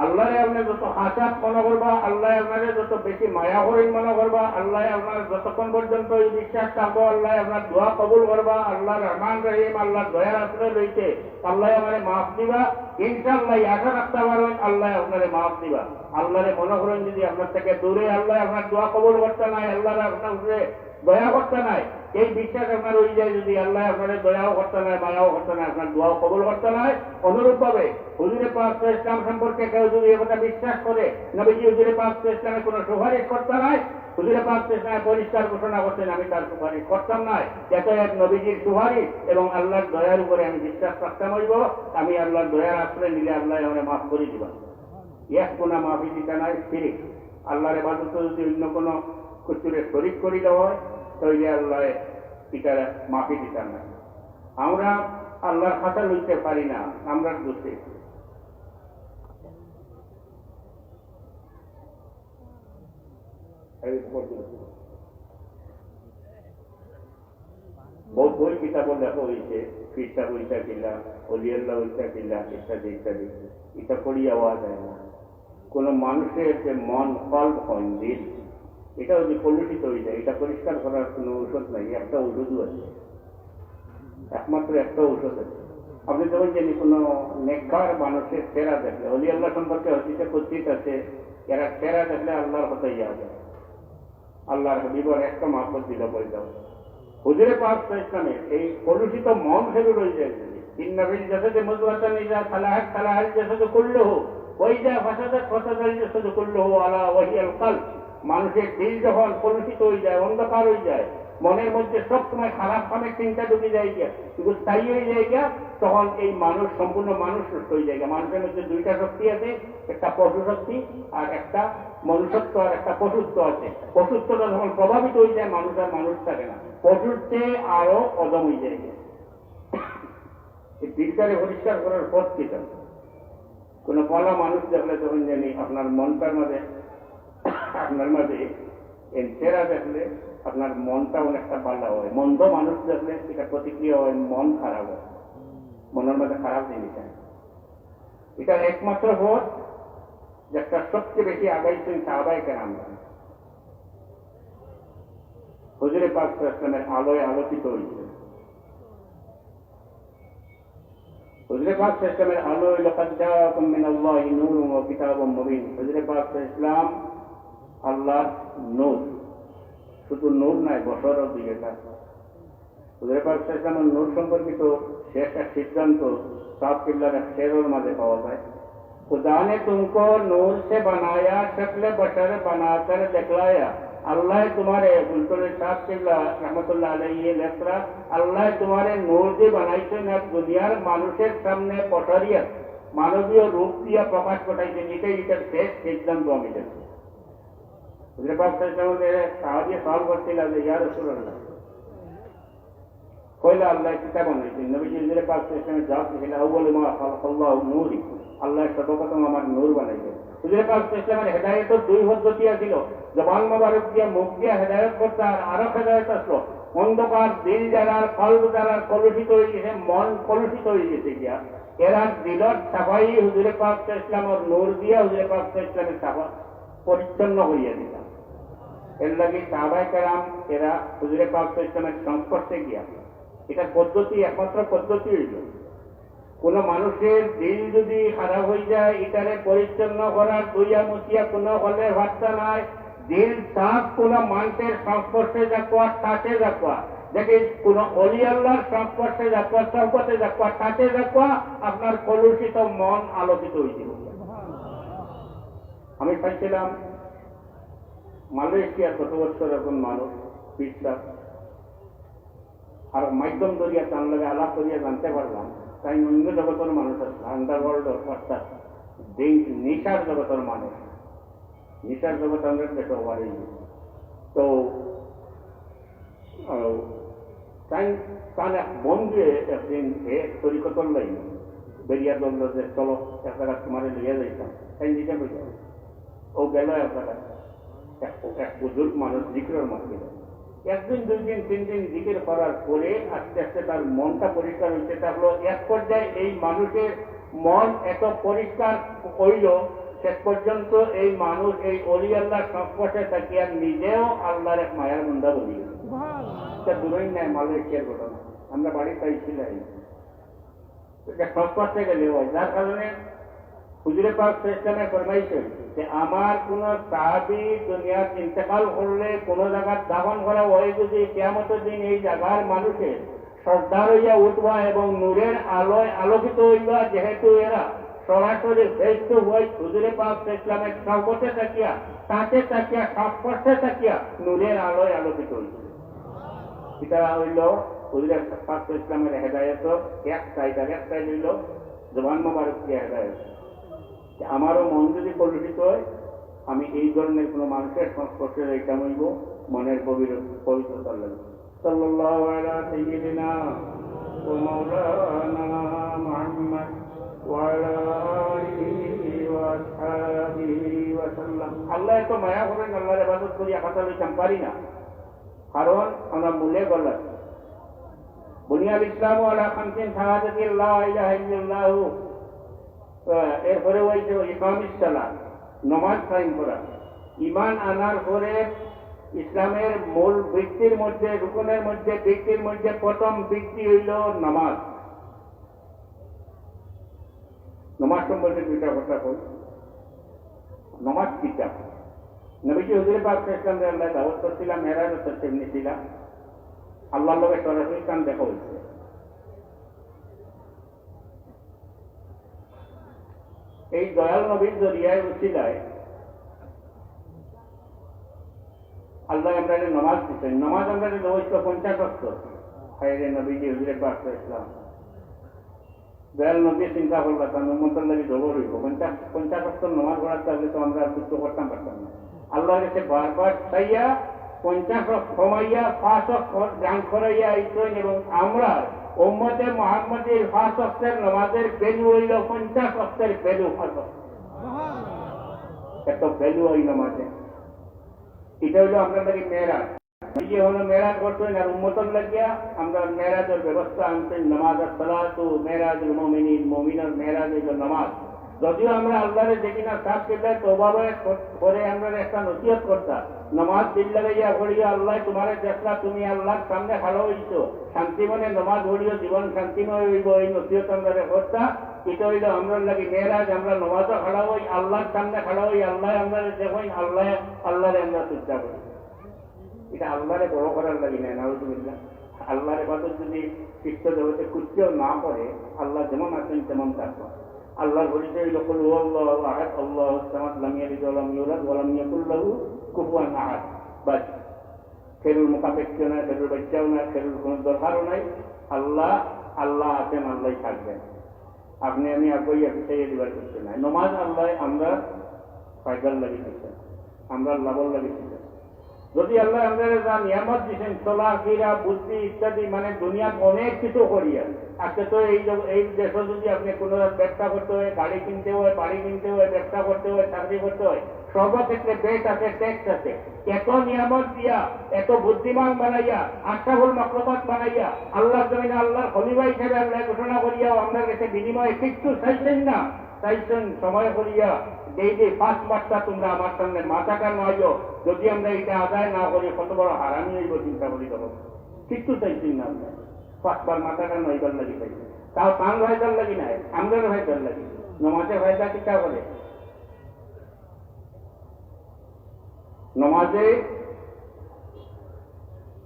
আল্লাহ আপনি যত হাসাত মনে করবা, আল্লাহ আপনাকে যত বেশি মায়া করেন মনে করবা, আল্লাহ আপনার যতক্ষণ পর্যন্ত এই বিশ্বাস থাকবো আল্লাহ আপনার দোয়া কবুল করবা। আল্লাহ রহমান রহিম, আল্লাহ দয়ার আশ্রয় রয়েছে, আল্লাহ আমারে মাফ দিবা। ইনশাআল্লাহ আশা রাখতে পারবেন আল্লাহ আপনারে মাফ দিবা। আল্লাহরে মনে করেন যদি আপনার থেকে দূরে আল্লাহ আপনার দোয়া কবুল করতে নাই, আল্লাহ আপনার উপরে দয়া করতে নাই, এই বিশ্বাস আপনার হয়ে যায় যদি আল্লাহ আপনার দয়াও করতে নাই, মায়াও করতে নাই, আপনার দোয়াও কবুল করতে নাই। অনুরূপ ভাবে হুজুরে পাক ইসলাম সম্পর্কে কেউ যদি একথা বিশ্বাস করে, নবীজি হুজুরে পাক ইসলামের কোনো সুপারিশ করতে নাই, হুজুরে পাক ইসলামের পরিষ্কার ঘোষণা করতেন আমি তার সুপারিশ করতাম নাই। এত এক নবীজির সুপারিশ এবং আল্লাহর দয়ার উপরে আমি বিশ্বাস রাখতাম হইব। আমি আল্লাহর দয়ার আশ্রয় নিলে আল্লাহ আমাকে মাফ করে দিবা। এক গুনাহ মাফি দিতে নাই শিরক। আল্লাহর ইবাদত যদি অন্য কোনো কিছুরে শরীক করি দেওয়া হয় তাহলে আল্লাহ এটা মাফি দিতাম না। আমরা আল্লাহর খাতা লইতে পারি না, আমরা দোষে। বহুত বই কিতাব লেখা হয়েছে, ফিরতা বইটা কিল্লা, অলিয়াল্লাহ বইটা কিল্লা, ইত্যাদি ইত্যাদি। এটা পড়ি আওয়া যায় না। কোন মানুষের যে মন কল্প হয় দিল, এটা যদি কলুষিত হয়ে যায়, এটা পরিষ্কার করার কোনো ঔষধ নাই। একটা ওষুধও আছে, একমাত্র একটা ঔষধ আছে। আপনি যখন জানি কোনো নেককার মানুষের চেহারা দেখলে, অলি আল্লাহ সম্পর্কে হতিতে কচিত আছে, এরা চেহারা দেখলে আল্লাহর কথা ইয়া যায়। আল্লাহর হাবিবর একটা মাহফুজ দিল বলে দাও। হুজুরে পাক ইসলামের এই কলুষিত মন ফেলে রয়ে যায়। ইন্নাফিল জাসাদে মুযগাতান ইযা সালাহাত সালাহাল জাসাদু কুল্লুহু ওয়া ইযা ফাসাদাত ফাসাদাল জাসাদু কুল্লুহু আলা ওয়াহিয়াল কলব। মানুষের দিল যখন কলুষিত হয়ে যায়, অন্ধকার হয়ে যায়, মনের মধ্যে সবসময় খারাপ কামের চিন্তা ঢুকে যায় গিয়া, কিন্তু স্থায়ী হয়ে যায় গিয়া, তখন এই মানুষ সম্পূর্ণ মানুষ সুস্থ হয়ে যায়। মানুষের মধ্যে দুইটা শক্তি আছে, একটা পশু শক্তি আর একটা মনুষ্যত্ব আর একটা পশুত্ব আছে। পশুত্বটা যখন প্রভাবিত হয়ে যায় মানুষ আর মানুষ থাকে না, পশুর চেয়ে আরো অদম হয়ে যায়। এই দিলটারে পরিষ্কার করার পথ কিটা? কোন পলা মানুষ দেখলে যখন জানি আপনার মনটার মাঝে চেহারা দেখলে আপনার মনটা অনেকটা পাল্টা হয়। মন্দ মানুষ দেখলে এটা প্রতিক্রিয়া হয়, মন খারাপ হয়, মনের মধ্যে খারাপ জিনিস হয়। এটা একমাত্র পথ যেটা সবচেয়ে বেশি আগাইছেন সাহাবায়ে কেরাম। হুজুরে পাক ইসলামের আলোয় আলোকিত হয়েছে। হুজুরে পাক ইসলামের আলোয় লাকাদ জাআকুম মিনাল্লাহি নূরুন ওয়া কিতাবুম মুবিন। হুজুরে পাক ইসলাম আল্লাহর নূর, শুধু নূর নাই, বছরও দিকে থাকে। হুজুর পাক সাল্লাল্লাহু আলাইহি ওয়াসাল্লামের নূর সম্পর্কিত শেষ এক সিদ্ধান্ত সাত কিবলার এক শেরের মাঝে পাওয়া যায়। खुदा ने तुमको नूर से बनाया, शक्ल बशर बनाकर दिखलाया। अल्लाह तुम्हारे बिल्कुल साफ किबला रहमतुल्लाह अलैहि लेखरा, अल्लाह तुम्हारे नूर দিয়ে বানাইছেন আর দুনিয়ার মানুষের সামনে পশরিয়ত মানবীয় রূপ দিয়ে প্রকাশ ঘটাইছেন। এটাই এটার শেষ সিদ্ধান্ত আমি দেখি। হুজুর পাক সাল্লাল্লাহু আলাইহি ওয়াসাল্লাম সাহাবী সওয়াল করছিলেন যে ইয়া রাসূলুল্লাহ, কইলা আল্লাহ কিতাব বানাইছেন। নবীজি হুজুর পাক সাল্লাল্লাহু আলাইহি ওয়াসাল্লাম জবাব দিলেন, আউয়াল মা খালাকাল্লাহু নূরি, আল্লাহ সর্বপ্রথম আমার নূর বানাইছেন। হুজুর পাক সাল্লাল্লাহু আলাইহি ওয়াসাল্লামের হেদায়েতের দুই পদ্ধতি ছিল, জবান মোবারক দিয়ে মুখ দিয়ে হেদায়েত করতে, আর আরো হেদায়েত আসলো অন্ধকার দিল যারা কলব যারা কলুষিত হয়ে গেছে, মন কলুষিত হয়ে গেছে গিয়া, এরা দিলত সাফাই হুজুর পাক সাল্লাল্লাহু আলাইহি ওয়াসাল্লামের নূর দিয়ে হুজুর পাক সাল্লাল্লাহু আলাইহি ওয়াসাল্লামের সাফা পরিচ্ছন্ন হইয়া দিতাম। এর লাগি সাহাবায়ে কেরাম এরা হুজুর পাক সাল্লাল্লাহু আলাইহি ওয়াসাল্লামের সংস্পর্শে গিয়া, এটা পদ্ধতি একমাত্র পদ্ধতি হইল। কোন মানুষের দিল যদি খারাপ হয়ে যায়, এটারে পরিচ্ছন্ন করার দুইয়া মুচিয়া কোনো হলে ভাবতা নাই। দিল সাফ কোন মানুষের সংস্পর্শে যাওয়া, টাচে যাওয়া, দেখে কোন অলি আল্লাহর সংস্পর্শে যাওয়া, চৌকতে যাওয়া, টাচে যাওয়া, আপনার কলুষিত মন আলোকিত হয়েছিল। আমি পাইছিলাম মালয়েশিয়া গত বছর একজন মানুষ বিশ্বাস আর মাধ্যম দরিয়া তার লগে আলাপ করিয়া জানতে পারলাম তাই অন্য জগতের মানুষ আছে, আন্ডারওয়ার্ল্ড অর্থাৎ নেশার জগতের মানুষ, নেশার জগৎ আমরা দেখতে পারি। তো তাই তার এক বন্ধু একদিন তরিকতর লাই বেরিয়া দল যে চলো এক জায়গা তোমার লিয়ে যাইতাম, তাই নিজে বুঝলাম ও গেল এক জায়গায়, এক বুজুর্গ মানুষ জিকিরের মাঝে একদিন দুই দিন তিন দিন জিকির করার পরে আস্তে আস্তে তার মনটা পরিষ্কার হইতে থাকলো। এক পর্যায়ে এই মানুষের মন এত পরিষ্কার হইল, শেষ পর্যন্ত এই মানুষ এই অলি আল্লাহর সংস্পর্শে থাকিয়া নিজেও আল্লাহর এক মায়ার বন্ধা বলি গেল। দূরই নাই মালয়েশিয়ার ঘটনা, আমরা বাড়ি পাইছিলাম সংস্পর্শে গেলে হয়। যার কারণে হুজুরে পাক সাল্লাল্লাহু আলাইহি ফরমাইছেন যে আমার কোন সাহাবী দুনিয়ার ইন্তেকাল করলে কোন জায়গায় দাফন করা হয়, যদি কিয়ামতের দিন এই জায়গার মানুষের সর্দার হইয়া উঠবা এবং নূরের আলোয় আলোকিত হইবা, যেহেতু এরা সরাসরি ফেস টু ফেস হুজুরে পাক সাল্লাল্লাহু আলাইহি সংস্পর্শে থাকিয়া, তাকে তাকিয়া সংস্পর্শে থাকিয়া নূরের আলোয় আলোকিত হইবে। এটা হইল হুজুরে পাক সাল্লাল্লাহু আলাইহি ওয়াসাল্লামের হেদায়েত এক সাইড, আর এক সাইড হইল জবান মোবারক দিয়ে হেদায়েত। আমারও মন যদি কলুষিত হয়, আমি এই ধরনের কোন মানুষের সংস্পর্শে যাইতাম হইব মনের পবিত্রতার লাগে। সাল্লাল্লাহু আলা সাইয়্যিদিনা ওয়া মাওলানা মুহাম্মদ ওয়া আলা আলিহি ওয়া আসহাবিহি ওয়া সাল্লাম। আল্লাহ এত মায়া করেন, আল্লাহর ইবাদত করি একাতা লইতাম পারি না, কারণ আমরা মূলে গলত। বুনিয়াল ইসলামু আলা খামসিন শাহাদাতি লা ইলাহা ইল্লাল্লাহু, এরপরে ওই যে ইকামিস সালাত নামাজ কায়েম করা, ঈমান আনার পরে ইসলামের মূল ভিত্তির মধ্যে, রুকনের মধ্যে, ভিত্তির মধ্যে প্রথম ভিত্তি হইল নামাজ। নামাজ সম্বন্ধে দুইটা কথা কই। নামাজ কিতাব নবীজি হুজুরে পাক সাল্লাল্লাহু আলাইহি ওয়াসাল্লাম দাওয়াত করছিলাম, মেরাজ তসবিহ নিছিলাম, আল্লাহর লগে সরাসরি কান দেখা হইছে। এই দয়াল নবীর জরিয়ায় উছিলায় আল্লাহ আমরা নামাজ দিচ্ছেন। নামাজ আমরা নবীকে 50 ওয়াক্ত, হায়রে নবীজি হুজুরে পাক সাল্লাল্লাহু আলাইহি ওয়াসাল্লাম দয়াল নবী চিন্তা করলা তার উম্মতের লাগি জবর হইব, 50 ওয়াক্ত নামাজ পড়ার তাহলে তো আমরা যুদ্ধ করতাম পারতাম না। আল্লাহর কাছে বারবার চাইয়া 50 ওয়াক্ত কমাইয়া 5 ওয়াক্ত গান করাইয়া আইছেন, এবং আমরা উম্মতে মুহাম্মাদের 5 ওয়াক্তের নামাজের ভ্যালু হইল 50 ওয়াক্তের ভ্যালু। এত ভ্যালু ওই নামাজে। এটা হইল আপনার লাগি মেরাজ। নিজে হলো মেরাজ করতেন, আর উম্মতের লাগিয়া আমরা মেরাজের ব্যবস্থা আনতেন। নামাজ সালাতু মেরাজুল মুমিনিন, মুমিনের মেরাজ হইল নামাজ। যদিও আমরা আল্লাহরে দেখি না, সাফ কিবলা তওবাবে করে আমরা একটা নসিহত করতাম, নামাজ দিল লাগাইয়া পড়িয়া আল্লাহ তোমারে দেখলা, তুমি আল্লাহর সামনে ভালো হইছো, শান্তি মনে নামাজ পড়িও, জীবন শান্তিময় হইব, এই নসিহত আমরা করতাম। এটা হইল আমরা লাগি মেরাজ। আমরা নামাজও খাড়া হই, আল্লাহর সামনে খাড়া হই, আল্লাহ আমরা দেখই, আল্লাহরে আমরা চিন্তা করি। এটা আল্লাহরে বড় করার লাগি না, নাউজুবিল্লাহ। আল্লাহর ইবাদত যদি চিত্ত জগতে কুচ্ছেও না করে, আল্লাহ যেমন আছেন তেমন থাকবে। আল্লাহর পরিচয় হইল কুল হুয়াল্লাহু আহাদ, আল্লাহুস সামাদ, লাম ইয়ালিদ ওয়া লাম ইউলাদ ওয়া লাম ইয়াকুল লাহু কুফুয়ান আহাদ। বাস, খেরুর মোকাপেক্ষিও নাই, খেরুর বাচ্চাও নাই, খেরুর কোনো দরকারও নাই। আল্লাহ আল্লাহ আছেন, আল্লাহ থাকবেন। আপনি আমি আগুইয়া পিছাইয়া দিবার করতে নাই। নমাজ আল্লাহ আমরা ফায়দার লাগি দিচ্ছেন, আমরা লাভর লাগি দিচ্ছেন। যদি আল্লাহ আমাদের যা নিয়ামত দিচ্ছেন, চলা ফিরা বুদ্ধি ইত্যাদি, মানে দুনিয়ার অনেক কিছু করিয়া আজকে তো এই দেশে যদি আপনি কোনো ব্যবসা করতে হয়, গাড়ি কিনতে হয়, বাড়ি কিনতে হয়, ব্যবসা করতে হয়, চাকরি করতে হয়, সর্বক্ষেত্রে বেট আছে, ট্যাক্স আছে। এত নিয়ামত দিয়া, এত বুদ্ধিমান বানাইয়া, আশরাফুল মাখলুকাত বানাইয়া, আল্লাহর জমিনে আল্লাহর খলিফা হিসেবে আল্লাহ ঘোষণা করিয়াও আমরা কাছে বিনিময়ে কিচ্ছু চাইছেন না। চাইছেন সময় করিয়া এই যে 5 মাসটা তোমরা আমার সামনে মাথাটা নয়, যদি আমরা এটা আদায় না করি কত বড় হারামি হইব চিন্তা করি। তখন কিচ্ছু চাইছেন না, আমরা 5 বার মাথাটা নয়বার লাগি চাইছি, তাও পান ভাইদার লাগি নাই, আমরার ভাইদার লাগি। নমাজে ভাইদা কিতা করে? নমাজে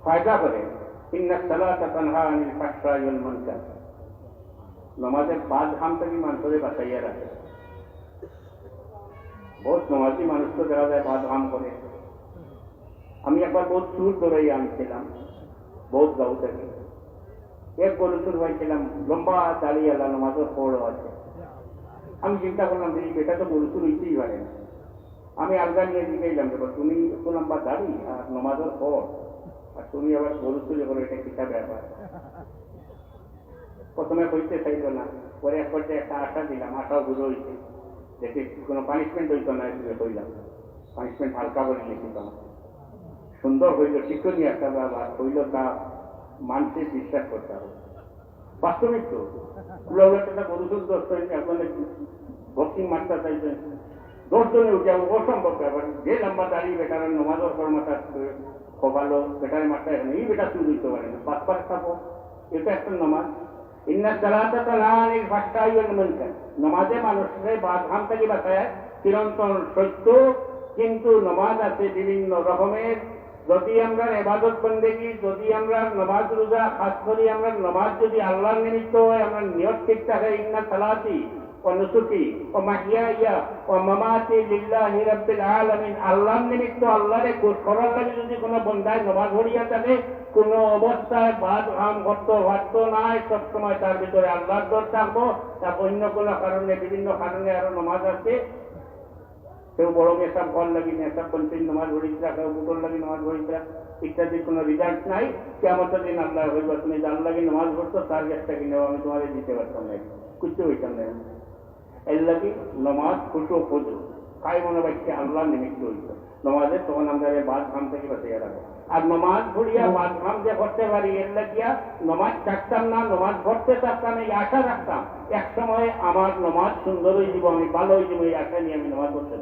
ফায়দা করে, ইন্নাস সালাতা তানহা আনিল ফাহশাই ওয়াল মুনকার। নমাজের বাদ হাম থেকে মানুষের বাঁচাইয়া রাখে। বহুত নমাজি মানুষ তো দেখা যায় বাদ হাম করে। আমি একবার বহুত চুর ধরেই আনছিলাম বহুত গাঁও থেকে, এক গরু চুর হয়েছিলাম, লম্বা দাঁড়িয়ে এলাম, নমাজের পড়ও আছে। আমি চিন্তা করলাম যে বেটা তো গরু চুর হইতেই পারে না। আমি আলগা নিয়ে দিকে এলাম, তুমি একটু লম্বা দাঁড়ি আর নমাজের পর, আর তুমি আবার গরু চুরি করো, এটা কিতা ব্যাপার? প্রথমে হইতে চাইল না, পরে এক পর্যায়ে একটা আশা দিলাম, আশাও বুঝো হইছে, দেখি কোনো পানিশমেন্ট হইতো না, হইলাম পানিশমেন্ট হালকা করে লিখিত না, সুন্দর হইল, শিক্ষণীয় একটা ব্যাপার হইল, তা মানুষের বিশ্বাস করতে হবে। বাস্তবিক তো কুলাউলাটা গরু চুর দোষ হয়েছে, আপনাদের বক্সিং মারতে চাইছেন, 10 জনে উঠে অসম্ভব ব্যাপার। যে লম্বা দাঁড়িয়ে বেটারের নমাজের পর মাথা খোবালো, বেটারের মাথা এখানে এই বেটা চুর দিতে পারে না, 5 বার থাকো, এটা একটা নমাজ। ইন্নাস সালাতা তানহা আনিল ফাহশাই ওয়াল মুনকার। নমাজে মানুষের বাধাম থেকে বাঁচায়, চিরন্তন সত্য। কিন্তু নমাজ আছে বিভিন্ন রকমের। যদি আমরা ইবাদত বন্দেগী, যদি আমরা নমাজ রোজা, খাস করে আমরা নমাজ যদি আল্লাহর নিমিত্ত হয়, আমরা নিয়ত ঠিক থাকে, ইন্না সালাতি ওয়া নুসুকি ওয়া মাহইয়ায়া ওয়া মামাতি লিল্লাহি রাব্বিল আলামিন, আল্লাহর নিমিত্ত আল্লাহরে খুশ করার লাগে যদি কোনো বন্দায় নমাজ পড়িয়া থাকে, কোনো অবস্থায় বাদ হাম করতে পারত নাই, সবসময় তার ভিতরে আল্লাহর দর থাকবো। তার অন্য কোনো কারণে, বিভিন্ন কারণে আরো নমাজ আছে, কেউ বড় মেসাব ঘর লাগি, মেসাব পঞ্চায়েত নমাজ পড়িতা, কেউ বুটর লাগি নমাজ পড়িতা ইত্যাদি, কোনো রিজাল্ট নাই। কেমতের দিন আল্লাহ হইব, তুমি যার লাগি নমাজ পড়তো তার গ্যাসটা কিনেও আমি তোমাদের দিতে পারতাম না, কিছু হইতাম না। এর লাগি নমাজ খুশো খুঁজো, খাই মনে বাচ্চা আল্লাহ নিমিত্ত হইত নমাজে, তখন আমরা বাদ ভাম থেকে বাঁচিয়ে রাখবো। আর নমাজ পড়িয়া বাদ ভাম যে করতে পারি, এর লাগিয়া নমাজ চাকতাম না, নমাজ পড়তে চাকতাম, এই আশা রাখতাম এক সময় আমার নমাজ সুন্দর হয়ে যাব, আমি ভালো হয়ে যাবো, এই আশা নিয়ে আমি নমাজ পড়তে।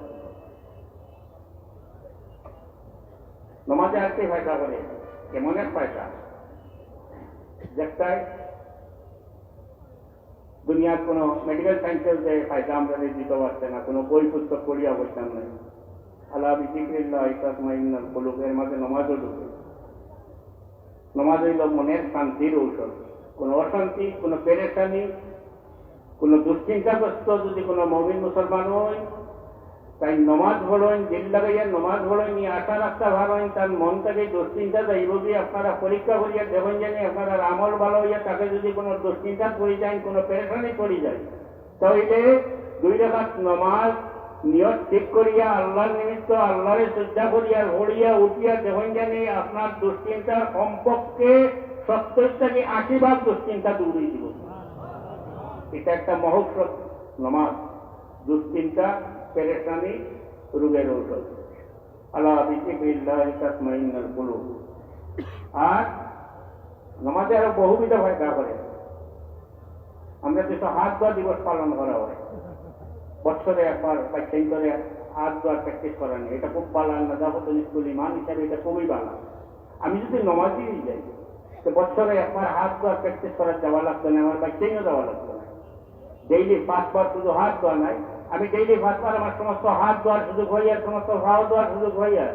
নমাজে আজকে ফায়দা করে, এমন এক ফায়দা যেটাই দুনিয়ার কোনো মেডিকেল সায়েন্সের যে ফায়দা আমরা দিতে পারছে না, কোনো বই পুস্তক পড়িয়া বলতাম না। আলা বিযিকরিল্লাহ তাতমাইন্নুল কুলুব, এর মাঝে নমাজও ঢুকে। নমাজ হইল মনের শান্তির ঔষধ। কোনো অশান্তি, কোনো পেরেশানি, কোনো দুশ্চিন্তাগ্রস্ত যদি কোনো মুমিন মুসলমান হয়, তাই নমাজ পড়েন, দিল লাগাইয়া নমাজ পড়েন, আশা রাখতে ভাবেন, তার মন থেকে দুশ্চিন্তা যাইব। যে আপনারা পরীক্ষা করিয়া দেখেন জানি আপনারা আমল ভালো হইয়া তাকে যদি কোনো দুশ্চিন্তা পড়ে যায়, কোনো পেরেশানি পড়ে যায়, তাহলে 2 রাকাত নমাজ নিয়ত ঠিক করিয়া আল্লাহর নিমিত্ত আল্লাহরে শ্রদ্ধা করিয়া ভরিয়া উঠিয়া দেখেন জানি আপনার দুশ্চিন্তার কমপক্ষে 70 থেকে 80 ভাগ দুশ্চিন্তা দূর হয়ে দিব। এটা একটা মহৎ নমাজ, দুশ্চিন্তা, পেরেশানি, রোগের ঔষধ। আলা বিযিকরিল্লাহি তাতমাইন্নুল কুলুব। আর নমাজে আরো বহুবিধ ফায়দা করে। আমরা দেশে হাত ধোয়া দিবস পালন করা হয়, বছরে একবার বা সেন্টারে হাত ধোয়ার প্র্যাকটিস করা নেই, এটা খুব ভালো। নাজাফতুল স্কুল ইমান হিসাবে এটা খুবই ভালো। আমি যদি নমাজি যাই, তো বছরে একবার হাত ধোয়ার প্র্যাকটিস করার যাওয়া লাগতো না, আমার বাচ্চাইও যাওয়া লাগতো না। ডেইলি 5 বার শুধু হাত ধোয়া নাই, আমি ডেইলি 5 বার আমার সমস্ত হাত ধোয়ার সুযোগ হইয়া, সমস্ত ভাও ধোয়ার সুযোগ হইয়া,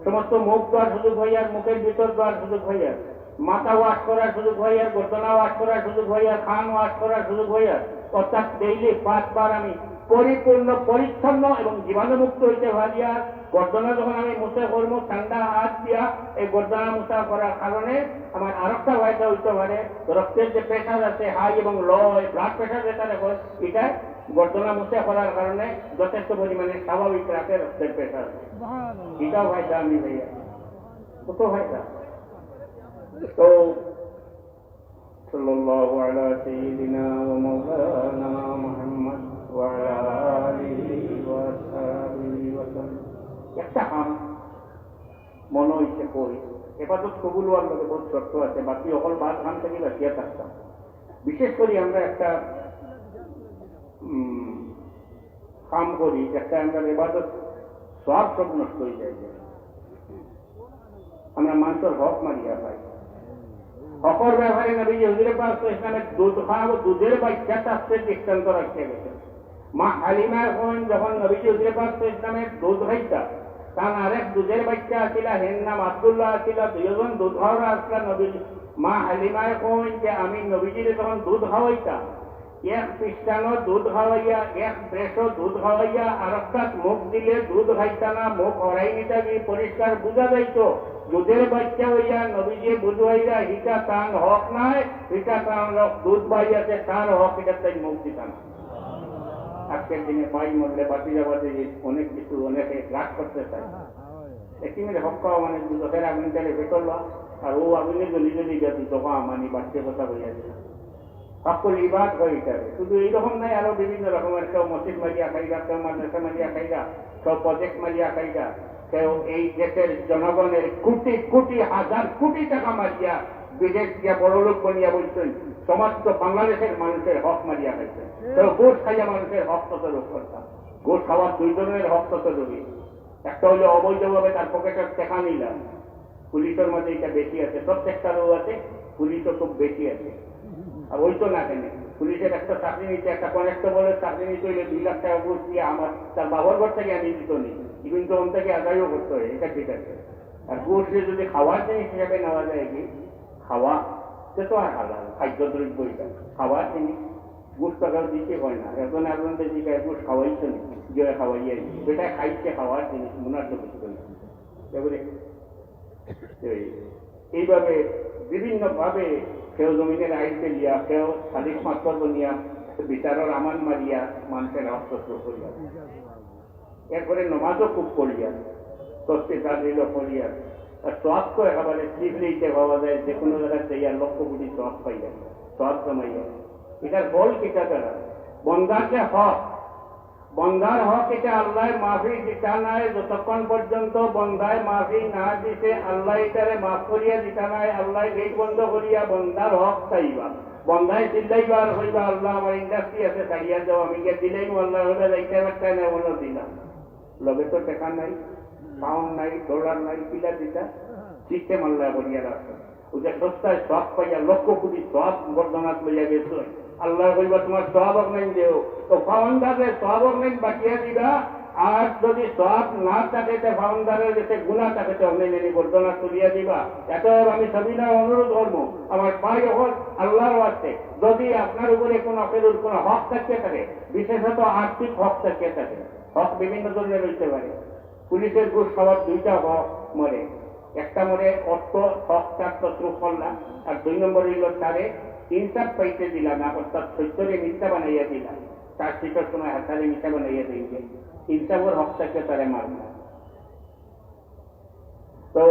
সমস্ত মুখ দেওয়ার সুযোগ হয় আর মুখের ভিতর দেওয়ার সুযোগ হয় আর মাথা ওয়াশ করার সুযোগ হয় আর গর্দনা ওয়াশ করার সুযোগ হয় আর খান ওয়াশ করার সুযোগ হয় আর অর্থাৎ ডেইলি 5 বার আমি পরিপূর্ণ পরিচ্ছন্ন এবং জীবাণুমুক্ত হইতে পারি। আর গর্দনা যখন আমি মুছে করবো ঠান্ডা হাত দিয়া এই গর্দনা মুছা করার কারণে আমার আরেকটা ফায়দা হইতে পারে, রক্তের যে প্রেশার আছে হাই এবং লো, ব্লাড প্রেশার যেটা দেখো এটা গর্দনা মুছে করার কারণে যথেষ্ট পরিমাণে স্বাভাবিক রাখে রক্তের প্রেশার, এটাও ফায়দা আমি ভাইয়া কত ফায়দা। তো সাল্লাল্লাহু আলা সাইয়্যিদিনা ওয়া মাওলানা মুহাম্মদ ওয়া আলা আলিহি ওয়া সাহবিহি ওয়া সাল্লাম। একটা কাম মনে হইছে করি, এবাদত কবুল হওয়ার মধ্যে বহুত শর্ত আছে, বাকি অকল বাদ খান থেকে বাঁচিয়ে থাকতাম। বিশেষ করে আমরা একটা কাম করি, একটা আমরা এবাদত সব সব নষ্ট হয়ে যায়, আমরা মানুষের হক মারিয়া পাই। হকর ব্যবহারে নবীজি হুজুরে পাক ইসলামের দুধ খাওয়াবো, দুধের বাচ্চাটা আসতে দৃষ্টান্ত রাখতে গেছে। মা হালিমার বোন যখন নবীজি হুজুরে পাক ইসলামের দুধ খাইতা, তার আরেক দুধের বাচ্চা আছিল, হের নাম আব্দুল্লাহ আছিল, দুজন দুধ খাওয়া আসলা নবীজি। মা হালিমার বোন যে আমি নবীজির যখন দুধ খাওয়াইতাম, এক পৃষ্ঠানো দুধ খাওয়াইয়া, এক ব্রেশো দুধ খাওয়াইয়া, আর একটা মুখ দিলে দুধ খাইতা না, মুখ হরাই নিতা গিয়ে পরিষ্কার বুঝা যাইত দুধের বাচ্চা হইয়া নবীজি বুঝাইয়া হিটা তার হক নাই, হিটা তার দুধ বাইয়াছে তার হক, এটা তাই মুখ দিতা না। আজকের দিনে পাই মরলে বাতি যাবাতে অনেক কিছু অনেকে রাগ করতে চায়, একটি মেরে হক পাওয়া মানে দুধের আগুন চালে ভেতর আর ও আগুনে জলি জলি গিয়া দুটো মানে বাচ্চা কথা হইয়াছে সকল ইবাদ হয়ে যাবে। শুধু এইরকম নাই, আরো বিভিন্ন রকমের, কেউ মসজিদ মারিয়া খাইগা, কেউ মাদ্রাসা মারিয়া খাইগা, কেউ প্রজেক্ট মারিয়া খাইগা, কেউ এই দেশের জনগণের কোটি কোটি হাজার কোটি টাকা মারিয়া বিদেশ দিয়া বড় লোক বনিয়া বলছেন, সমস্ত বাংলাদেশের মানুষের হক মারিয়া খাইছেন। কেউ গোস খাইয়া মানুষের হক তত রোগ করতাম। গোস খাওয়ার দুই ধরনের হক তত রোগী, একটা হলো অবৈধভাবে তার পকেটের টাকা নিলাম, পুলিশের মধ্যে এটা বেশি আছে, প্রত্যেকটা রোগ আছে, পুলিশও খুব বেশি আছে। আর ওই তো না কেন পুলিশের একটা চাকরি নিতে, একটা কনেস্টেবলের চাকরি নিতে হইলে 2 লাখ টাকা ঘুষ দিয়ে আমার তার বাবার ঘর থেকে আমি দিত নি, কিন্তু ওন থেকে আদায়ও করতে হয়, এটা ঠিক আছে। আর ঘুষ দিয়ে যদি খাওয়ার জিনিস হিসাবে নেওয়া যায় কি, খাওয়া সে তো আর হালাল খাদ্য দ্রব্য, এটা খাওয়ার জিনিস, ঘুষ টাকাও দিতে হয় না। এখন আপনাদের জিজ্ঞাসা ঘুষ খাওয়াইছে নি, যে খাওয়াইয়া যেটা খাইছে খাওয়ার জিনিস মুনার তো কিছু না। এইভাবে বিভিন্ন ভাবে কেউ জমিনের আইনকে লিয়া, কেউ সালিশ মাত্র নিয়া, বিচারের আমান মারিয়া মানুষের হস্তক্ষেপ করিয়া, এরপরে নমাজও খুব করিয়া, তস্তি তাদিল করিয়া, আর সবকে একেবারে চিফলিতে ভাবা যায়, যে কোনো জায়গায় যাইয়া লক্ষ কোটি সব পাইয়া, সব জমাইয়া। এটার ফল কিটা তারা বন্দার যে হক, বন্দার হক এটা আল্লাহ মাফি দিতা নাই, যতক্ষণ পর্যন্ত বন্দায় মাফি না দিতে আল্লাহ এটারে মাফ করিয়া দিতা নাই। আল্লাহ গেট বন্ধ করিয়া বন্দার হক চাইবা, বন্দায় চিল্লাইবার হইবা, আল্লাহ আমার ইন্ডাস্ট্রি আছে ছাড়িয়া যাও, আমি গিয়ে দিলেই আল্লাহ হলে যাইতে পারতে না, বলো দিলাম, লগে তো টাকা নাই, পাউন্ড নাই, ডলার নাই, পিলা দিতা সিস্টেম আল্লাহ করিয়া রাখছে। ওটা সস্তায় সব পাইয়া লক্ষ কোটি সব বর্ধনাথ লইয়া গেছে, আল্লাহ কইবা তোমার সব অগ্নাইন দেও, তো ফাউন্ডারের সব অগ্নাইন বাকিয়া দিবা। আর যদি সব না থাকে, ফাউন্ডারের যেতে গুণা থাকে, তো অগ্নাইন বর্ধনা তুলিয়া দিবা। এত আমি সবিনা অনুরোধ করবো, আমার পাই হল আল্লাহর আছে, যদি আপনার উপরে কোন অকেলুর কোন হক থাকতে থাকে, বিশেষত আর্থিক হক থাকতে থাকে, হক বিভিন্ন ধরনের হইতে পারে। পুলিশের ঘুষ খাওয়ার 2টা হক মরে, একটা মরে অর্থ হক চারটা শৃঙ্খলা, আর 2 নম্বর হইল তারে ইনসাফ পাইতে দিলা না, অর্থাৎ সত্যরে মিথ্যা বানাইয়া দিলা, তার শিকার সময় হাতারে মিথ্যা বানাইয়া দিয়েছে, ইনসাফের হক থাকতে তারে মারল। তো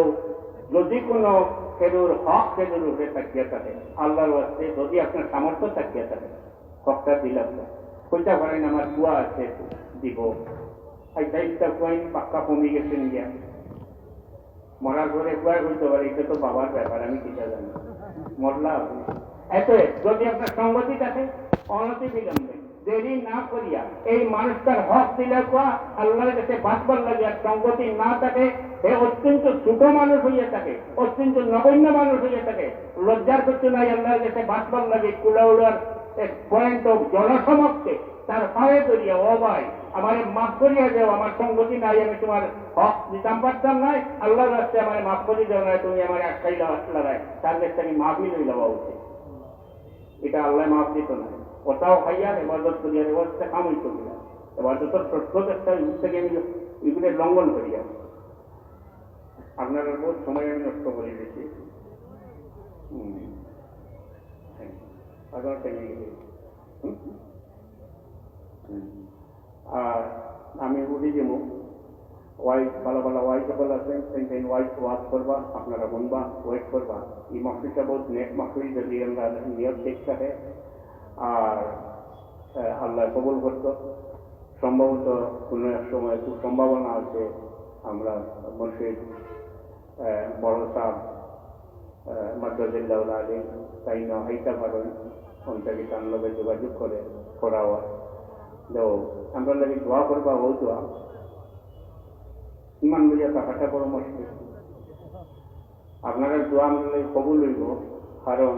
যদি কোনো খেলুর হক খেলুর উপরে তাকিয়ে থাকে, আল্লাহর ওয়াস্তে যদি আপনার সামর্থ্য তাকিয়ে থাকে, হকটা দিলাম না, কইটা পারেন আমার কুয়া আছে দিব, এই দায়িত্ব কয়েন পাক্কা কমে গেছে গিয়া, মরার ঘরে কুয়া হইতে পারে, এটা তো বাবার ব্যাপার, আমি কিটা জানি, মরলা আপনি। এত যদি আপনার সংগতি থাকে, অনতি বিলম্বে দেরি না করিয়া এই মানুষটার হক দিলে কুয়া আল্লাহর কাছে বাঁচবার লাগে, আর সংগতি না থাকে, সে অত্যন্ত ছোট মানুষ হইয়া থাকে, অত্যন্ত নগণ্য মানুষ হইয়া থাকে, লজ্জার কিছু নাই, আল্লাহর কাছে বাঁচবার লাগে কুলাউড়ার এক পয়েন্ট অফ জনসমক্ষে তার পায়ে ধরিয়া, ও ভাই আমার মাফ করিয়া যাও, আমার সঙ্গতি নাই, আমি তোমার হক দিতাম পারতাম নাই, আল্লাহর রাস্তে আমার মাফ করি দাও না, তুমি আমার একটাই লড়াই, তার কাছে আমি মাফই লই লওয়া উচিত। এটা আল্লাহ মাফ দিত না। ওটাও খাইয়ার এবাদত করিয়ার এবাদতে কামই করিয়া, এবাদতের প্রত্যেকটা থেকে আমি এগুলো লঙ্ঘন করিয়া। আপনার বহুত সময় আমি নষ্ট করে দিয়েছি। আর আমি উঠি যাবো, ওয়াইফ ভালো ভালো ওয়াইফ সকল আছেন, সেই ওয়াইফ ওয়াজ করবা, আপনারা শুনবা, ওয়েট করবা। এই মাহফিলটা বহুত নেক মাহফিল, যদি আমরা নিয়ত ঠিক থাকে আর আল্লাহ কবুল করত। সম্ভবত কোনো এক সময় খুব সম্ভাবনা আছে আমরা মসজিদ বড় সাহ মাদ্রাজিল্লাহ আলী তাই না হাইটা পারেন, অন্তকে তার লগে যোগাযোগ করে করাওয়া তো আমরা লাগে দোয়া করবা, ও দোয়া ইমান বুঝিয়া থাকাটা বড় মুশকিল। আপনারা দোয়া আমরা কবুল হইব, কারণ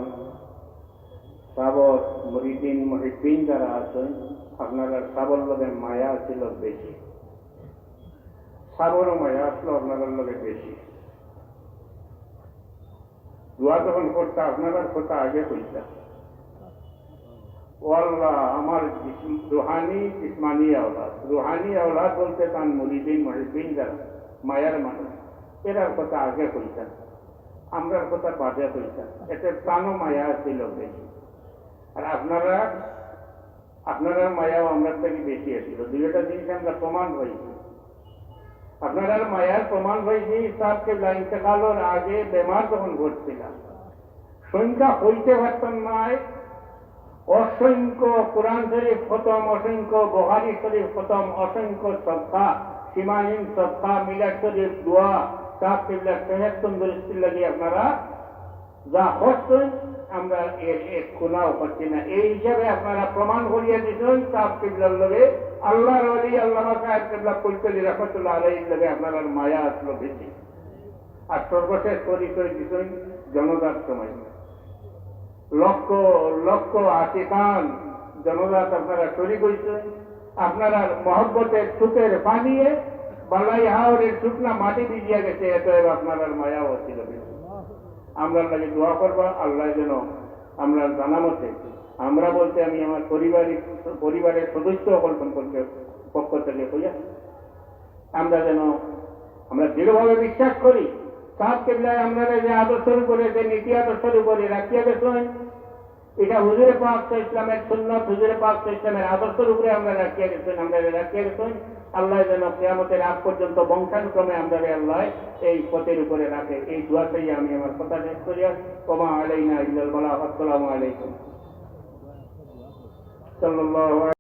সাবর মুরিদিন মুহিবিন যারা আছেন আপনারা সাবর লগে মায়া ছিল বেশি, সাবরও মায়া আসলো আপনাদের লগে বেশি। দোয়া যখন করতে আপনারা কথা আগে কইতা, ও আল্লাহ আমার রুহানি জিসমানি আওলাদ, রুহানি আওলাদ বলতে তার মুরিদিন মুহিবিন যারা মায়ার মানুষ, এরার কথা আগে কইতা, আমরার কথা বাজে কইতা, এতে প্রাণও মায়া ছিল বেশি। আর আপনারা মায়াও আমরা থেকে বেশি আসছিল, দুইটা জিনিস আমরা প্রমাণ হয়েছি। আপনারা মায়ার প্রমাণ হয়েছি সাহকে ইন্তেকালের আগে বেমার যখন ঘটছিলাম, সংখ্যা হইতে পারতাম নাই, অসংখ্য কোরআন শরীফ খতম, অসংখ্য বুখারী শরীফ খতম, অসংখ্য সদকা, সীমাহীন সদকা, মিলাদ শরীফ দোয়া, সাহ কিবলা সেহত তন্দুরুস্তির লাগে আপনারা যা করছেন আমরা এর কোনাও করছি না। এই হিসাবে আপনারা প্রমাণ করিয়া দিচ্ছেন সাহ কিবলার লগে আল্লাহর ওলি আল্লামা সাহেব কিবলা কুলতলি রহমতুল্লাহ আলাইহির লগে আপনার মায়া আসলো বেশি। আর সর্বশেষ পরিচয় দিচ্ছেন জনতার সময়, লক্ষ লক্ষ আশিকান জনজাত আপনারা তৈরি করেছেন। আপনারা মহব্বতের সুখের পানিয়ে বালাই হাওরের শুকনা মাটি ভিজিয়া গেছে, এত আপনার মায়াও ছিল বেশি। আমরা লাগে দোয়া করবা, আল্লাহ যেন আমরা জানা মতে, আমরা বলতে আমি আমার পরিবারের সদস্য সকল সম্পর্কে পক্ষ থেকে কইয়া, আমরা যেন আমরা দৃঢ়ভাবে বিশ্বাস করি সাহেব কেবলায় আমরা যে আদর্শের উপরে, যে নীতি আদর্শের উপরে রাখিয়া গেছেন, এটা হুজুরে পাক ইসলামের সুন্নাত, হুজুরে পাক ইসলামের আদর্শের উপরে আমরা রাখিয়া গেছেন, আমরা রাখিয়া গেছেন। আল্লাহ যেন কিয়ামতের আগ পর্যন্ত বংশানুক্রমে আমরা আল্লাহ এই পথের উপরে রাখে, এই দোয়াতেই আমি আমার কথা শেষ করিয়া ওমা আলাইনা ইল্লাল বালাগ। আসসালামু আলাইকুম। সাল্লাল্লাহু